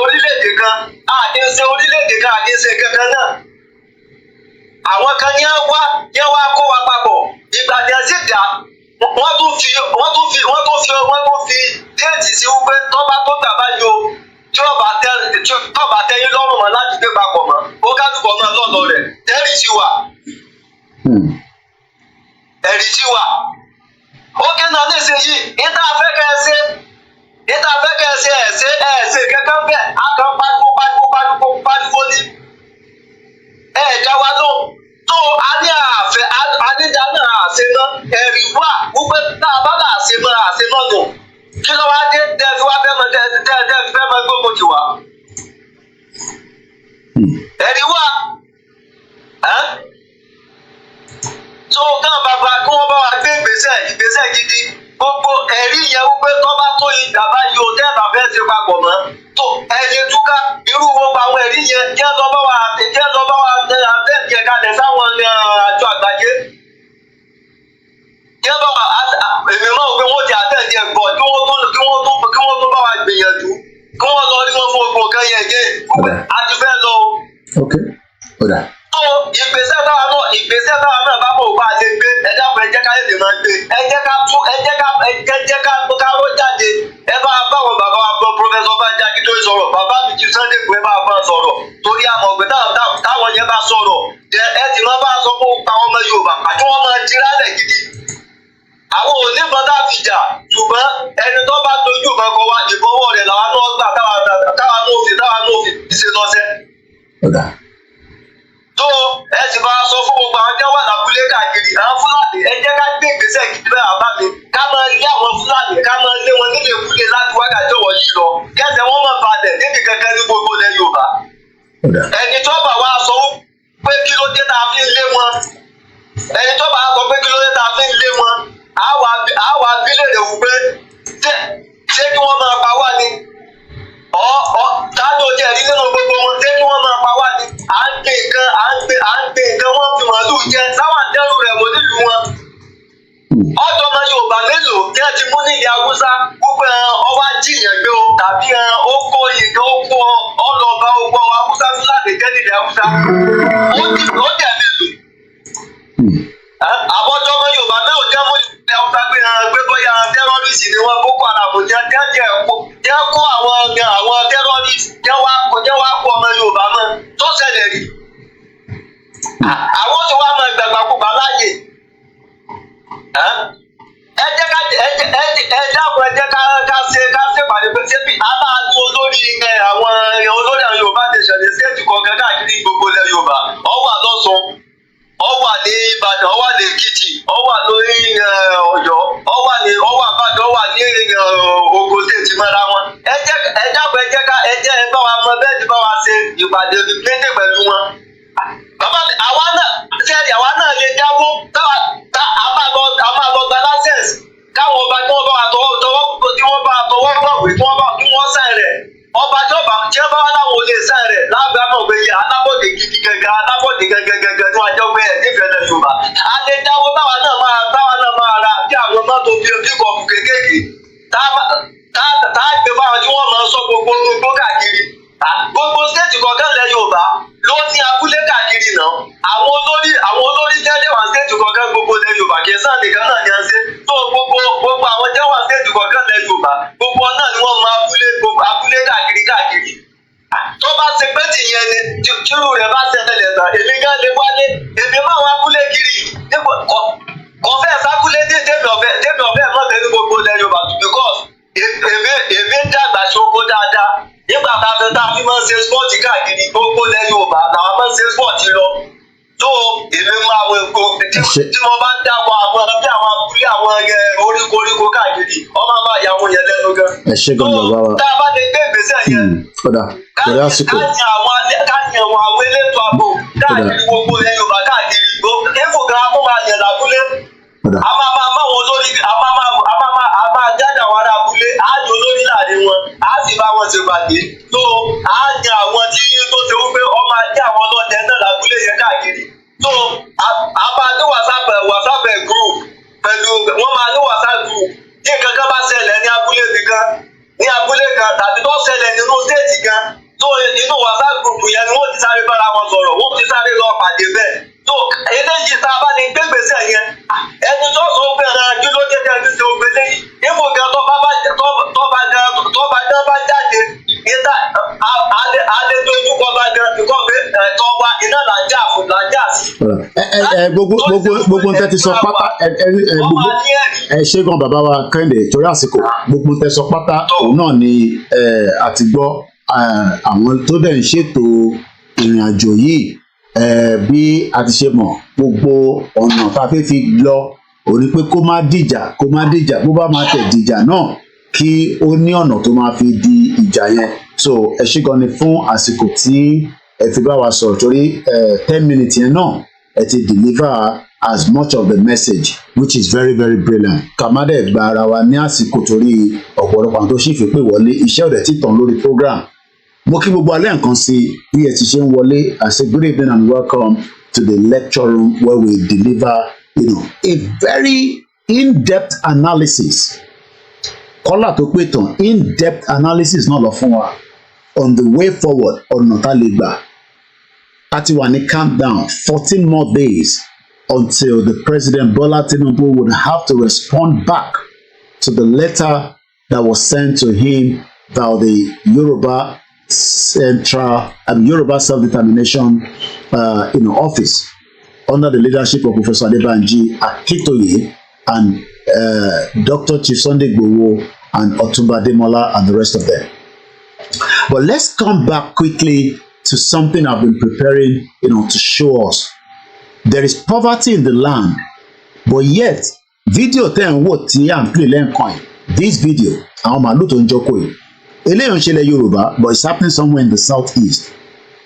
orílẹ̀-èdè kan àti ṣe orílẹ̀-èdè kan àti ṣe kankan náà. àwọn kan ní wá kó wa papọ̀ ìgbà tí a sì dá wọ́n tún fi déètì sí wípé tọ́ba tó gbà báyìí o tọ́ba tẹ́yìn lọ́rùn mọ́ láti gbé papọ̀ mọ́ ó kálukọ̀ náà lọ́lọ́ rẹ̀ ẹ̀rí sí wa. ó ké náà lè ṣe yìí níta afẹ́kẹ́ ẹ̀ṣẹ̀ kankan bẹ́ẹ̀ a kan pariwo ní ẹ̀ẹ́dá wa ló tó a ní àdáná àṣẹ náà ẹ̀rí wà wípé kí ló wá dé tẹ́ fi wá fẹ́ mọ tẹ́ fi fẹ́ mọ gbógun jù wá. ẹ̀rí wà tó kàn bàbá kí wọ́n bá wa gbé ìgbésẹ̀ gidi gbogbo ẹ̀rí yẹn wípé tó bá tó ìgbà bá yọ tẹ́ bá fẹ́ ṣe papọ̀ mọ́ tó ẹ̀yẹ túká irú gbogbo àwọn ẹ̀rí yẹn jẹ́ lọ bá wa àtẹ̀jẹ̀ kalẹ̀ sáwọn àjọ àgbáyé jẹ́ bá wa èmi mọ̀ pé wọ́n ti àtẹ̀jẹ̀ gbọ́ kí wọ́n tó bá wa gbìyànjú kí wọ́n lọ rí wọn fún ogun kan yẹn gé àti fẹ́ lọ. tó ìgbésẹ̀ táwa náà bá mọ̀ bá a lè gbé ẹ̀jẹ̀ pé ẹ̀jẹ̀ ká lè máa gbé ẹ̀jẹ̀ ká ró jáde ẹ bá báwọn bàbá wa gbọ́ pọfẹsọ Bánjí Akíntóyè sọ̀rọ̀ bàbá mi ti Sunday pé bá a bá sọ̀rọ̀ torí àmọ̀gbẹ́ táwọn yẹn bá sọ̀rọ̀ ẹ ti máa bá a sọ fún àwọn ọmọ Yorùbá àti wọn máa tirálẹ̀ gidi àwọn onígbọ̀n tá a fi jà ṣùgbọ́n ẹni tó bá dojú ìbọn kọ wá ìbọwọ́ rẹ̀ làwọn náà gbà táwọn náà fi ṣe lọ́sẹ̀. tó ẹ sì máa sọ fún gbogbo àwọn jẹ́wọ́ àdàkúlé káàkiri àwọn Fúlàní ẹ jẹ́ ká gbé ìgbésẹ̀ gidi bẹ́ẹ̀ àbá mi ká máa lé àwọn Fúlàní ká máa lé wọn nílé ìkúlé láti wákàtí ọ̀wọ̀ yìí lọ kẹsẹ̀ wọn máa balẹ̀ níbi kankan ní gbogbo ilẹ̀ Yorùbá. ẹni tó bá wa sọ pé kí ló dé tá a fi ń lé wọn ẹni tó bá sọ pé kí ló dé tá a fi ń lé wọn àwa abílẹ̀ rẹ̀ wù pé ṣé kí wọ́n máa pa wá ni táàdù jẹ́ rí nínú gbogbo wọn ṣé kí wọ́n máa pa wá ni à ń gbé nǹkan wọ́n fi màálù jẹ sáwọn dẹ́rù rẹ̀ mọ́ nílùú wọn. ọ̀dọ́ ọmọ Yorùbá mélòó tí wọ́n ti mú ní ilẹ̀ Haúsá gbogbo ọwọ́ ajíyàn gbé o tàbí ó kó nǹkan ó kó ọlọ́ọ̀bá ogbó Haúsá Fúlàní jẹ́ nílẹ̀ Haúsá ó dẹ̀ mélòó. àbọ̀dọ́ ọmọ Yorùbá náà jẹ́ mú ilẹ̀ Haúsá gbé bóyá tẹ́rọ́rìsì ni wọ́n Boko Haram jẹ́ kó àwọn tẹ́rọ́rìsì jẹ́ wá kó ọmọ Yorùbá mọ́ tó ṣẹlẹ̀ rí. àwọn tí wàá mọ ìgbàgbàkúgbà láàyè ẹ jẹ́ ká ṣe pàdé pé ṣébi aláàánú olórí àwọn Yorùbá nation ní stéètì kọ̀ọ̀kan káàkiri gbogbo ilẹ̀ Yorùbá ó wà l'Ọ́ṣun ó wà ní Ìbàdàn ó wà ní Èkìtì ó wà lórí Ọ̀yọ́ ó wà Ìbàdàn ó wà ní Ògùn stéètì mọ́ra wọn ẹ bá wa mọ bẹ́ẹ̀ ni bá wa ṣe ìpàdé méjì pẹ̀lú wọn. bàbá mi àwa náà lè jáwó a máa lọ gba láṣẹ̀sì káwọn ọba tí wọ́n bá wa tọwọ́ gbọ̀wé kí wọ́n sáìn rẹ̀ ọba tí wọ́n bá wà láwọn olè sáìn rẹ̀ lábẹ́ àmọ́ òwe yẹ alábọ̀dé gidi gẹ́gẹ́ ní wájú ọgbẹ́ ẹ̀ nífẹ̀ẹ́ lẹ̀ Yorùbá a lè jáwó táwa náà máa ra bí àwọn mọ́tò bí kọ̀ọ̀kù kéékèèké tá a gbé fáwọn tí wọ́n máa sọ gbogbo gbogbo káàkiri gbogbo stéètì kọ̀ọ̀kan lẹ̀ Yorùbá ló ní abúlé káàkiri náà àwọn olórí jẹ́jẹ́ wà stéètì kọ̀ọ̀kan gbogbo lẹ̀ Yorùbá kì í sàn nìkan náà ní à ń ṣe tó gbogbo àwọn jẹ́wà stéètì kọ̀ọ̀kan lẹ̀ Yorùbá gbogbo náà ni wọ́n máa abúlé káàkiri tó bá ṣe pé tìyẹn ni tírú rẹ̀ bá ṣẹlẹ̀ tán èmi gán lè wálé èmi máa wá abúlé kiri kọfẹ́ sákúlé tèmi ọ̀fẹ́ mọ̀tẹ́ ní gbogbo lẹ̀ Yorùbá because èmi ń dàgbà ṣoko dáadáa nígbà tá a fi máa ń ṣe spọ́ọ̀tì káàkiri gbogbo lẹ̀ Yorùbá làwọn máa ń ṣe spọ́ọ̀tì lọ tó èmi máa wọ epo tí mo bá ń dáwọ àwọn bí àwọn abúlé àwọn oríko káàkiri ọmọ bá yà wọn yẹn lẹ́nu gan. ẹ ṣe gan bàbá wa tá a bá lè gbé ìgbésẹ̀ yẹn ká yan àwọn elétò ààbò káàkiri gbogbo lẹ̀ Yorùbá káàkiri éfò gan kó máa yàn lábúlé a máa wọn lórí a máa jáde àwọn ará abúlé á yan olórí láàrin wọn á sì bá wọn ṣe pàdé tó á yan àwọn tí tó ṣe wípé ọmọ ajé àwọn ọlọ́dẹ náà lábúlé yẹn káàkiri tó a máa ní WhatsApp group pẹ̀lú wọ́n máa ní WhatsApp group tí nǹkan kan bá ṣẹlẹ̀ ní abúlé kan tàbí tó ṣẹlẹ̀ nínú stéètì kan tó inú WhatsApp group yẹn ni wọ́n ti sáré bára wọn sọ̀rọ̀ wọ́n ti sáré lọ pàdé bẹ́ẹ̀ tó eléyìí tá a bá ní gbégbèsè yẹn ẹni tó sọ pé kí ló dé tẹ́ ẹ ti ṣe ògbélé yìí níbo gan tó bá jáde níta alẹ́ dojú kọ bá gan kíkọ́ pé ẹ̀tọ́ wa iná làjà sí. gbogbo ń tẹ́tí sọ pátá ẹ ṣé gan bàbá wa Kẹ́hìndé torí àsìkò gbogbo ń tẹ́ sọ pátá òun náà ni àti gbọ́ àwọn tó dẹ̀ ń ṣètò ìrìn àjò yìí bí a ti ṣe mọ̀ gbogbo ọ̀nà tá a fẹ́ fi lọ òní pé kó má dìjà bó bá máa tẹ̀ dìjà náà kí ó ní ọ̀nà tó máa fi di ìjà yẹn. So ẹ ṣé gan ni fún àsìkò tí ẹ fi bá wa sọ̀rọ̀ torí 10 minutes yẹn náà ẹ ti deliver as much of the message which is very very brilliant. Kàmádé gba ara wa ní àsìkò torí ọ̀pọ̀lọpọ̀ àwọn tó sì fi pè wọlé iṣẹ́ ọ̀dẹ̀ tí tàn lórí program. Mo kí gbogbo alẹ́ nǹkan sí bí ẹ ti ṣe ń wọlé. I say good evening and welcome to the lecture room where we deliver a very in-depth analysis. Kọ́lá tó pé tán in-depth analysis náà lọ fún wa on the way forward ọ̀nà tá lè gbà. A ti wà ní calm down 14 more days until the President Bola Tinubu would have to respond back to the letter that was sent to him by the Yoruba Self-Determination Office under the leadership of Professor Adebanji Akintoye and Dr. Chief Sunday Igboho and Otunba Demola and the rest of them. But let's come back quickly to something I've been preparing, to show us. There is poverty in the land, but yet, video ten wo tí à ń play lẹ́ǹkan yìí, this video, àwọn màálù tó ń jókòó yìí, eléyìí ń ṣẹlẹ̀ Yorùbá, but it's happening somewhere in the southeast.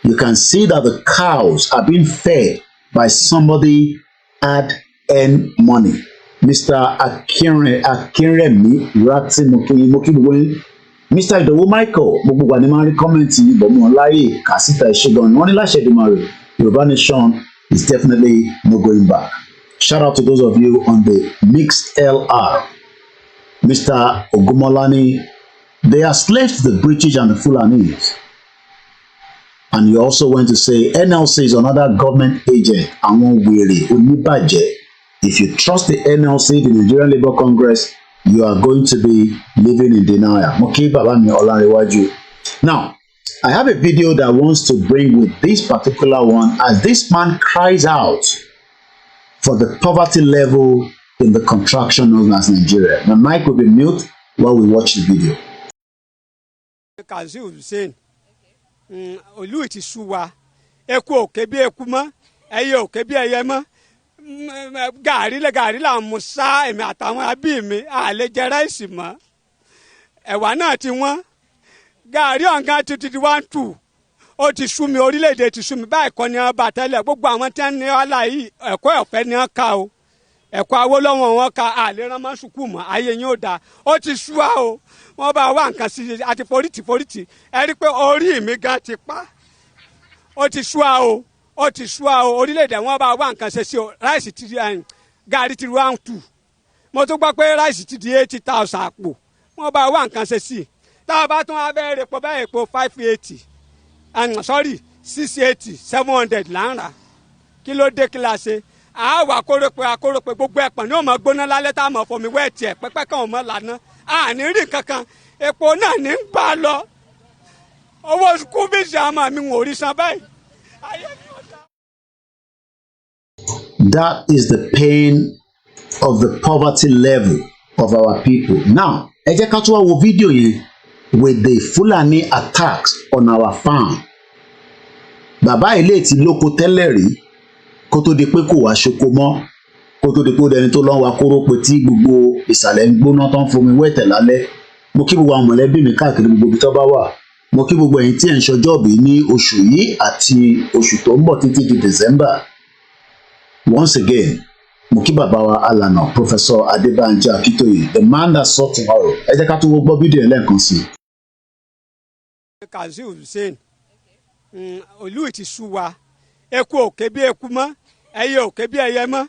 You can see that the cows are being fed by somebody hard-earned money. Mr. Akinremi Rati Mokibuwe, Mr. Idowu Michael, gbogbo wa ni máa ń rí kọ́mẹ̀ntì yìí bọ̀ mọ́ láyé kàsíta ìṣègùn ni wọ́n ní láṣẹ Èdùmàrè Yorùbá Nation is definitely no going back. Shout out to those of you on the mixed LR. Mr. Ogumolani, they are slaves to the British and the Fulanis. And you also went to say NLC is another government agent. Àwọn wèrè oníbàjẹ́. If you trust the NLC, the Nigerian Labour Congress, you are going to be living in denial. Mo kí bàbá mi Ọlárẹ̀wájú. Now, I have a video that wants to bring with this particular one as this man cries out for the poverty level in the contraction known as Nigeria. The mic will be mute while we watch the video. Kazeem Hussein, olú ti sú wa, eku òkè bí eku mọ́, ẹyẹ òkè bí ẹyẹ mọ́, gàrí la mú sá èmi àtàwọn abí mi àlè jẹ ráìsì mọ́, ẹ̀wà náà ti wọ́n. Gàrí ọ̀gá ti di 1-2 ó ti sú mi orílẹ̀-èdè ti sú mi báyìí kọ́ ni wọ́n bá tẹ́lẹ̀ gbogbo àwọn tí wọ́n ní ọ̀la yìí ẹ̀kọ́ ọ̀fẹ́ ni wọ́n ka o ẹ̀kọ́ Awólọ́wọ̀ wọn ka àlérán mọ́ sùkúù mọ́ ayé yín ò dáa ó ti sú wa o wọ́n bá wá nǹkan sí i àti forítì ẹ rí i pé orí mi gan ti pa ó ti sú wa o orílẹ̀-èdè wọn bá wá nǹkan ṣe sí o ráìsì ti di gàrí ti 1-2 mo tún gbọ́ pé ráìsì ti di 80,000 àpò wọ́n bá wá nǹkan ṣe sí i. Tá a bá tún abẹ́ epo bẹ́ẹ̀ epo 580 680 700 là ń rà kí ló dé kí la ṣe àwa akórópè gbogbo ẹ̀pọ̀n ní òun mọ̀ gbóná lálẹ́ tá a mọ̀ fomi wẹ́ẹ̀tì ẹ̀ pẹ́pẹ́ kan ò mọ̀ lànà àní rí kankan epo náà ní ń gbà lọ owó sukùl bíìsì àmọ́ mi ò rí san báyìí. That is the pain of the poverty level of our people. Now, ẹ jẹ́ ká tún wá wo fídíò yẹn with the Fulani attacks on our farm. Bàbá ilé ti lóko tẹ́lẹ̀ rí kó tó di pé kò wá ṣoko mọ́ kó tó di pé ó dẹni tó lọ́n wa kóró pé tí gbogbo ìsàlẹ̀ ń gbóná tó ń fomi wẹ̀tẹ̀ lálẹ́. Mo kí gbogbo àwọn mọ̀lẹ́bí mi káàkiri gbogbo ibi tó bá wà. Mo kí gbogbo ẹ̀yin tí ẹ̀ ń ṣọjọ́ bí ní oṣù yìí àti oṣù tó ń bọ̀ títí di December. Once again, mo kí bàbá wa alànà Professor Adebanji Akintoye, the man that saw tomorrow. Ẹ jẹ́ ká tún gbọ́ fídíò yẹn lẹ́ẹ̀kan sí i. Kazeem Hussein, olú ti sú wa, eku òkè bí eku mọ́, ẹyẹ òkè bí ẹyẹ mọ́,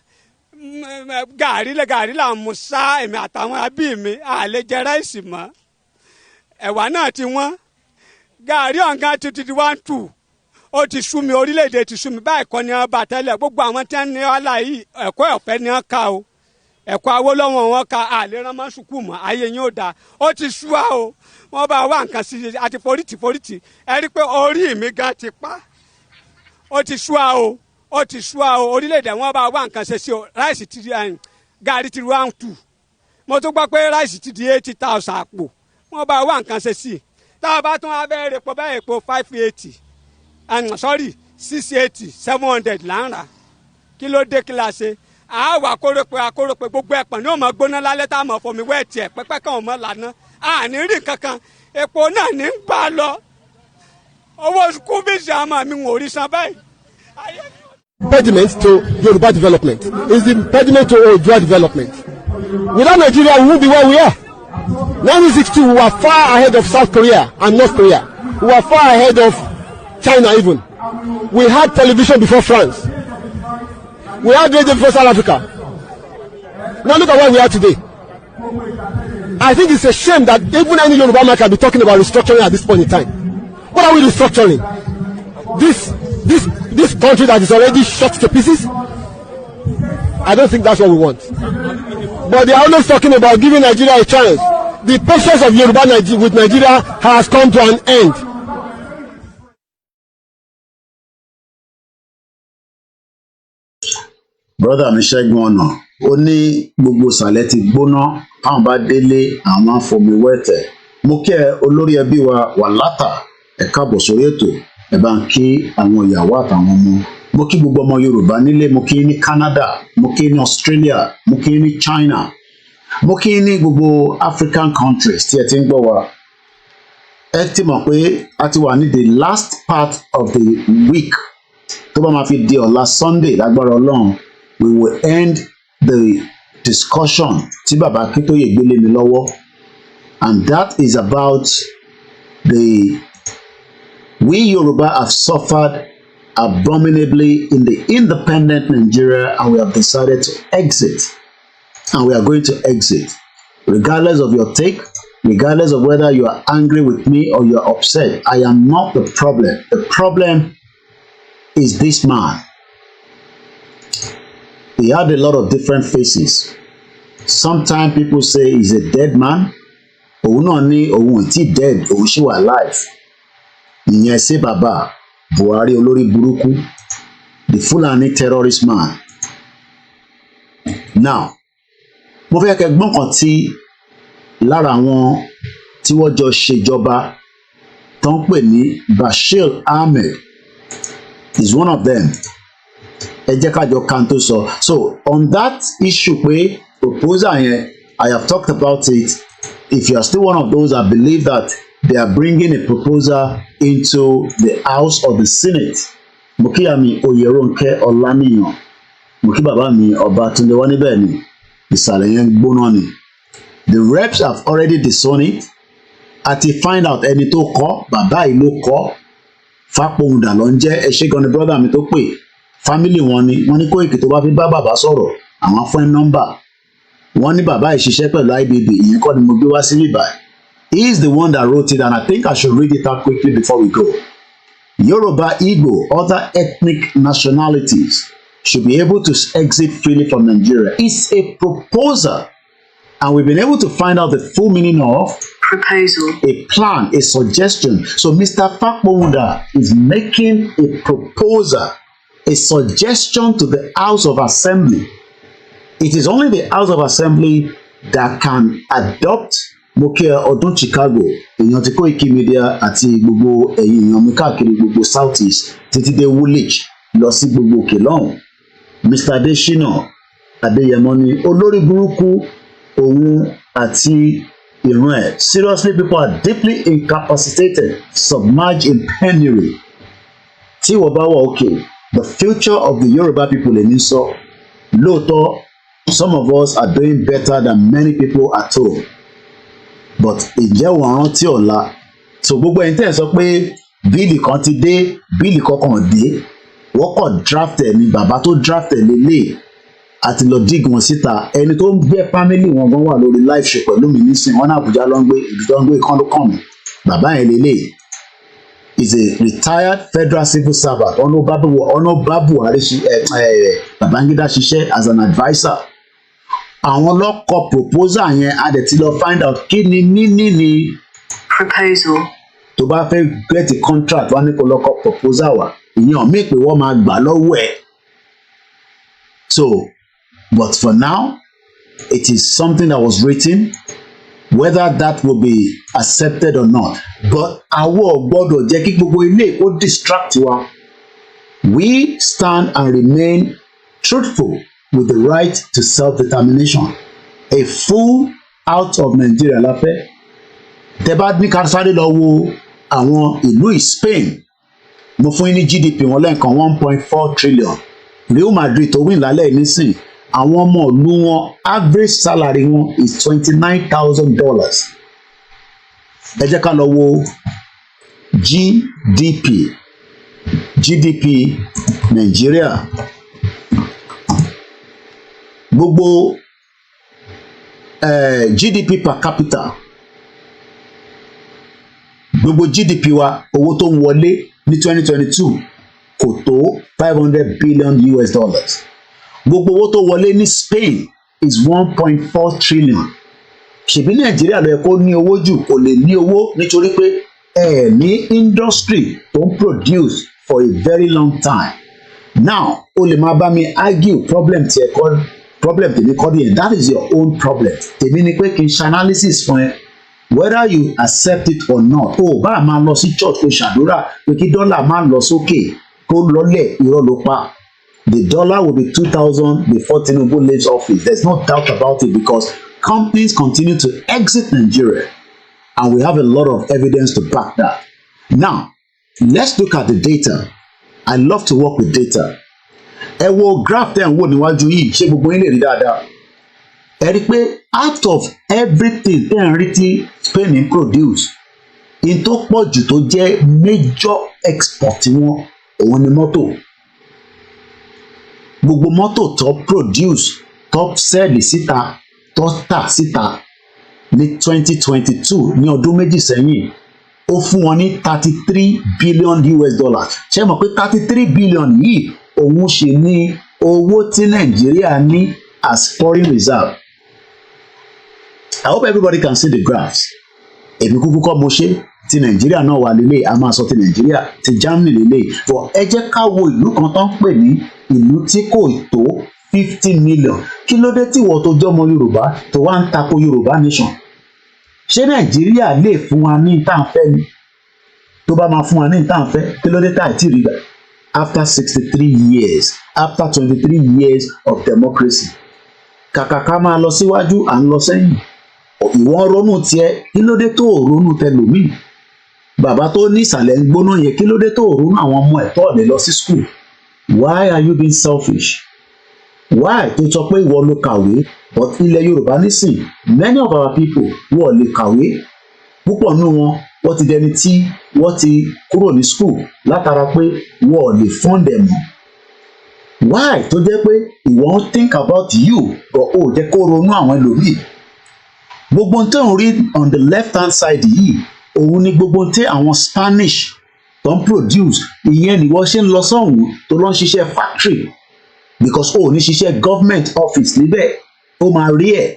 gàrí la mú sá èmi àtàwọn abí mi àlè jẹ ráìsì mọ́, ẹ̀wà náà ti wọ́n. Gàrí ọ̀gá ti di 1-2 ó ti sú mi orílẹ̀-èdè ti sú mi báyìí kọ́ ni wọ́n bá tẹ́lẹ̀ gbogbo àwọn tí wọ́n ní ọ̀la yìí ẹ̀kọ́ ọ̀fẹ́ ni wọ́n ka o ẹ̀kọ́ Awólọ́wọ̀ wọn ka àlérán mọ́ sùkúù mọ́ ayé yín ò dáa ó ti sú wa o wọ́n bá wá nǹkan sí i àti forítì ẹ rí i pé orí mi gan ti pa ó ti sú wa o orílẹ̀-èdè wọn bá wá nǹkan ṣe sí o ráìsì ti di gàrí ti 1-2 mo tún gbọ́ pé ráìsì ti di 80,000 àpò wọ́n bá wá nǹkan ṣe sí i tá a bá tún abẹ́ epo bẹ́ẹ̀ epo 580 680 700 là ń rà kí ló dé kí la ṣe àwa akórópè gbogbo ẹ̀pọ̀n ní òun mọ̀ gbóná lálẹ́ tá a mọ̀ fomi wẹ́ẹ̀tì ẹ̀ pẹ́pẹ́ kan ò mọ̀ lànà àní rí kankan epo náà ní ń bá a lọ owó school fees àmọ́ mi ò rí san báyìí. Impediment to Yoruba development is the impediment to Oodua development. Without Nigeria, we won't be where we are. 1962, we were far ahead of South Korea and North Korea. We were far ahead of China even. We had television before France. We had radio before South Africa. Now look at where we are today. I think it's a shame that even any Yoruba man can be talking about restructuring at this point in time. What are we restructuring? This country that is already shot to pieces? I don't think that's what we want. But they are always talking about giving Nigeria a chance. The patience of Yoruba with Nigeria has come to an end. Brother mi Ṣẹ́gun Ọ̀nà ó ní gbogbo sàlẹ̀ ti gbóná táwọn bá délé àwọn afọmi wẹ̀tẹ̀. Mo kí ẹ olórí ẹbí wa Wàlátà ẹ káàbọ̀ sórí ètò ẹ bá ń kí àwọn ìyàwó àtàwọn ọmọ. Mo kí gbogbo ọmọ Yorùbá nílé, mo kí ní Canada, mo kí ní Australia, mo kí ní China, mo kí ní gbogbo African countries tí ẹ ti ń gbọ́ wa. Ẹ ti mọ̀ pé a ti wà ní the last part of the week tó bá máa fi di ọ̀la Sunday lágbára Ọlọ́run. We will end the discussion tí Bàbá Akíntóyè gbélé mi lọ́wọ́, and that is about we Yoruba have suffered abominably in the independent Nigeria, and we have decided to exit, and we are going to exit regardless of your take, regardless of whether you are angry with me or you are upset. I am not the problem. The problem is this man. He had a lot of different faces. Sometimes people say he's a dead man. Òun náà ní òun ò tí dead, òun ṣì wà alive. Ìyẹn ṣe bàbá Buhari olórí burúkú, the Fulani terrorist man. Now, mo fẹ́ kẹ́ gbọ́n kan tí lára àwọn tí wọ́n jọ ṣèjọba tó ń pè ní Bashir Ahmed is one of them. Ẹ jẹ́ ká jọ kan tó sọ. So on that issue pé proposal yẹn, I have talked about it. If you are still one of those that believe that they are bringing a proposal into the House or the Senate, mo kí àmì Oyèrónkẹ́ Ọláníyàn, mo kí bàbá mi Ọbátúndé wá níbẹ̀ ni, ìsàlẹ̀ yẹn gbóná ni. The reps have already disowned it. Àti find out ẹni tó kọ, bàbá yìí ló kọ, Fápóhùndà ló ń jẹ́, ẹ ṣé gan ni brother mi tó pè. Family wọn ní Kóìkì tó bá fi bá bàbá sọ̀rọ̀, àwọn fún ẹ nọ́mbà. Wọ́n ní bàbá ìṣiṣẹ́ pẹ̀lú IBB, ìyẹn kọ́ ni mo gbé wá sí bíbá. He is the one that wrote it, and I think I should read it out quickly before we go. Yoruba, Igbo, other ethnic nationalities should be able to exit freely from Nigeria. It's a proposal, and we've been able to find out the full meaning of proposal, a plan, a suggestion. So Mr. Fápóhùndà is making a proposal, a suggestion to the House of Assembly. It is only the House of Assembly that can adopt Mokia Ọdún Chicago, èèyàn ti Koikimedia àti gbogbo ẹ̀yin èèyàn mi káàkiri gbogbo South East títí dé Woolwich lọ sí gbogbo òkè lọ́hùn. Mr. Adesina Adeyemo ní olórí burúkú òun àti ìran ẹ̀. Seriously, people are deeply incapacitated, submerged in penury. Tí wọ́n bá wà okay, the future of the Yoruba people èmi sọ, lóòótọ́ some of us are doing better than many people at home. But ìjẹ́ wọn rántí ọ̀la. So gbogbo ẹni tẹ́ ẹ̀ sọ pé bíìlì kan ti dé, bíìlì kankan dé, wọ́n kàn draft ẹ̀ ní bàbá tó draft ẹ̀ lélẹ̀ àti lọ dig wọn síta. Ẹni tó ń gbé family wọn gan wà lórí live show pẹ̀lú mi nísìnyí, wọn náà Àbújá ló ń gbé, ibi tó ń gbé kán ló kàn mí. Bàbá yẹn lélẹ̀ is a retired federal civil servant. Ọ̀nà bá Buhari Babangida ṣiṣẹ́ as an adviser. Àwọn lọ́kọ̀ proposal yẹn a dẹ̀ ti lọ find out kí ni níní ni proposal. Tó bá fẹ́ get a contract wá ní kó lọ́kọ̀ proposal wá, ìyẹn mí pé wọ́n máa gbà lọ́wọ́ ẹ̀. So, but for now, it is something that was written, whether that will be accepted or not. But àwọ̀ gbọ́dọ̀ jẹ́ kí gbogbo ilé ó distract wa. We stand and remain truthful with the right to self-determination. A fool out of Nigeria la fẹ́. tẹ́ bá ní ká sáré lọ wo àwọn ìlú Spain, mo fún yín ní GDP wọn lẹ́ẹ̀kan 1.4 trillion. Real Madrid tó win lálẹ́ nísìn, àwọn ọmọ ìlú wọn average salary wọn is $29,000. Ẹ jẹ́ ká lọ wo GDP Nàìjíríà. Gbogbo GDP per capita, gbogbo GDP wa owó tó ń wọlé ní 2022 kò tó $500 billion. Gbogbo owó tó wọlé ní Spain is 1.4 trillion. Ṣèbí Nàìjíríà ló yẹ kó ní owó jù, kò lè ní owó nítorí pé ní industry tó ń produce for a very long time. Now o lè máa bá mi argue problem tèmi kọ́ nìyẹn, that is your own problem. Tèmi ni pé kí n ṣe analysis fún ẹ, whether you accept it or not. O bá máa lọ sí church kó ṣàdúrà pé kí dọ́là máa lọ sókè kó lọlẹ̀, irọ́ ló pa. The dollar will be 2,000 before Tinubu leaves office. There's no doubt about it, because companies continue to exit Nigeria, and we have a lot of evidence to back that. Now, let's look at the data. I love to work with data. Ẹ wo graph tẹ́ ń wò níwájú yìí, ṣé gbogbo yín lè rí dáadáa? Ẹ rí pé out of everything tẹ́ ń rí tí Spain produce, in tó pọ̀ jù tó jẹ́ major export wọn, òun ni mọ́tò. Gbogbo mọ́tò tó produce, tó sell síta, tó tà síta ní 2022 ní ọdún méjì sẹ́yìn, ó fún wọn ní $33 billion. Ṣé mọ̀ pé 33 billion yìí òun ṣe ní owó tí Nàìjíríà ní as foreign reserve. I hope everybody can see the graphs. Èmi kúkú kọ́ mo ṣe, ti Nàìjíríà náà wà lélẹ̀, a máa sọ ti Nàìjíríà, ti Germany lélẹ̀. But ẹ jẹ́ ká wo ìlú kan tó ń pè ní ìlú tí kò tó 50 million. Kí ló dé tí ìwọ tó jọmọ Yorùbá tó wá ń tako Yorùbá nation? Ṣé Nàìjíríà lè fún wa ní ìtànfẹ́ ni? Tó bá máa fún wa ní ìtànfẹ́, kí ló dé tá àti rí gbà? After 63 years, after 23 years of democracy, kàkà ká máa lọ síwájú, à ń lọ sẹ́yìn. Ìwọ ronú tiẹ̀, kí ló dé tó ronú tẹlòmíì? Bàbá tó ní ìsàlẹ̀ ń gbóná yẹn, kí ló dé tó ronú àwọn ọmọ ẹ̀ tó lè lọ sí school? Why are you being selfish? Why tó sọ pé ìwọ ló kàwé, but ilẹ̀ Yorùbá nísìn, many of our people wọ́n lè kàwé. Púpọ̀ nínú wọn wọ́n ti dẹni tí wọ́n ti kúrò ní school látara pé wọ́n lè fund them. Why tó jẹ́ pé ìwọ ń think about you, but ó jẹ́ kó ronú àwọn ẹlòmíì. Gbogbo ohun tó ń rí on the left hand side yìí, òun ni gbogbo ohun tí àwọn Spanish tó ń produce. Ìyẹn ni wọ́n ṣe ń lọ sọ́hùn tó lọ ń ṣiṣẹ́ factory, because ó ní ṣiṣẹ́ government office níbẹ̀, ó máa rí ẹ̀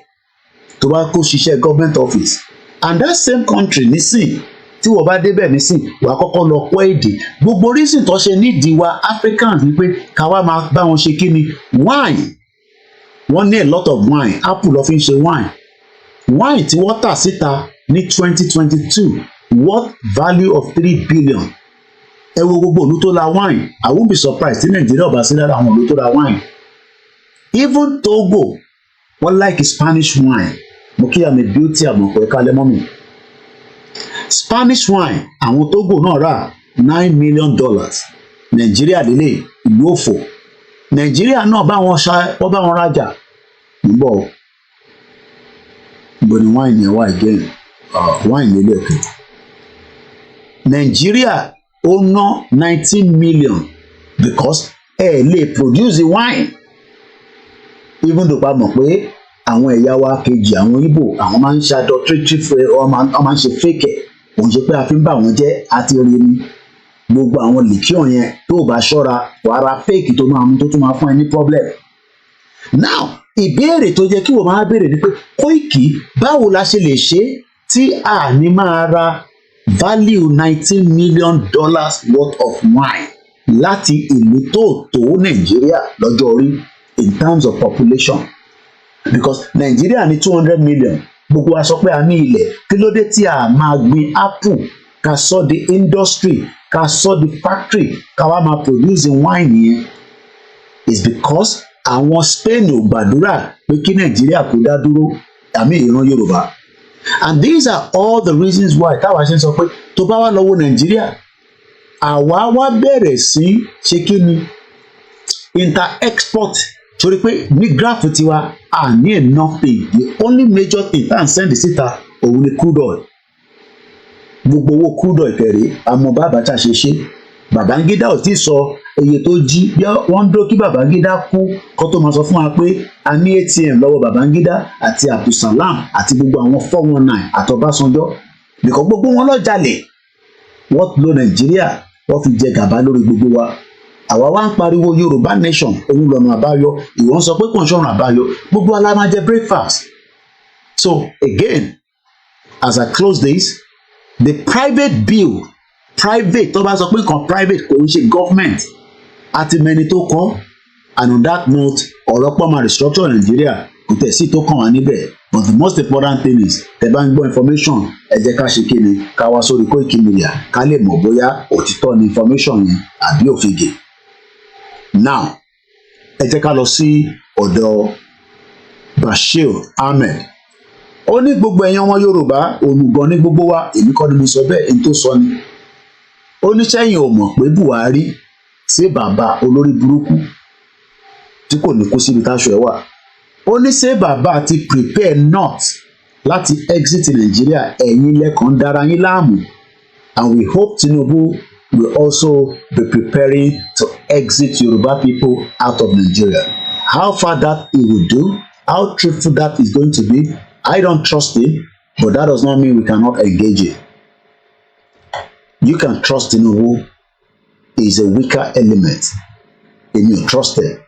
tó bá kó ṣiṣẹ́ government office. And that same country nísìn tí wọ́n bá débẹ̀ nísìn, wàá kọ́kọ́ lọ kọ́ èdè. Gbogbo reason tó ṣe nídìí wa Africans ni pé ká wá máa bá wọn ṣe kí ni? Wine. Wọ́n ní a lot of wine. Apple ló fi ń ṣe wine. Wine tí wọ́n tà síta ní 2022 worth value of 3 billion. Ẹ wo gbogbo ìlú tó la wine. I won't be surprised tí Nàìjíríà ò bá sí lára àwọn ìlú tó la wine. Even Togo, wọ́n like Spanish wine. Mo kí àmì beauty àmọ̀pọ̀ ẹ̀ka lẹ́mọ́ mi. Spanish wine, àwọn Togo náà rà $9 million. Nàìjíríà lélẹ̀ ìlú òfò. Nàìjíríà náà bá wọn rajà. Bọ̀ ni wine yẹn wà again. Wine lélẹ̀ òkè. Nàìjíríà ó ná 19 million because lè produce wine. Even though pa mọ̀ pé àwọn ẹ̀yà wa kejì, àwọn Igbo, àwọn máa ń ṣe adulterative, wọ́n máa ń ṣe fake ẹ̀. Òun ṣe pé a fi ń bá wọn jẹ́ àti rí ni. Gbogbo àwọn liqueur yẹn tó bá ṣọ́ra, wàá fake tó máa mú tó tún máa fún ẹ ní problem. Now, ìbéèrè tó jẹ́ kí wọ́n máa béèrè ni pé Koiki, báwo la ṣe lè ṣe tí a ní máa ra value $19 million worth of wine láti ìlú tó Nàìjíríà lọ́jọ́ orí in terms of population? Because Nigeria ní 200 million, gbogbo wa sọ pé a ní ilẹ̀, kí ló dé tí a máa gbin apple, ká sọ di industry, ká sọ di factory, ká wá máa produce wine yẹn? It's because àwọn Spain ò gbàdúrà pé kí Nàìjíríà kó dá dúró, àmì ìran Yorùbá. And these are all the reasons why táwa ṣe ń sọ pé tó bá wá lọ́wọ́ Nàìjíríà àwa wá bẹ̀rẹ̀ sí ṣe kí ni inter-export torí pé ní graph tiwa à ní enough thing. The only major thing tá à ń send síta òun ni crude oil. Gbogbo owó crude oil kẹrẹ àmọ́ bàbá tá a ṣe ṣe Babangida ò tí sọ iye tó jí bí wọ́n dúró kí Babangida kú kó tó máa sọ fún wa pé a ní ATM lọ́wọ́ Babangida àti Abdulsalam àti gbogbo àwọn 419 àti Ọbásanjọ́ nìkan gbogbo wọn lọ jalè wọ́n lo Nàìjíríà wọ́n fi jẹ gàba lórí gbogbo wa. Àwa wá ń pariwo Yorùbá nation òun lọ́nà àbáyọ ìwọ ń sọ pé kò ń ṣọ̀nà àbáyọ gbogbo wa la máa jẹ breakfast. So again, as I close this, the private bill private tó bá sọ pé nǹkan private kò ń ṣe government àti mẹni tó kọ́. And on that note ọ̀rọ̀ pọ̀ máa restructure Nàìjíríà kò tẹ̀ sí tó kàn wá níbẹ̀. But the most important thing is tẹ́ bá ń gbọ́ information ẹ jẹ́ ká ṣe kíni ká wá sórí Koikimedia ká lè mọ̀ bóyá òtítọ́ ni information yẹn àbí òfegè. Now ẹ jẹ́ ká lọ sí ọ̀dọ̀ Bashir Ahmed. Ó ní gbogbo ẹ̀yin ọmọ Yorùbá òmùgọ̀ ní gbogbo wa èmi kọ́ ni mo sọ bẹ́ẹ̀ èyí tó sọ ni. Ó ní sẹ́yìn ò mọ̀ pé Buhari sí bàbá olórí burúkú tí kò ní kú síbi táṣọ ẹ̀ wà. Ó ní ṣé bàbá ti prepare not láti exit Nigeria ẹ̀yin lẹ́kàn dára yín láàmú. And we hope Tinubu will also be preparing to exit Yoruba people out of Nigeria. How far that he will do, how truthful that is going to be, I don't trust him, but that does not mean we cannot engage it. You can trust Tinubu. He is a weaker element. And you trust him.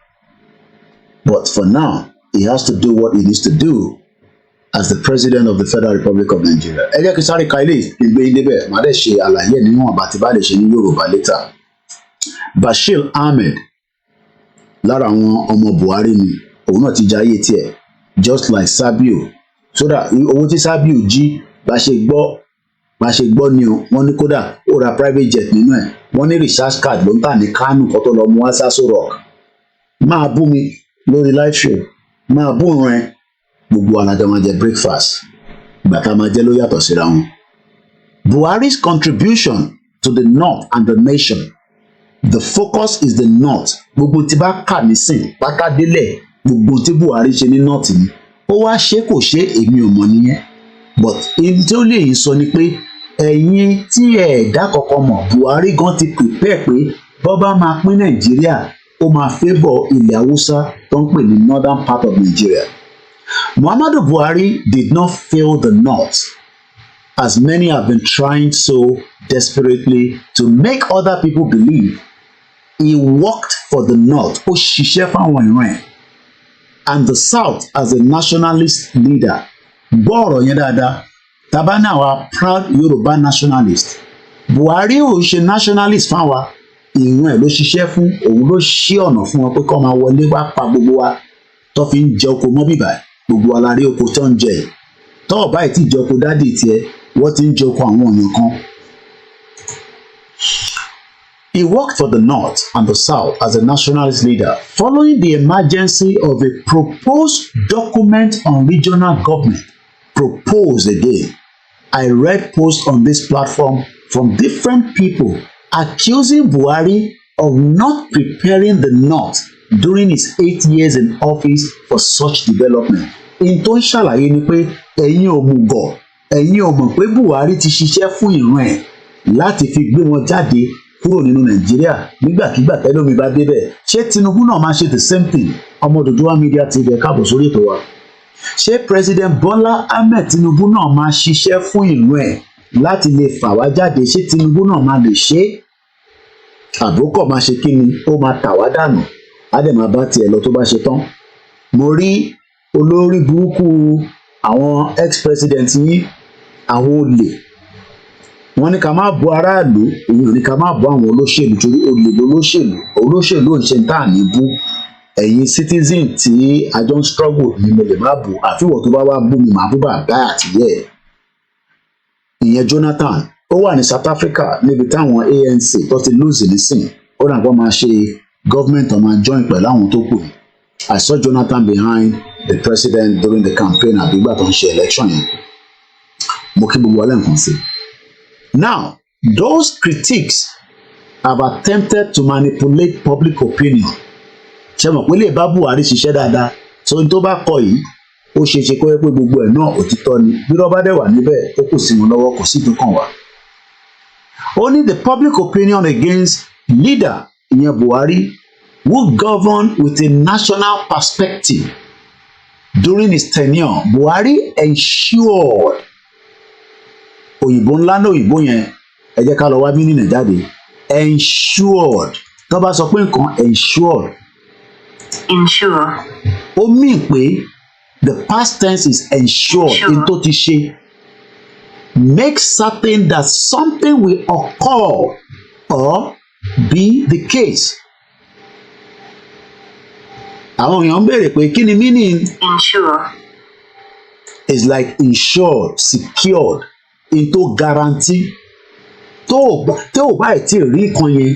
But for now, he has to do what he needs to do as the president of the Federal Republic of Nigeria. Ẹ jẹ́ kí sáré ka ilé ìgbé yín débẹ̀, màá dẹ̀ ṣe àlàyé nínú àbàtì bá lè ṣe ní Yorùbá later. Bashir Ahmed lára àwọn ọmọ Buhari ni òun náà ti jayé tiẹ̀ just like Sabiu. So that owó tí Sabiu jí bá ṣe gbọ́ ni o wọ́n ní kódà ó ra private jet nínú ẹ̀ wọ́n ní recharge card ló ń tà ní Kánò kó tó lọ mú wá Aso Rock. Máa bú mi lórí live show máa bú òun ẹ gbogbo alájọ máa jẹ breakfast ìgbà tá a máa jẹ ló yàtọ̀ síra wọn. Buhari's contribution to the north and the nation, the focus is the north. Gbogbo tí bá kà nísìn pákádélẹ̀ gbogbo tí Buhari ṣe ní north ni ó wá ṣe kò ṣe èmi ò mọ̀ nìyẹn. But èyí tí ó lè yín sọ ni pé ẹ̀yin tí ẹ̀dá kọ̀ọ̀kan mọ̀ Buhari gan ti prepare pé bọ́ bá máa pín Nàìjíríà ó máa favour ilẹ̀ Haúsá tó ń pè ní northern part of Nigeria. Muhammadu Buhari did not fail the north, as many have been trying so desperately to make other people believe. He worked for the north, ó ṣiṣẹ́ fáwọn ìran ẹ̀, and the south as a nationalist leader. Gbọ́ ọ̀rọ̀ yẹn dáadáa, tàbá ní àwa proud Yoruba nationalist. Buhari ò ṣe nationalist fáwa, ìran ẹ̀ ló ṣiṣẹ́ fún, òun ló ṣí ọ̀nà fún wọn pé kó máa wọlé wá pa gbogbo wa tó fi ń jẹ oko mọ́ bíbá gbogbo alárí oko tó ń jẹ tó ọ̀bá ì tí jẹ oko dádì tiẹ̀ wọ́n ti ń jẹ oko àwọn èèyàn kan. He worked for the North and the South as a nationalist leader following the emergency of a proposed document on regional government. Proposed again. I read posts on this platform from different people accusing Buhari of not preparing the North during his 8 years in office for such development. In tó ń ṣàlàyé ni pé ẹ̀yin òmùgọ̀, ẹ̀yin ò mọ̀ pé Buhari ti ṣiṣẹ́ fún ìran ẹ̀ láti fi gbé wọn jáde kúrò nínú Nàìjíríà nígbàkigbà tẹ́lómi bá débẹ̀. Ṣé Tinubu náà máa ṣe the same thing? Ọmọ Odùduwà Media TV káàbọ̀ sórí ètò wa. Ṣé President Bola Ahmed Tinubu náà máa ṣiṣẹ́ fún ìran ẹ̀ láti lè fà wá jáde? Ṣé Tinubu náà máa lè ṣe? Àbúkọ̀ máa ṣe kí ni? Ó máa tà wá dànù. Á dẹ̀ máa bá tiẹ̀ lọ tó bá ṣe tán. Mo rí olórí burúkú àwọn ex-president yín, àwọn olè. Wọ́n ní ká má bọ́ aráàlú, èyí ò ní ká má bọ́ àwọn olóṣèlú torí olè lolóṣèlú. Olóṣèlú ò ń ṣe tá à ní bú. Ẹ̀yin citizen tí a jọ ń struggle ni mo lè má bú. Àfihàn tó bá wá bú mi màá bú bàbá àtìyẹ́ ẹ̀. Ìyẹn Jonathan ó wà ní South Africa níbi táwọn ANC tó ti lose nísìn. Ó dà pọ̀ máa ṣe government ọmọ join pẹ̀lú àwọn tó kù. I saw Jonathan behind the president during the campaign àbígbà tó ń ṣe election yẹn. mo kí gbogbo ọlẹ́ nǹkan sí. Now those critics have attempted to manipulate public opinion. Ṣé mọ̀ pé lè bá Buhari ṣiṣẹ́ dáadáa so n tó bá kọ yìí ó ṣe ṣe kó yẹ pé gbogbo ẹ̀ náà òtítọ́ ni bí rọ́bà dẹ̀ wà níbẹ̀ ó kù sí wọn lọ́wọ́ kò sí tó kàn wá. Only the public opinion against leader ìyẹn Buhari who govern with a national perspective during his tenure. Buhari ensured òyìnbó ńlá náà òyìnbó yẹn ẹ jẹ́ ká lọ wá mí nínú jáde ensured tó bá sọ pé nǹkan ensured ó mean pé the past tense is ensured in tó ti ṣe make certain that something will occur or be the case. Àwọn èèyàn ń béèrè pé kí ni meaning is like insured, secured, into guarantee. Tó o bá tí ì rí nǹkan yẹn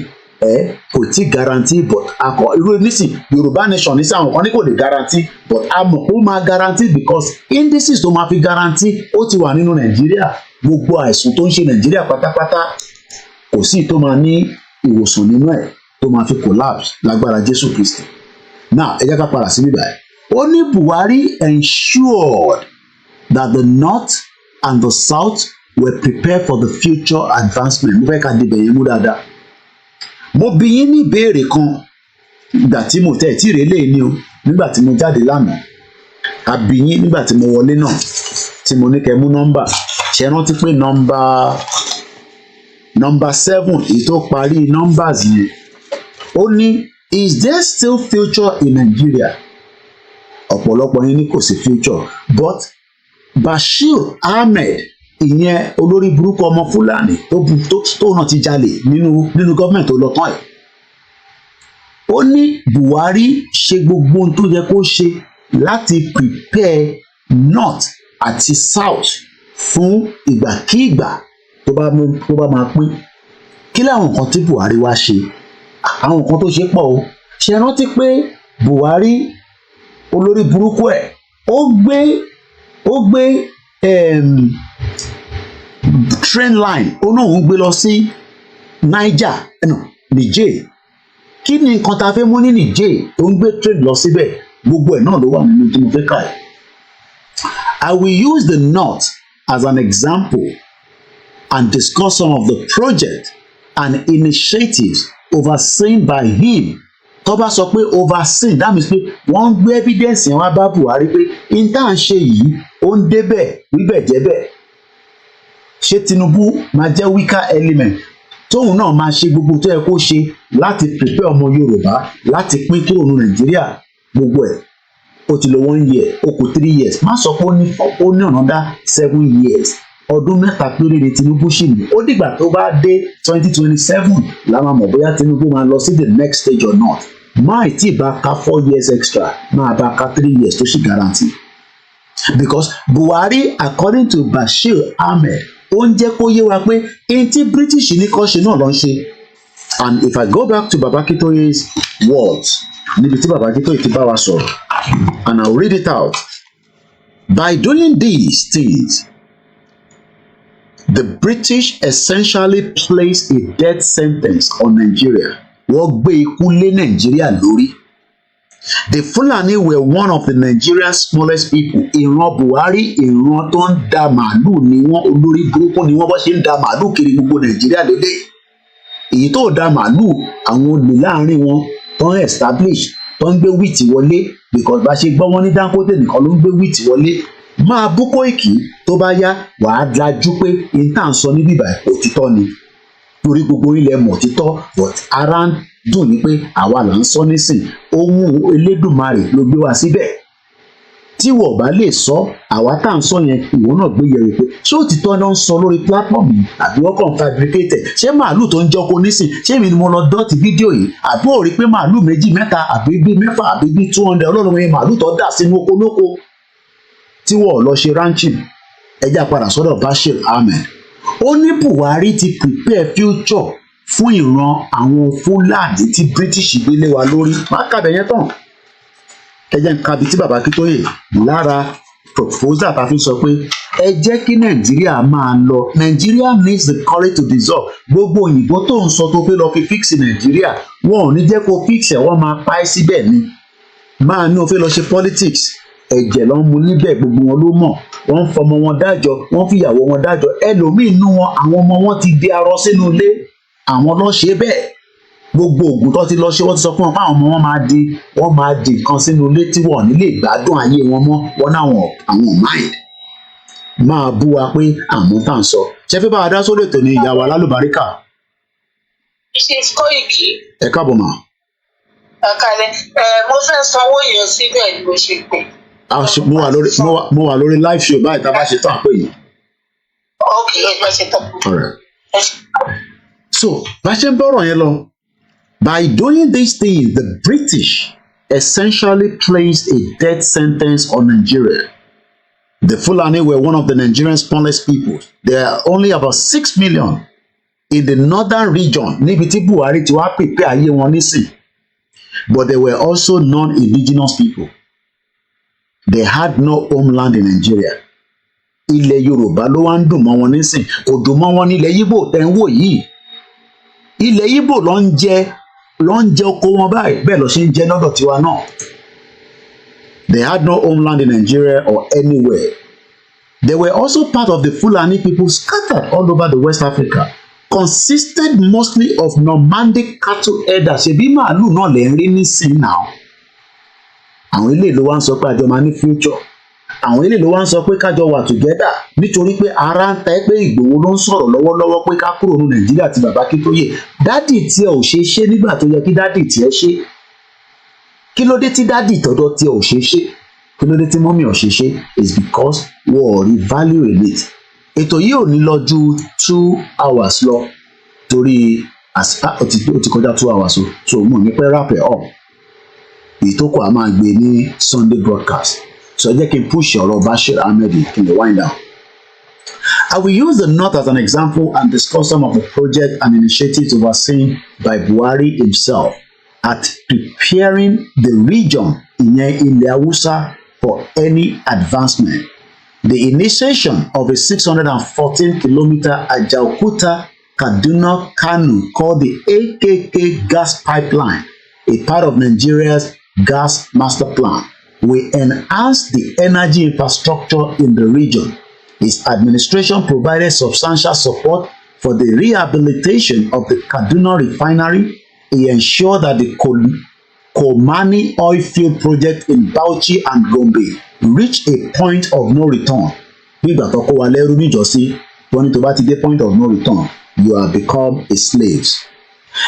kò tí guarantee but irú nísìn Yorùbá nation nísìn àwọn kan ní kò lè guarantee but a mọ̀ ó máa guarantee because indices tó máa fi guarantee ó ti wà nínú Nàìjíríà. Gbogbo àìsàn tó ń ṣe Nàìjíríà pátápátá kò sí tó máa ní ìwòsàn nínú ẹ̀ tó máa fi collapse lágbára Jésù Kristi. Now ẹ jẹ́ ká padà sí bíbá ẹ̀. Ó ní Buhari ensured that the north and the south were prepared for the future advancement. Mo fẹ́ ká débẹ̀ yẹn mú dáadáa. Mo bi yín ní ìbéèrè kan ìgbà tí mo tẹ̀ tí ìrẹ́lẹ̀ ni o nígbà tí mo jáde lánàá. A bi yín nígbà tí mo wọlé náà tí mo ní kẹ́ mú nọ́mbà. Ṣé rántí pé nọ́mbà 7 èyí tó parí numbers yẹn. Ó ní is there still future in Nigeria? Ọ̀pọ̀lọpọ̀ yín ní kò sí future but Bashir Ahmed ìyẹn olórí burúkú ọmọ Fúlàní tó náà ti jalè nínú gọ́ọ̀mẹ̀ntì tó lọ tán ẹ̀. Ó ní Buhari ṣe gbogbo ohun tó yẹ kó ṣe láti prepare north àti south fún ìgbàkígbà tó bá máa pín. Kí láwọn nǹkan tí Buhari wá ṣe? Àwọn nǹkan tó ṣe pọ̀ o. Ṣé rántí pé Buhari olórí burúkú ẹ̀ ó gbé train line ó náà ń gbé lọ sí Niger. Kí ni nǹkan tá a fẹ́ mú ní Niger tó ń gbé train lọ síbẹ̀? Gbogbo ẹ̀ náà ló wà nínú tí mo fẹ́ kà ẹ́. I will use the north as an example and discuss some of the projects and initiatives overseen by him. Tó bá sọ pé overseen that means pé wọ́n ń gbé evidence yẹn wá bá Buhari pé in tá à ń ṣe yìí ó ń débẹ̀ wíbẹ̀ jẹ́bẹ̀. Ṣé Tinubu máa jẹ́ weaker element tóun náà máa ṣe gbogbo tó yẹ kó ṣe láti prepare ọmọ Yorùbá láti pín kúrò ní Nàìjíríà? Gbogbo ẹ̀ ó ti lò 1 year ó kù 3 years má sọ pé ó ní another 7 years. Ọdún mẹ́ta péré ni Tinubu ṣì ní. Ó dìgbà tó bá dé 2027 la máa mọ̀ bóyá Tinubu máa lọ sí the next stage or not. Máì tí bá ka 4 years extra máa bá ka 3 years tó ṣì guarantee. Because Buhari according to Bashir Ahmed ó ń jẹ́ kó yé wa pé ẹni tí British ní kọ́ ṣe náà ló ń ṣe. And if I go back to Baba Akintoye's words níbi tí Baba Akintoye ti bá wa sọ̀rọ̀ and I'll read it out. By doing these things, the British essentially placed a death sentence on Nigeria. Wọ́n gbé ikú lé Nigeria lórí. The Fulani were one of the Nigeria's smallest people. Ìran Buhari ìran tó ń da màálù ni wọ́n, olórí burúkú ni wọ́n bá ṣe ń da màálù kiri gbogbo Nigeria lédè. Èyí tó da màálù àwọn olè láàrin wọn tó ń establish tó ń gbé wíìtì wọlé because bá ṣe gbọ́ wọn ní Dangote nìkan ló ń gbé wíìtì wọlé. Máa bú Koiki tó bá yá wàá dájú pé n tá à ń sọ ní bíbá òtítọ́ ni torí gbogbo ilẹ̀ mọ̀ òtítọ́ but ara ń dùn ní pé àwa là ń sọ nísìn ohun Elédùmarè ló gbé wa síbẹ̀. Tí wọ́n bá lè sọ àwa tá à ń sọ yẹn ìwọ náà gbé yẹ̀wò pé ṣé òtítọ́ náà ń sọ lórí platform yìí àbí wọ́n kàn fabricated. Ṣé màálù tó ń jọko nísìn ṣé èmi ni mo lọ dọ́ọ̀tì fídíò yìí àbí ò rí pé màálù 2 mẹ́ta àbí bí 4 àbí bí 200 ọlọ́run yẹn màálù tó dà sínú oko lóko tí wọ́n lọ ṣe ranching. Ẹjá padà sọ́dọ̀ Bashir Ahmed. Ó ní Buhari ti prepare future fún ìran àwọn Fúlàní tí British gbélé wa lórí. Má kàbẹ̀ yẹn tán. Ẹ jẹ́ n ka bí tí Baba Akintoye lára proposal ta fi sọ pé ẹ jẹ́ kí nàìjíríà máa lọ. Nigeria needs the courage to dissolve. Gbogbo òyìnbó tó ń sọ tó fẹ́ lọ fi fix nàìjíríà wọn ò ní jẹ́ kó fix ẹ̀, wọ́n máa pa ẹ́ síbẹ̀ ni. Máa ní o fẹ́ lọ ṣe politics, ẹ̀jẹ̀ ló ń mu níbẹ̀, gbogbo wọn ló mọ̀. Wọ́n ń fọmọ wọn dájọ́, wọ́n fìyàwó wọn dájọ́. Ẹlòmíì nú wọn, àwọn ọmọ wọn ti di arọ sínú ilé, àwọn ló ṣe bẹ́ẹ̀. Gbogbo ògùn tó ti lọ ṣe wọ́n ti sọ fún wọn pé àwọn ọmọ wọn máa di nǹkan sínú ilé tí wọ́n ò ní lè gbádùn ayé wọn mọ́, wọn náwọn àwọn mind. Máa bú wa pé àmọ́ tá à ń sọ. Ṣé fẹ́ bá wa dá sórí ètò ní ìyá wa lálùbáríkà? Mrs. Koiki. Ẹ káàbọ̀ mà. Àkàlẹ̀ mo fẹ́ sanwó yẹn síbẹ̀ ni mo ṣe pè. Mo wà lórí live show báyìí tá a bá ṣe tán àpè yìí. Ok, ẹ bá ṣe tán. So bá ṣe ń bọ̀rọ̀ yẹn lọ, by doing these things, the British essentially placed a death sentence on Nigeria. The Fulani were one of the Nigerian smallest peoples. There are only about 6 million in the northern region, níbi tí Buhari ti wá pèpè ayé wọn nísìn. But there were also non-indigenous people. They had no homeland in Nigeria. Ilẹ̀ Yorùbá ló wá ń dùn mọ́ wọn nísìn, kò dùn mọ́ wọn nílẹ̀ Yíbò tẹ́ ń wò yìí. Ilẹ̀ Yíbò ló ń jẹ oko wọn báyìí, bẹ́ẹ̀ ló ṣe ń jẹ lọ́dọ̀ tiwa náà. They had no homeland in Nigeria or anywhere. They were also part of the Fulani people scattered all over the West Africa, consisted mostly of nomadic cattle herders. Ṣebí màálù náà lè ń rí nísìnyí náà. Àwọn ilé ló wá ń sọ pé àjọ máa ní future. Àwọn ilé ló wá ń sọ pé kájọ wà together nítorí pé ara ń ta ẹ́ pé Ìgbòho ló ń sọ̀rọ̀ lọ́wọ́lọ́wọ́ pé ká kúrò ní Nàìjíríà àti bàbá Akíntóyè. Dádì tí ẹ ò ṣe nígbà tó yẹ kí dádì tí ẹ ṣe. Kí ló dé tí dádì tọ̀dọ̀ tí ẹ ò ṣe? Kí ló dé tí mọ́mí ò ṣe? Is because wọ́n ò rí value in it. Ètò yìí ò ní lọ ju 2 hours lọ torí ó ti kọjá 2 hours o, so mo ní pẹ́ wrap it up. Ìtókò a máa gbé ní Sunday broadcast. So jẹ́ kí n push ọ̀rọ̀ Bashir Ahmed kí n lè wind down. I will use the North as an example and discuss some of the projects and initiatives overseen by Buhari himself at preparing the region ìyẹn ilẹ̀ Hausa for any advancement. The initiation of a 614-kilometer Ajaokuta Kaduna Kano called the AKK gas pipeline, a part of Nigeria's gas master plan, will enhance the energy infrastructure in the region. His administration provided substantial support for the rehabilitation of the Kaduna refinery. He ensured that the Komani oil field project in Bauchi and Gombe reached a point of no return. Nígbà tó kó wa lẹ́rú níjọ́sí, wọ́n ní tó bá ti dé point of no return, you have become a slave.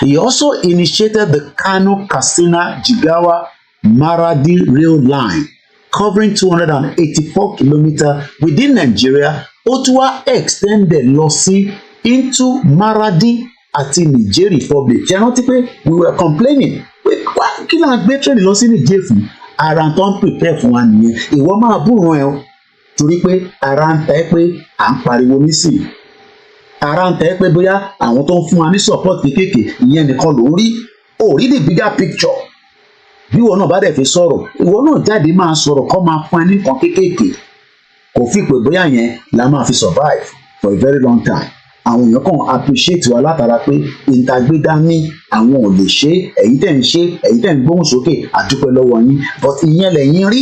He also initiated the Kano-Katsina-Jigawa Maradi rail line covering 284 kilometers within Nigeria. Ó tún wá extended lọ sí into Maradi àti Niger Republic. Ṣé rántí pé we were complaining pé kí là ń gbé train lọ sí Niger fún? Ara tó ń prepare fún wa nìyẹn. Ìwọ máa búrò ẹ o torí pé ara ń tẹ́ pé à ń pariwo nísìnyí. Ara ń tẹ́ pé bóyá àwọn tó ń fún wa ní support kéékèèké ìyẹn nìkan ló ń rí. Ó rí the bigger picture. Bí ìwọ náà bá dẹ̀ fi sọ̀rọ̀, ìwọ náà jáde máa sọ̀rọ̀ kó máa fún ẹ ní nǹkan kéékèèké. Kò fi pé bóyá yẹn la máa fi survive for a very long time. Àwọn èèyàn kàn appreciate wa látara pé ìtagbédá ní àwọn ò lè ṣe, ẹ̀yin tẹ̀ ń ṣe, ẹ̀yin tẹ̀ ń gbóhùn sókè, àdúpẹ́ lọ́wọ́ yín. But ìyẹn lẹ́yìn rí,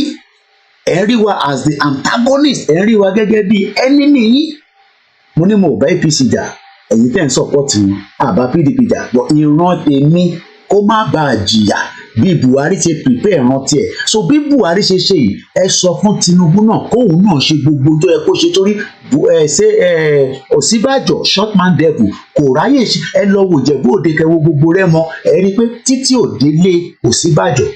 ẹ̀ ń rí wa as the antagonist, ẹ̀ ń rí wa gẹ́gẹ́ bí enemy yín. Mo ní mo bá APC jà, ẹ̀yin tẹ̀ ń support wọn, àbá PDP jà, but ìran tèmi kó má bàa jìyà bí Buhari ṣe prepare rántí ẹ̀. So bí Buhari ṣe ṣe yìí, ẹ sọ fún Tinubu náà kóun náà ṣe gbogbo tó yẹ kó ṣe torí Ọ̀ṣínbàjò shortman devil kò ráyè ẹ lọ wò Ìjẹ̀bú Òde kẹwo gbogbo Rẹ́mọ ẹ rí i pé títí òdélé Ọ̀ṣínbàjò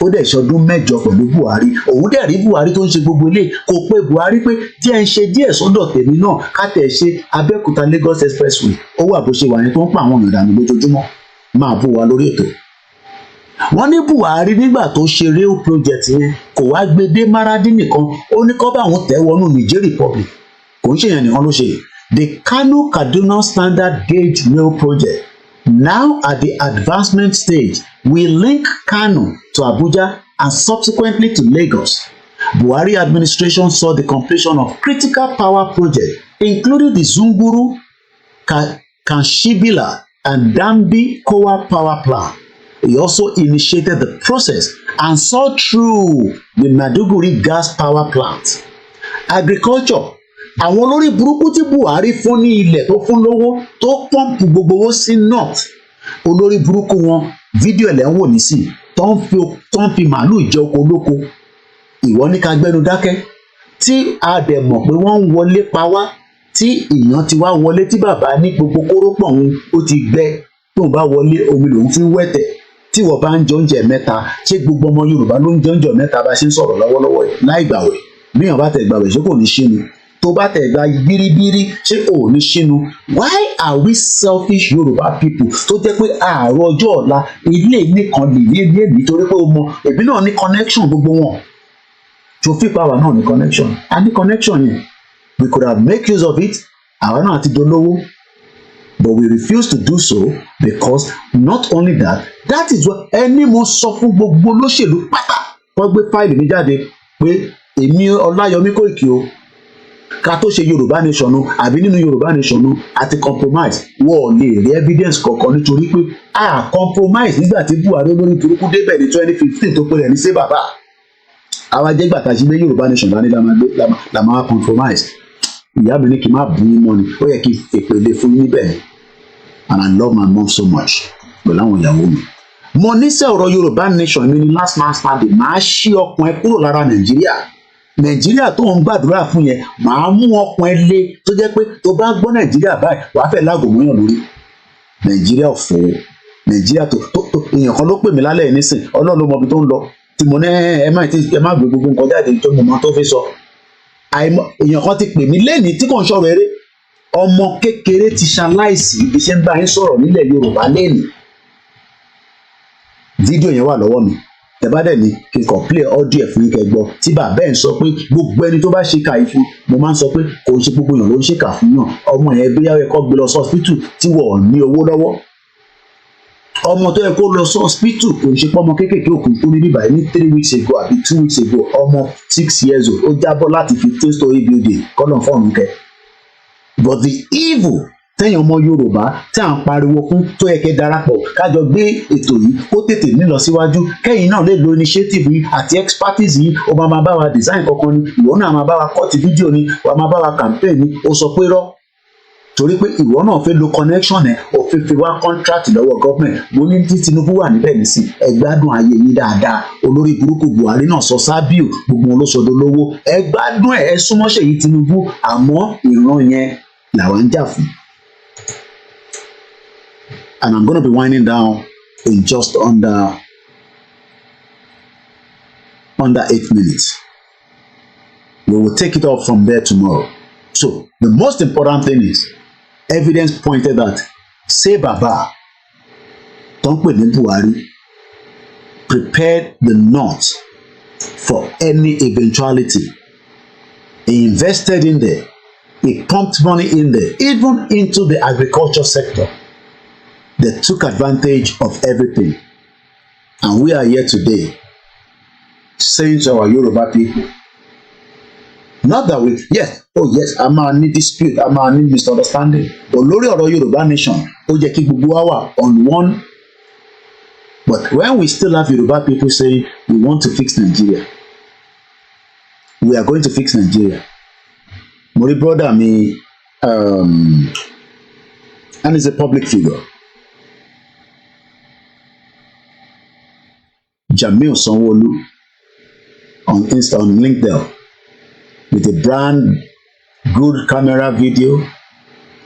ó dẹ̀ ṣọdún 8 pẹ̀lú Buhari. Òun dẹ̀ rí Buhari tó ń ṣe gbogbo ilé, kò pé Buhari pé díẹ̀ ń ṣe díẹ̀ sọ́dọ̀ tèmi náà ká tẹ̀ ṣe Abẹ́òkúta Lagos expressway. Ó wà bó ṣe wà yẹn tó ń pa àwọn èèyàn dànù lójoojúmọ́. Máa bú wa lórí ètò. Wọ́n ní Buhari nígbà tó ṣe rail project yẹn kò wá gbé dé Maradi nìkan, ó ní kó bá àwọn tẹ̀ wọnú Niger Republic. Kò ń ṣe yẹn nìkan ló ṣe. The Kano-Kaduna Standard Gauge Rail Project, now at the advancement stage, will link Kano to Abuja and subsequently to Lagos. Buhari administration saw the completion of critical power projects, including the Zunguru, Kanshibila, and Dambi Kowa power plant. He also initiated the process and saw through the Maduguri gas power plant. Agriculture. Àwọn olórí burúkú tí Buhari fún ní ilẹ̀ tó fún lówó tó pọ́ǹpù gbogbo owó sí north. Olórí burúkú wọn fídíò ẹ̀ lẹ́ ń wò nísìn tó ń fi màálù jẹ oko olóko. Ìwọ ní ká gbẹ́nu dákẹ́ tí a dẹ̀ mọ̀ pé wọ́n ń wọlé pa wá tí ìyàn ti wá wọlé tí bàbá ní gbogbo kórópọ̀ òun ó ti gbẹ tóun bá wọlé omi lòun fi wẹ̀tẹ̀ tí wọ́n bá ń jẹ oúnjẹ mẹ́ta ṣé gbogbo ọmọ Yorùbá ló ń jẹ oúnjẹ mẹ́ta bá ṣe ń sọ̀rọ̀ lọ́wọ́lọ́wọ́ yìí láì gbàwẹ̀ bíyàn bá tẹ̀ gbàwẹ̀ ṣé kò ní ṣínu tó bá tẹ̀ gba bíríbírí ṣé ò ní ṣínu. Why are we selfish Yorùbá people tó jẹ́ pé àárọ̀ ọjọ́ ọ̀la ilé nìkan lè lé nítorí pé o mọ èmi náà ní connection gbogbo wọn Trophy power náà ní connection a ní connection yẹn we could have make use of it àwa náà ti dolówó but we refuse to do so because not only that is what ẹni mo sọ fún gbogbo olóṣèlú pátá wọ́n gbé fáìlì mi jáde pé èmi Ọláyọmí Kóìkì o ká tó ṣe Yorùbá nation o àbí nínú Yorùbá nation o àti compromise wọ́n lè rí evidence kankan nítorí pé a compromise nígbà tí Buhari olórí burúkú débẹ̀ ní 2015 tó pèrè ní sí bàbá àwa jẹ́ gbàtà sí pé Yorùbá nation lá ní la máa compromise ìyá mi ní kí n má bú yín mọ́ ni ó yẹ kí n fèpèlé fún yín níbẹ̀ and I love my mom so much pẹ̀lú àwọn ìyàwó mi. Mo níṣẹ́ ọ̀rọ̀ Yorùbá nation mi ní last man standing máa ṣí ọkàn ẹ kúrò lára Nàìjíríà tó ń gbàdúrà fún yẹn máa mú ọkàn ẹ lé tó jẹ́ pé tó bá gbọ́ Nàìjíríà báyìí wàá fẹ́ lágò mọ́yàn lórí Nàìjíríà òfò Nàìjíríà tó èèyàn kan ló pè mí lálẹ́ yìí nísìn Ọlọ́run ló mọ ibi tó ń lọ tí mo ní ẹ má gbé gbogbo nǹkan jáde tó mọ̀ tó fi sọ èèyàn kan ti pè mí lẹ́nìí tí kò ń sọ̀rọ̀ eré ọmọ kékeré ti ṣaláìsí ibi iṣẹ́ ń bá yín sọ̀rọ̀ nílẹ̀ Yorùbá lẹ́nìí fídíò yẹn wà lọ́wọ́ mi ẹ bá dẹ̀ ní kí n kàn play audio ẹ̀ fún yín kẹ́ gbọ́ tí bàbá ẹ̀ ń sọ pé gbogbo ẹni tó bá ṣe kà í fún mo máa ń sọ pé kò ń ṣe gbogbo èèyàn ló ń ṣe kà fún yàn ọmọ yẹn bí yàrá ẹ̀kọ́ gbé lọ sí hospital tí wọ́n ní owó lọ́wọ́ ọmọ tó yẹ kó lọ sí hospital kò ń ṣe pọ́nmọ kéékèèké òkun tó ní bíbá ní 3 weeks ago àbí 2 weeks ago ọmọ 6 years old ó jábọ́ láti 15-story building kọ́nà fọ́ọ̀nù kẹ́ but the evil tẹ́yìn ọmọ Yorùbá tí à ń pariwo fún tó yẹ kẹ́ darapọ̀ kájọ gbé ètò yìí kó tètè nílọ síwájú kẹ́yìn náà lè lo initiative yìí àti expertise yìí ó máa bá wa design kankan ni ìwọ náà máa bá wa cut fídíò ni wàá máa bá wa campaign ni ó sọ pé rọ́ torí pé ìwọ náà fẹ́ lo connection ẹ̀ ó fi wá contract lọ́wọ́ government mo ní tí Tinubu wà níbẹ̀ nísìn ẹ gbádùn ayé yín dáadáa olórí burúkú Buhari náà sọ sábíù gbogbo wọn ló sọdọ lówó ẹ gbádùn ẹ súnmọ́ Ṣèyí Tinubu àmọ́ ìran yẹn làwọn ń jà fún. And I'm going to be winding down in just under 8 minutes. We will take it up from there tomorrow. So the most important thing is evidence pointed that say Baba don't put in Buhari prepared the North for any eventuality. He invested in there. He pumped money in there, even into the agriculture sector. They took advantage of everything. And we are here today saying to our Yoruba people, not that we, yes, a máa ní dispute, a máa ní misunderstanding. Olórí ọ̀rọ̀ Yoruba nation, ó jẹ́ kí gbogbo wa wà on one. But when we still have Yoruba people saying we want to fix Nigeria, we are going to fix Nigeria. Mo rí brother mi, and he's a public figure. Jamil Sanwo-Olu on LinkedIn with a brand good camera video.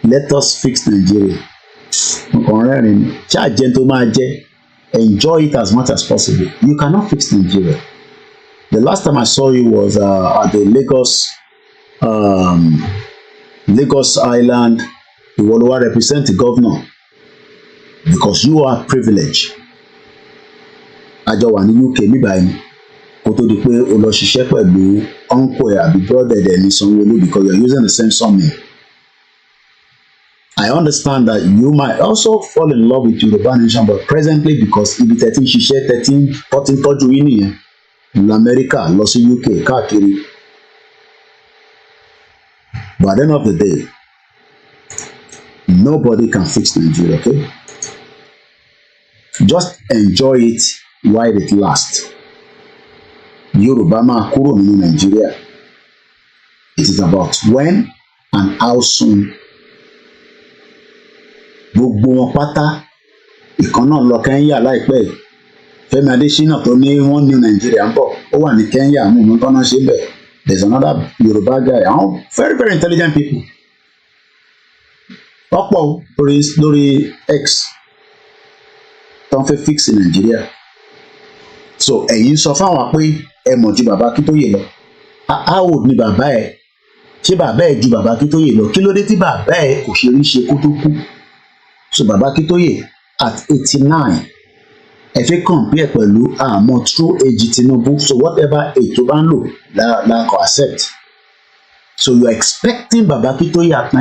Let us fix Nigeria. Enjoy it as much as possible. You cannot fix Nigeria. The last time I saw you was at the Lagos Island. You will represent the governor because you are privileged. Àjọ wà ní UK nígbà yẹn kó tó di pé o lọ ṣiṣẹ́ pẹ̀lú uncle àbí brother ẹ̀ ní Sanwó-Olú because you are using the same surname. I understand that you might also fall in love with Yoruba nation but presently because ibi 13 ṣiṣẹ́ 13 14 tọ́jú yín nìyẹn l'Amẹ́ríkà lọ sí UK káàkiri. But at the end of the day, nobody can fix Nigeria, okay? Just enjoy it while it lasts. Yoruba máa kúrò nínú Nigeria. It is about when and how soon. Gbogbo wọn pátá ìkan náà lọ Kenya láìpẹ́. Fẹ́mi Adésínà tó ní wọ́n ní Nigeria ń bọ̀. Ó wà ní Kenya mú mi tọ́nà ṣe bẹ̀. There's another Yoruba guy. Very, very intelligent people. Ọ̀pọ̀ lórí X tó ń fẹ́ fix Nigeria. So ẹ̀yin sọ fáwọn pé ẹ mọ̀ ju bàbá Akíntóyè lọ. How old ni bàbá ẹ̀? Ṣé bàbá ẹ̀ ju bàbá Akíntóyè lọ? Kí ló dé tí bàbá ẹ̀ kò ṣe rí ṣe kó tó kú? So bàbá Akíntóyè at 89 ẹ fẹ́ compare pẹ̀lú àmọ́ true age Tinubu. So whatever age tó bá ń lò la kò accept. So you are expecting bàbá Akíntóyè at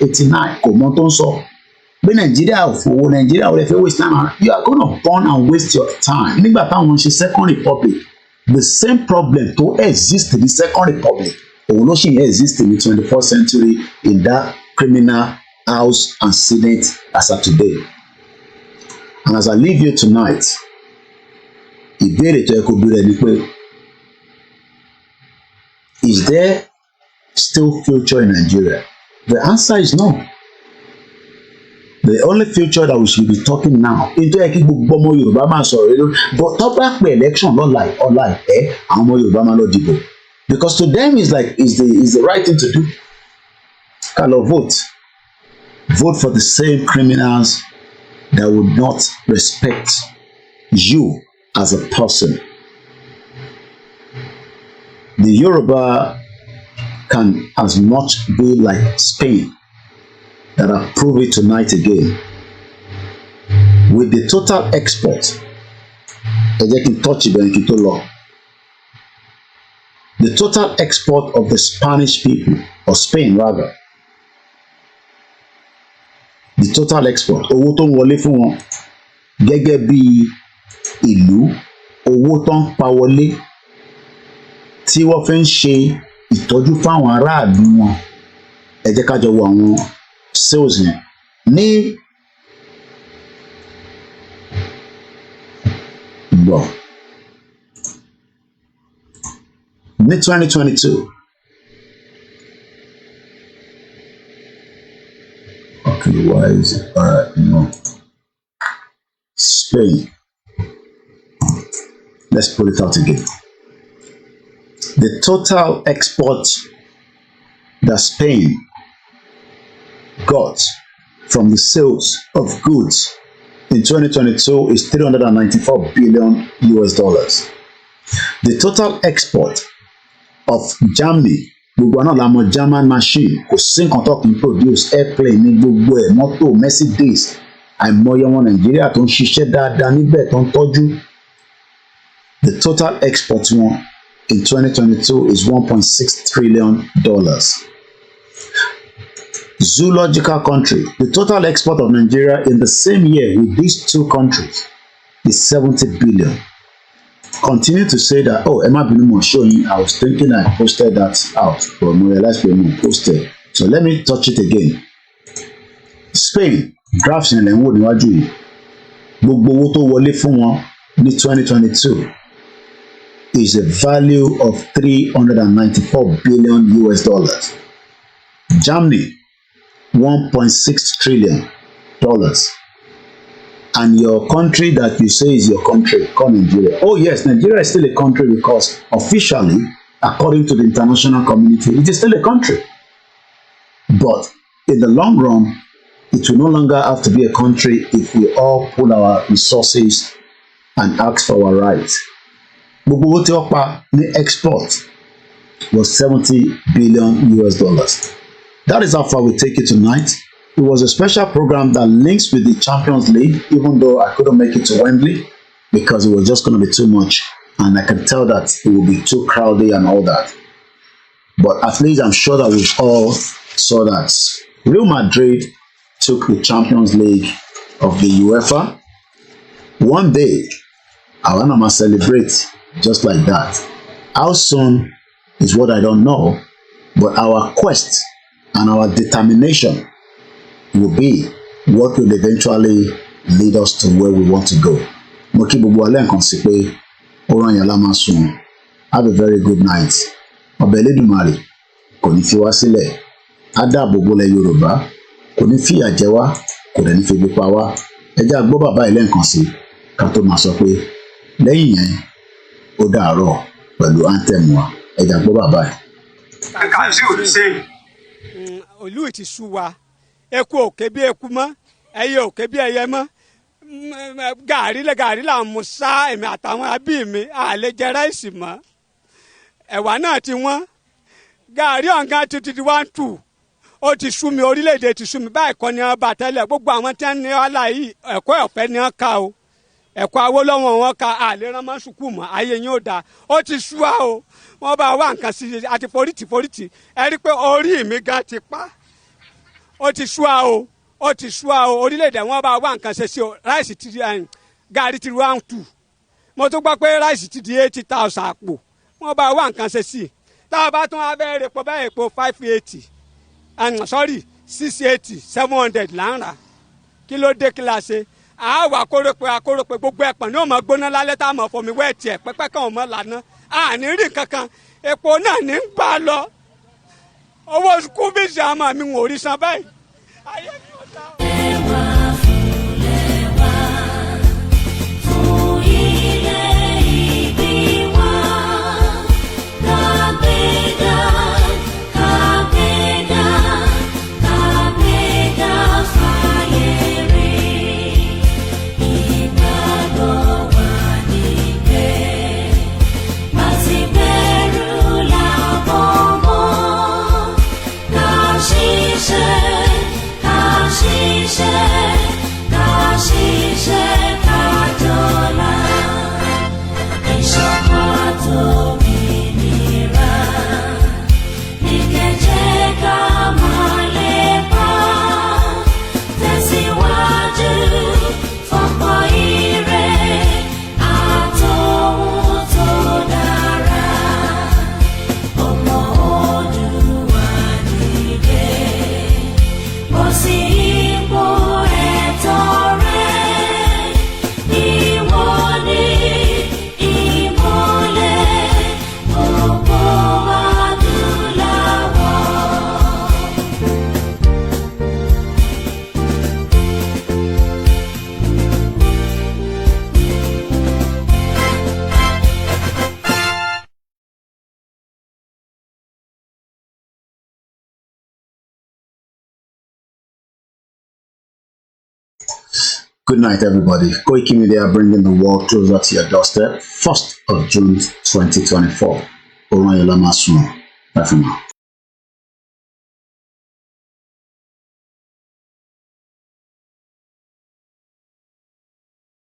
89 kò mọ tó ń sọ. Bí Nàìjíríà ò fowó Nàìjíríà ò lè fẹ́ waste time. You are gonna burn and waste your time. Nígbà táwọn ṣe Second Republic, the same problem tó exist in the Second Republic òun ló ṣì ń exist in the 21st century in that criminal House and Senate as of today. And as I leave you tonight, ìbéèrè tó yẹ kó bí rẹ ni pé, is there still future in Nigeria? The answer is no. The only future that we should be talking now, into yẹ kí gbogbo ọmọ Yorùbá máa sọ̀rọ̀ lórí, but tó bá pè election ọ̀la ìpẹ́ àwọn ọmọ Yorùbá máa lọ dìbò, because to them is the right thing to do. Ká lọ vote for the same criminals that would not respect you as a person. The Yoruba can as much be like Spain, that have proved it tonight again. With the total export, the total export of the Spanish people, or Spain rather, the total export, owó tó ń wọlé fún wọn gẹ́gẹ́ bí ìlú, owó tó ń pa wọlé tí wọ́n fi ń ṣe ìtọ́jú fáwọn aráàlú wọn. Ẹ jẹ́ ká jọ wo àwọn sales yẹn ní bọ̀ ní 2022. Okay, why is it? All right, no. Spain. Let's put it out again. The total export that Spain got from the sales of goods in 2022 is $394 billion. The total export of Germany, gbogbo náà la mọ̀ German machine, kò sí nǹkan tó kì í produce airplane ní gbogbo ẹ̀, mọ́tò, Mercedes, àìmọye ọmọ Nàìjíríà tó ń ṣiṣẹ́ dáadáa níbẹ̀ tó ń tọ́jú. The total export wọn in 2022 is $1.6 trillion. Zoological country, the total export of Nigeria in the same year with these two countries is 70 billion. Continue to say that, oh, Emma Binumo showing, I was thinking I posted that out, but I realized we posted. So let me touch it again. Spain, graphs in Lenwo níwájú yìí, gbogbo owó tó wọlé fún wọn ní 2022 is a value of $394 billion. Germany, $1.6 trillion. And your country that you say is your country, called Nigeria. Oh yes, Nigeria is still a country because officially, according to the international community, it is still a country. But in the long run, it will no longer have to be a country if we all pull our resources and ask for our rights. Gbogbo owó tí wọ́n pa ní export was $70 billion. That is how far we take it tonight. It was a special program that links with the Champions League, even though I couldn't make it to Wembley because it was just going to be too much. And I can tell that it will be too crowded and all that. But at least I'm sure that we all saw that Real Madrid took the Champions League of the UEFA. One day, I want to celebrate just like that. How soon is what I don't know, but our quest and our determination will be what will eventually lead us to where we want to go. Mo kí gbogbo alẹ́ nǹkan sí pé ó rán yẹn lá máa sùn. Have a very good night. Ọba Elédùmarè kò ní fi wá sílẹ̀. Á dáàbò bo ilẹ̀ Yorùbá. Kò ní fìyà jẹ wá, kò dẹ̀ ní fi ebi pa wá. Ẹ jẹ́ á gbọ́ bàbá ilé nǹkan sí ká tó máa sọ pé lẹ́yìn yẹn ó dàárọ̀ pẹ̀lú anthem wa. Ẹ jẹ́ á gbọ́ bàbá ẹ̀. Olú ti sú wa. Eku òkè bí eku mọ́, ẹyẹ òkè bí ẹyẹ mọ́. Gàrí là ń mu sá èmi àtàwọn abí mi àlè jẹ ráìsì mọ́. Ẹ̀wà náà ti wọ́n. Gàrí ọ̀gá ti di 1-2. Ó ti sú mi, orílẹ̀-èdè ti sú mi. Báyìí kọ́ ni wọ́n bá tẹ́lẹ̀. Gbogbo àwọn tí wọ́n ní ọ̀la yìí ẹ̀kọ́ ọ̀fẹ́ ni wọ́n ká o. Ẹ̀kọ́ Awólọ́wọ̀ wọn ká àlè rán mọ́ sùkúù mọ́. Ayé yín ò dáa. Ó ti sú wa o. Wọ́n bá wá nǹkan sí i àti forítì. Ẹ rí i pé orí mi gan ti pa. Ó ti sú wa o. Ó ti sú wa o. Orílẹ̀-èdè wọn bá wá nǹkan ṣe sí o. Ráìsì ti di gàrí ti 1-2. Mo tún gbọ́ pé ráìsì ti di 80,000 àpò. Wọ́n bá wá nǹkan ṣe sí i. Tá a bá tún abẹ́rẹ́ epo bẹ́ẹ̀ epo 580. 680 700 là ń rà. Kí ló dé kí la ṣe? Àwa akórópè gbogbo ẹ̀pọ̀n ní òmò gbóná lálẹ́ tá a mọ̀ fomi wẹ́ẹ̀tì ẹ̀ pẹ́pẹ́ kan òmò lànà. Àní rí kankan. Epo náà ní ń gbà lọ. Owó sukùl bíìsì àmọ́ mi ò rí san báyìí. Ayé mi ò dá. Good night, everybody. Koikimedia bringing the world closer to your doorstep. 1st of June 2024. Bye for now.